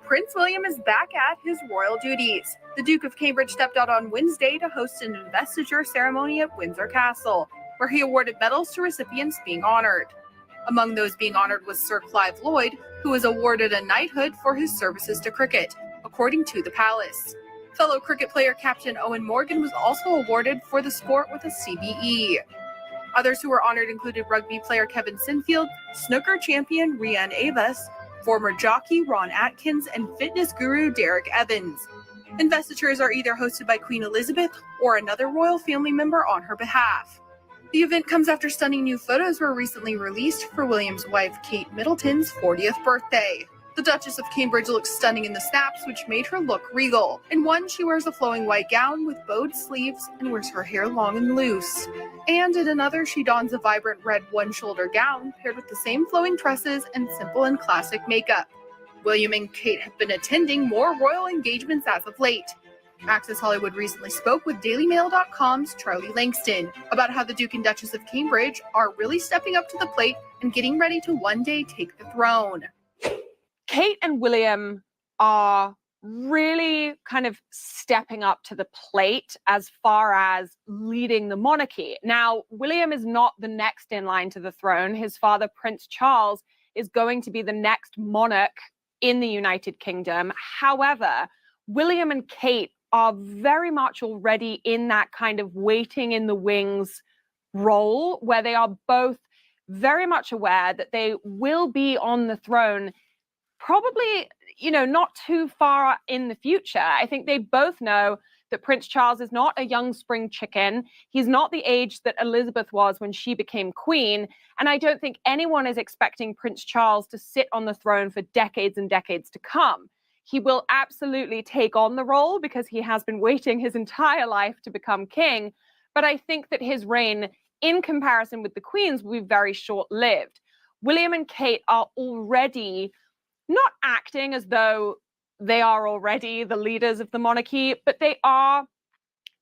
Prince William is back at his royal duties. The Duke of Cambridge stepped out on Wednesday to host an investiture ceremony at Windsor Castle, where he awarded medals to recipients being honored. Among those being honored was Sir Clive Lloyd, who was awarded a knighthood for his services to cricket, according to the palace. Fellow cricket player Captain Owen Morgan was also awarded for the sport with a CBE. Others who were honored included rugby player Kevin Sinfield, snooker champion Rhian Avis, former jockey Ron Atkins, and fitness guru Derek Evans. Investitures are either hosted by Queen Elizabeth or another royal family member on her behalf. The event comes after stunning new photos were recently released for William's wife Kate Middleton's 40th birthday. The Duchess of Cambridge looks stunning in the snaps, which made her look regal. In one, she wears a flowing white gown with bowed sleeves and wears her hair long and loose. And in another, she dons a vibrant red one-shoulder gown paired with the same flowing tresses and simple and classic makeup. William and Kate have been attending more royal engagements as of late. Access Hollywood recently spoke with DailyMail.com's Charlie Langston about how the Duke and Duchess of Cambridge are really stepping up to the plate and getting ready to one day take the throne. Kate and William are really kind of stepping up to the plate as far as leading the monarchy. Now, William is not the next in line to the throne. His father, Prince Charles, is going to be the next monarch in the United Kingdom. However, William and Kate are very much already in that kind of waiting in the wings role, where they are both very much aware that they will be on the throne probably, not too far in the future. I think they both know that Prince Charles is not a young spring chicken. He's not the age that Elizabeth was when she became queen. And I don't think anyone is expecting Prince Charles to sit on the throne for decades and decades to come. He will absolutely take on the role because he has been waiting his entire life to become king. But I think that his reign, in comparison with the Queen's, will be very short-lived. William and Kate are already not acting as though they are already the leaders of the monarchy, but they are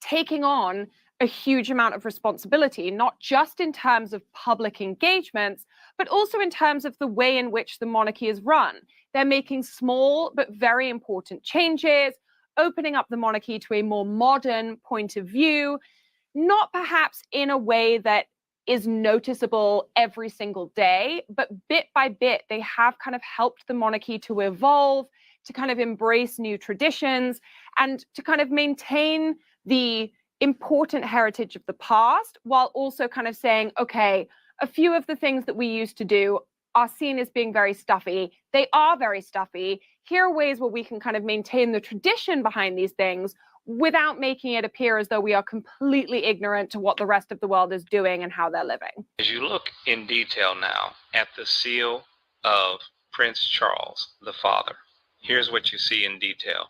taking on a huge amount of responsibility, not just in terms of public engagements, but also in terms of the way in which the monarchy is run. They're making small but very important changes, opening up the monarchy to a more modern point of view, not perhaps in a way that is noticeable every single day, but bit by bit, they have kind of helped the monarchy to evolve, to kind of embrace new traditions, and to kind of maintain the important heritage of the past, while also kind of saying, okay, a few of the things that we used to do are seen as being very stuffy. They are very stuffy. Here are ways where we can kind of maintain the tradition behind these things without making it appear as though we are completely ignorant to what the rest of the world is doing and how they're living. As you look in detail now at the seal of Prince Charles, the father, here's what you see in detail.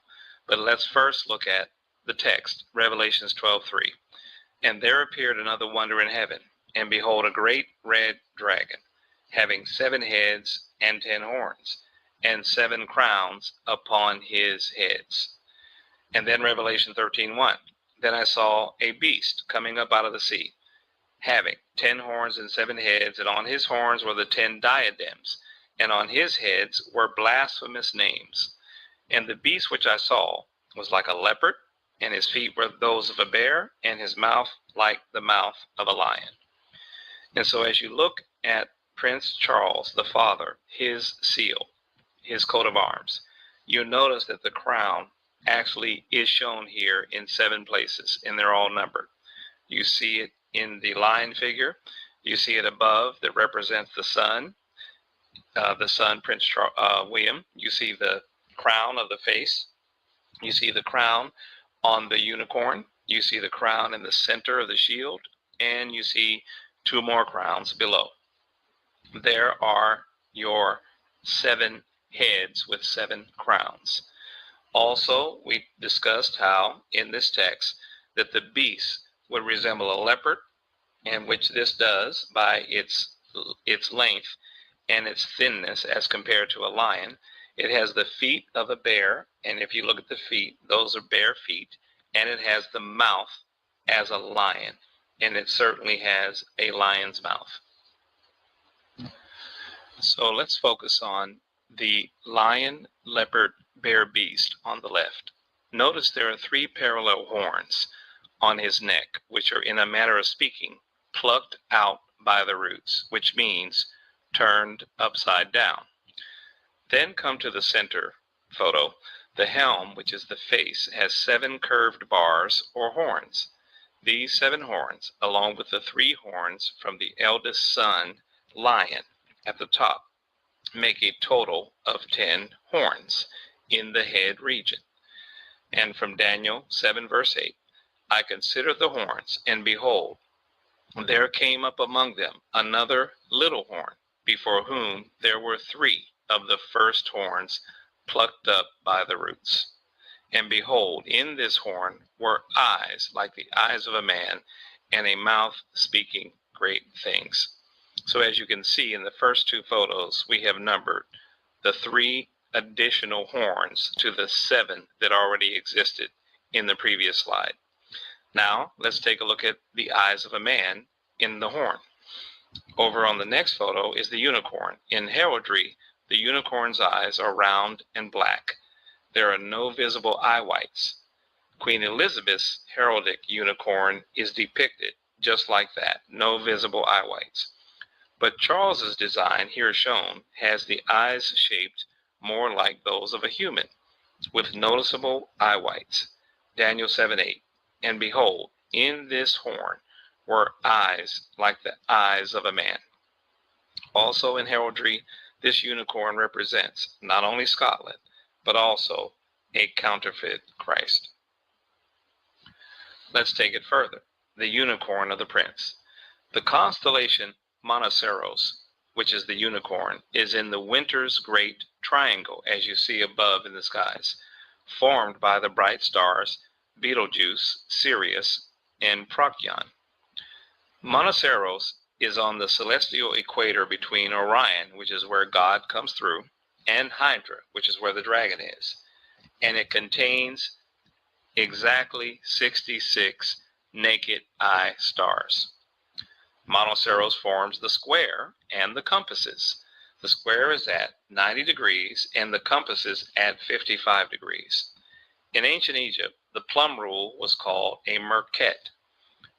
But let's first look at the text, Revelations 12:3. And there appeared another wonder in heaven, and behold, a great red dragon, having 7 heads and 10 horns, and 7 crowns upon his heads. And then Revelation 13:1. Then I saw a beast coming up out of the sea, having 10 horns and 7 heads, and on his horns were the 10 diadems, and on his heads were blasphemous names. And the beast which I saw was like a leopard, and his feet were those of a bear, and his mouth like the mouth of a lion. And so as you look at Prince Charles, the father, his seal, his coat of arms, you'll notice that the crown actually is shown here in 7 places, and they're all numbered. You see it in the lion figure. You see it above that represents the sun, Prince William. You see the crown of the face. You see the crown on the unicorn. You see the crown in the center of the shield, and you see 2 more crowns below. There are your 7 heads with 7 crowns. Also, we discussed how in this text that the beast would resemble a leopard, and which this does by its length and its thinness as compared to a lion. It has the feet of a bear, and if you look at the feet, those are bear feet, and it has the mouth as a lion, and it certainly has a lion's mouth. So let's focus on the lion, leopard, bear beast on the left. Notice there are 3 parallel horns on his neck, which are, in a manner of speaking, plucked out by the roots, which means turned upside down. Then come to the center photo. The helm, which is the face, has 7 curved bars or horns. These 7 horns, along with the 3 horns from the eldest son, lion, at the top, make a total of 10 horns in the head region. And from Daniel 7 verse 8, I considered the horns, and behold, there came up among them another little horn, before whom there were 3 of the first horns plucked up by the roots. And behold, in this horn were eyes like the eyes of a man, and a mouth speaking great things. So as you can see in the first 2 photos, we have numbered the 3 additional horns to the 7 that already existed in the previous slide. Now, let's take a look at the eyes of a man in the horn. Over on the next photo is the unicorn. In heraldry, the unicorn's eyes are round and black. There are no visible eye whites. Queen Elizabeth's heraldic unicorn is depicted just like that, no visible eye whites. But Charles's design, here shown, has the eyes shaped more like those of a human, with noticeable eye whites. Daniel 7:8. And behold, in this horn were eyes like the eyes of a man. Also in heraldry, this unicorn represents not only Scotland, but also a counterfeit Christ. Let's take it further. The unicorn of the prince. The constellation Monoceros, which is the unicorn, is in the winter's great triangle, as you see above in the skies, formed by the bright stars Betelgeuse, Sirius, and Procyon. Monoceros is on the celestial equator between Orion, which is where God comes through, and Hydra, which is where the dragon is. And it contains exactly 66 naked eye stars. Monoceros forms the square and the compasses. The square is at 90 degrees and the compass is at 55 degrees. In ancient Egypt, the plumb rule was called a merket.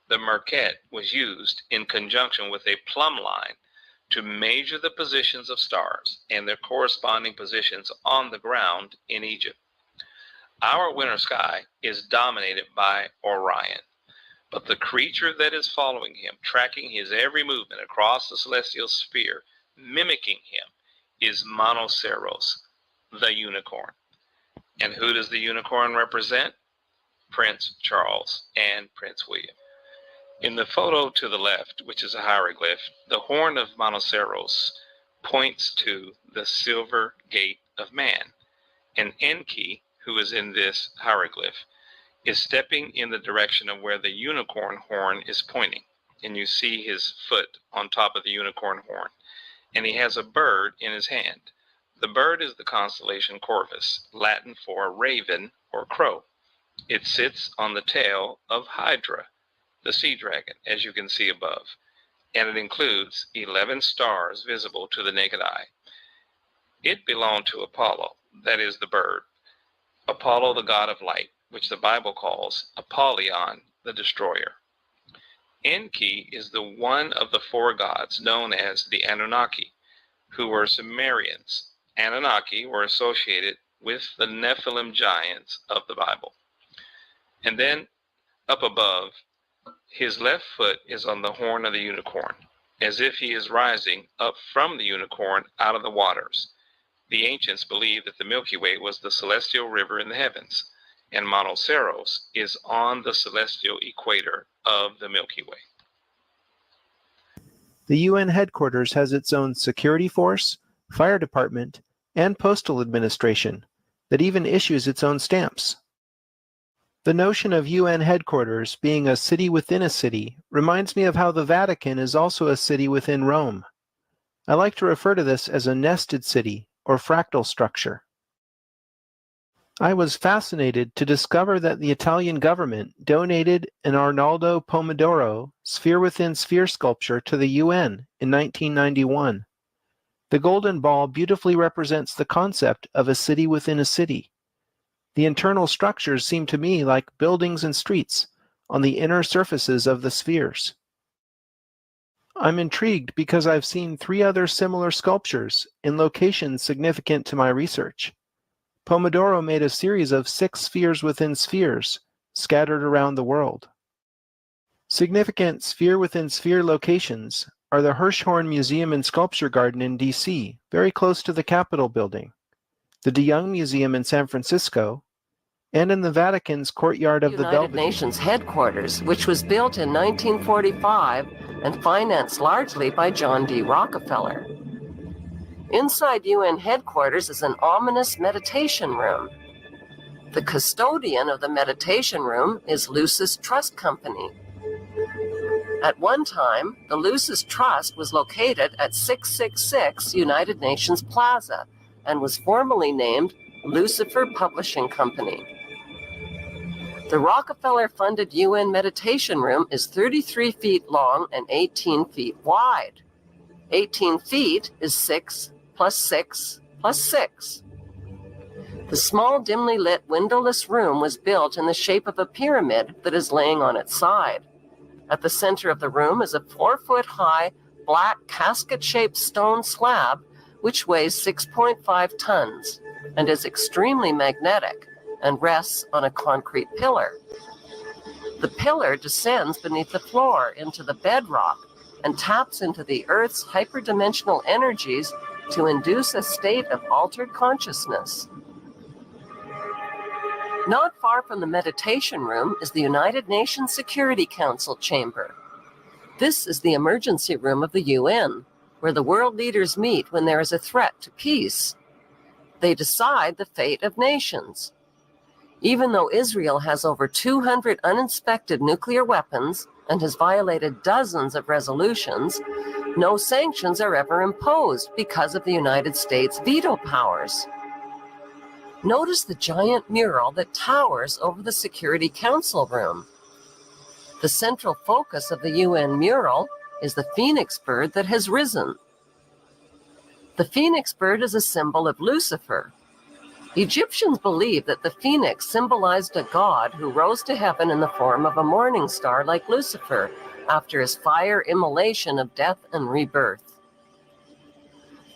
The merket was used in conjunction with a plumb line to measure the positions of stars and their corresponding positions on the ground in Egypt. Our winter sky is dominated by Orion, but the creature that is following him, tracking his every movement across the celestial sphere, mimicking him, is Monoceros, the unicorn. And who does the unicorn represent? Prince Charles and Prince William. In the photo to the left, which is a hieroglyph, the horn of Monoceros points to the silver gate of man. And Enki, who is in this hieroglyph, is stepping in the direction of where the unicorn horn is pointing. And you see his foot on top of the unicorn horn. And he has a bird in his hand. The bird is the constellation Corvus, Latin for raven or crow. It sits on the tail of Hydra, the sea dragon, as you can see above. And it includes 11 stars visible to the naked eye. It belonged to Apollo, that is the bird. Apollo, the god of light, which the Bible calls Apollyon, the destroyer. Enki is the one of the four gods known as the Anunnaki, who were Sumerians. Anunnaki were associated with the Nephilim giants of the Bible. And then up above, his left foot is on the horn of the unicorn, as if he is rising up from the unicorn out of the waters. The ancients believed that the Milky Way was the celestial river in the heavens, and Monoceros is on the celestial equator of the Milky Way. The UN headquarters has its own security force, fire department, and postal administration that even issues its own stamps. The notion of UN headquarters being a city within a city reminds me of how the Vatican is also a city within Rome. I like to refer to this as a nested city or fractal structure. I was fascinated to discover that the Italian government donated an Arnaldo Pomodoro sphere-within-sphere sculpture to the UN in 1991. The golden ball beautifully represents the concept of a city within a city. The internal structures seem to me like buildings and streets on the inner surfaces of the spheres. I'm intrigued because I've seen 3 other similar sculptures in locations significant to my research. Pomodoro made a series of 6 spheres within spheres scattered around the world. Significant sphere-within-sphere locations are the Hirshhorn Museum and Sculpture Garden in D.C., very close to the Capitol building, the De Young Museum in San Francisco, and in the Vatican's courtyard of the United Belvedere. Nations headquarters, which was built in 1945 and financed largely by John D. Rockefeller. Inside UN headquarters is an ominous meditation room. The custodian of the meditation room is Lucis Trust Company. At one time, the Lucis Trust was located at 666 United Nations Plaza and was formerly named Lucifer Publishing Company. The Rockefeller-funded UN meditation room is 33 feet long and 18 feet wide. 18 feet is 6 plus 6 plus 6. The small, dimly lit, windowless room was built in the shape of a pyramid that is laying on its side. At the center of the room is a 4-foot-high, black, casket-shaped stone slab which weighs 6.5 tons and is extremely magnetic and rests on a concrete pillar. The pillar descends beneath the floor into the bedrock and taps into the Earth's hyperdimensional energies to induce a state of altered consciousness. Not far from the meditation room is the United Nations Security Council chamber. This is the emergency room of the UN, where the world leaders meet when there is a threat to peace. They decide the fate of nations. Even though Israel has over 200 uninspected nuclear weapons and has violated dozens of resolutions, no sanctions are ever imposed because of the United States' veto powers. Notice the giant mural that towers over the Security Council room. The central focus of the UN mural is the phoenix bird that has risen. The phoenix bird is a symbol of Lucifer. Egyptians believed that the phoenix symbolized a god who rose to heaven in the form of a morning star like Lucifer after his fire immolation of death and rebirth.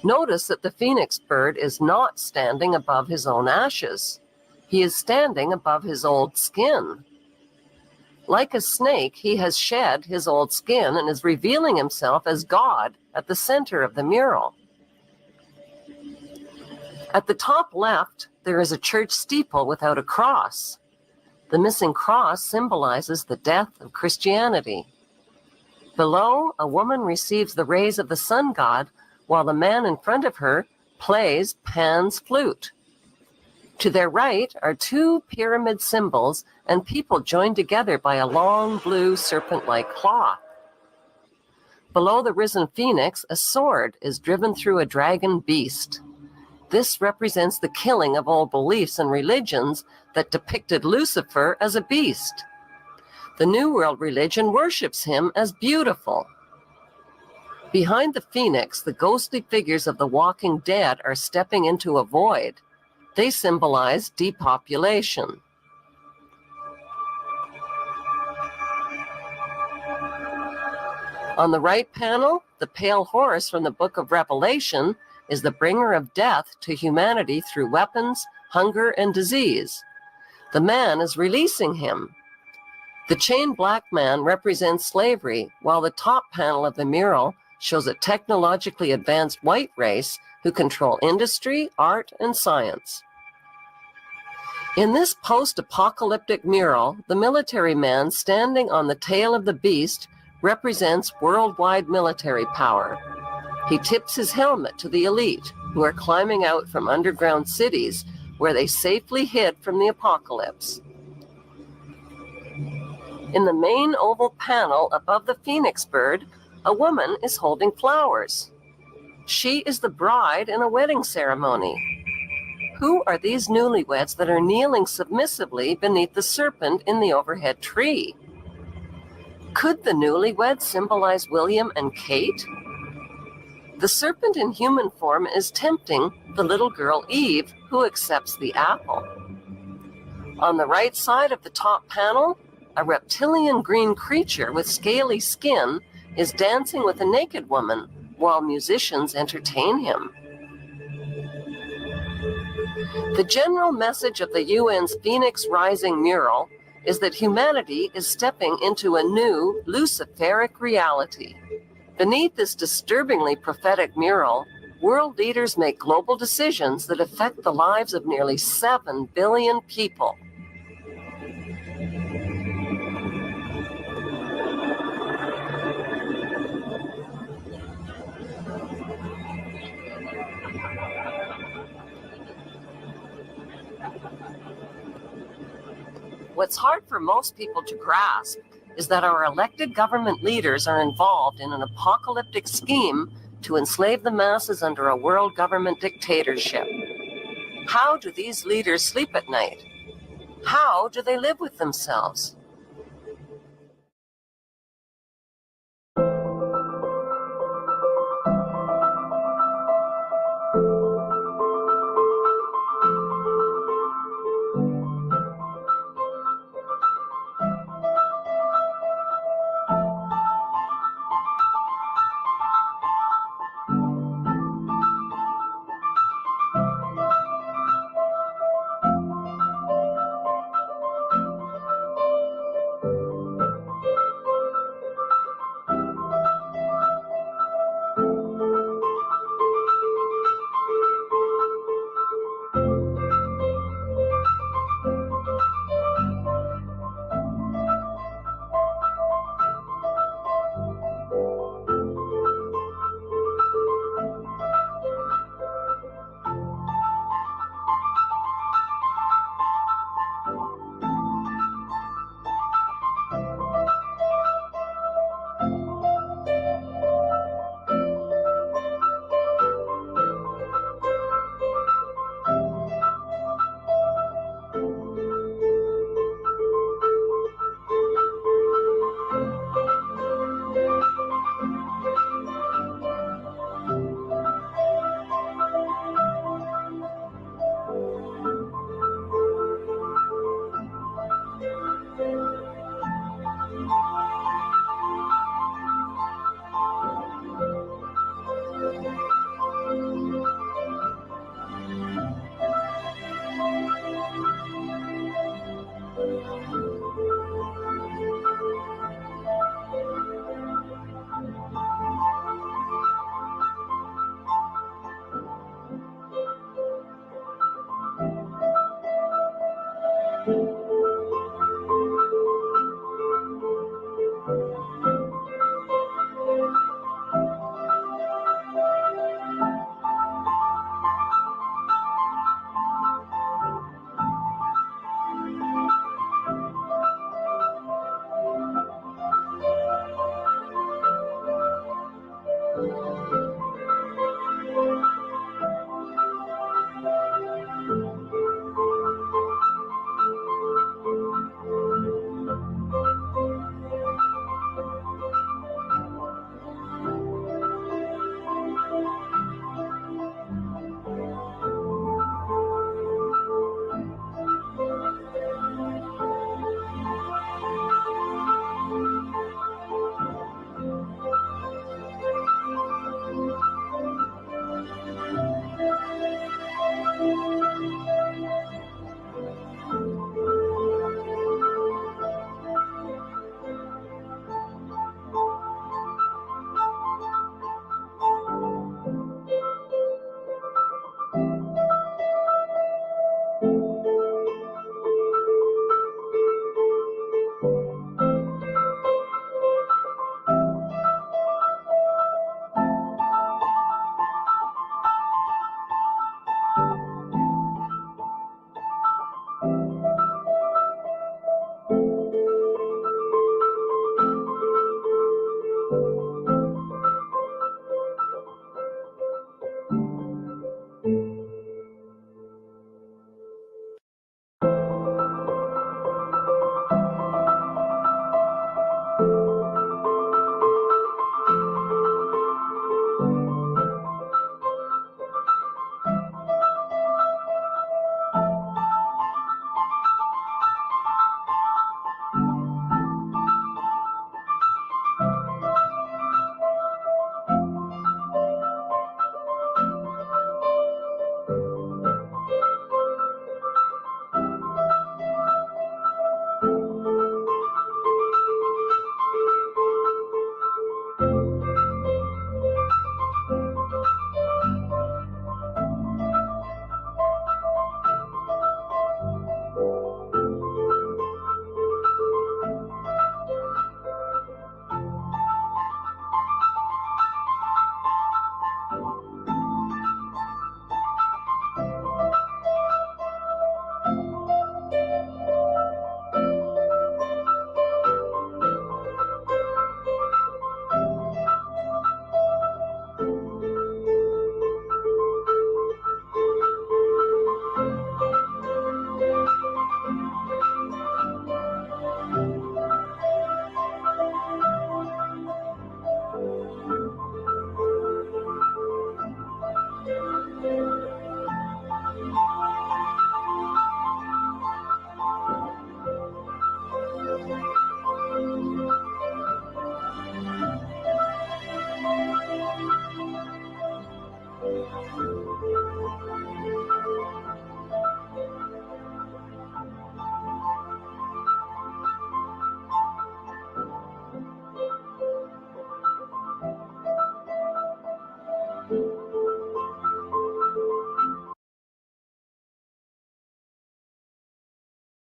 Notice that the phoenix bird is not standing above his own ashes. He is standing above his old skin. Like a snake, he has shed his old skin and is revealing himself as God at the center of the mural. At the top left, there is a church steeple without a cross. The missing cross symbolizes the death of Christianity. Below, a woman receives the rays of the sun god, while the man in front of her plays Pan's flute. To their right are 2 pyramid symbols and people joined together by a long blue serpent-like cloth. Below the risen phoenix, a sword is driven through a dragon beast. This represents the killing of old beliefs and religions that depicted Lucifer as a beast. The New World religion worships him as beautiful. Behind the phoenix, the ghostly figures of the walking dead are stepping into a void. They symbolize depopulation. On the right panel, the pale horse from the book of Revelation is the bringer of death to humanity through weapons, hunger, and disease. The man is releasing him. The chained black man represents slavery, while the top panel of the mural shows a technologically advanced white race who control industry, art, and science. In this post-apocalyptic mural, the military man standing on the tail of the beast represents worldwide military power. He tips his helmet to the elite, who are climbing out from underground cities where they safely hid from the apocalypse. In the main oval panel above the phoenix bird, a woman is holding flowers. She is the bride in a wedding ceremony. Who are these newlyweds that are kneeling submissively beneath the serpent in the overhead tree? Could the newlyweds symbolize William and Kate? The serpent in human form is tempting the little girl Eve, who accepts the apple. On the right side of the top panel, a reptilian green creature with scaly skin is dancing with a naked woman while musicians entertain him. The general message of the UN's Phoenix Rising mural is that humanity is stepping into a new Luciferic reality. Beneath this disturbingly prophetic mural, world leaders make global decisions that affect the lives of nearly 7 billion people. What's hard for most people to grasp is that our elected government leaders are involved in an apocalyptic scheme to enslave the masses under a world government dictatorship. How do these leaders sleep at night? How do they live with themselves?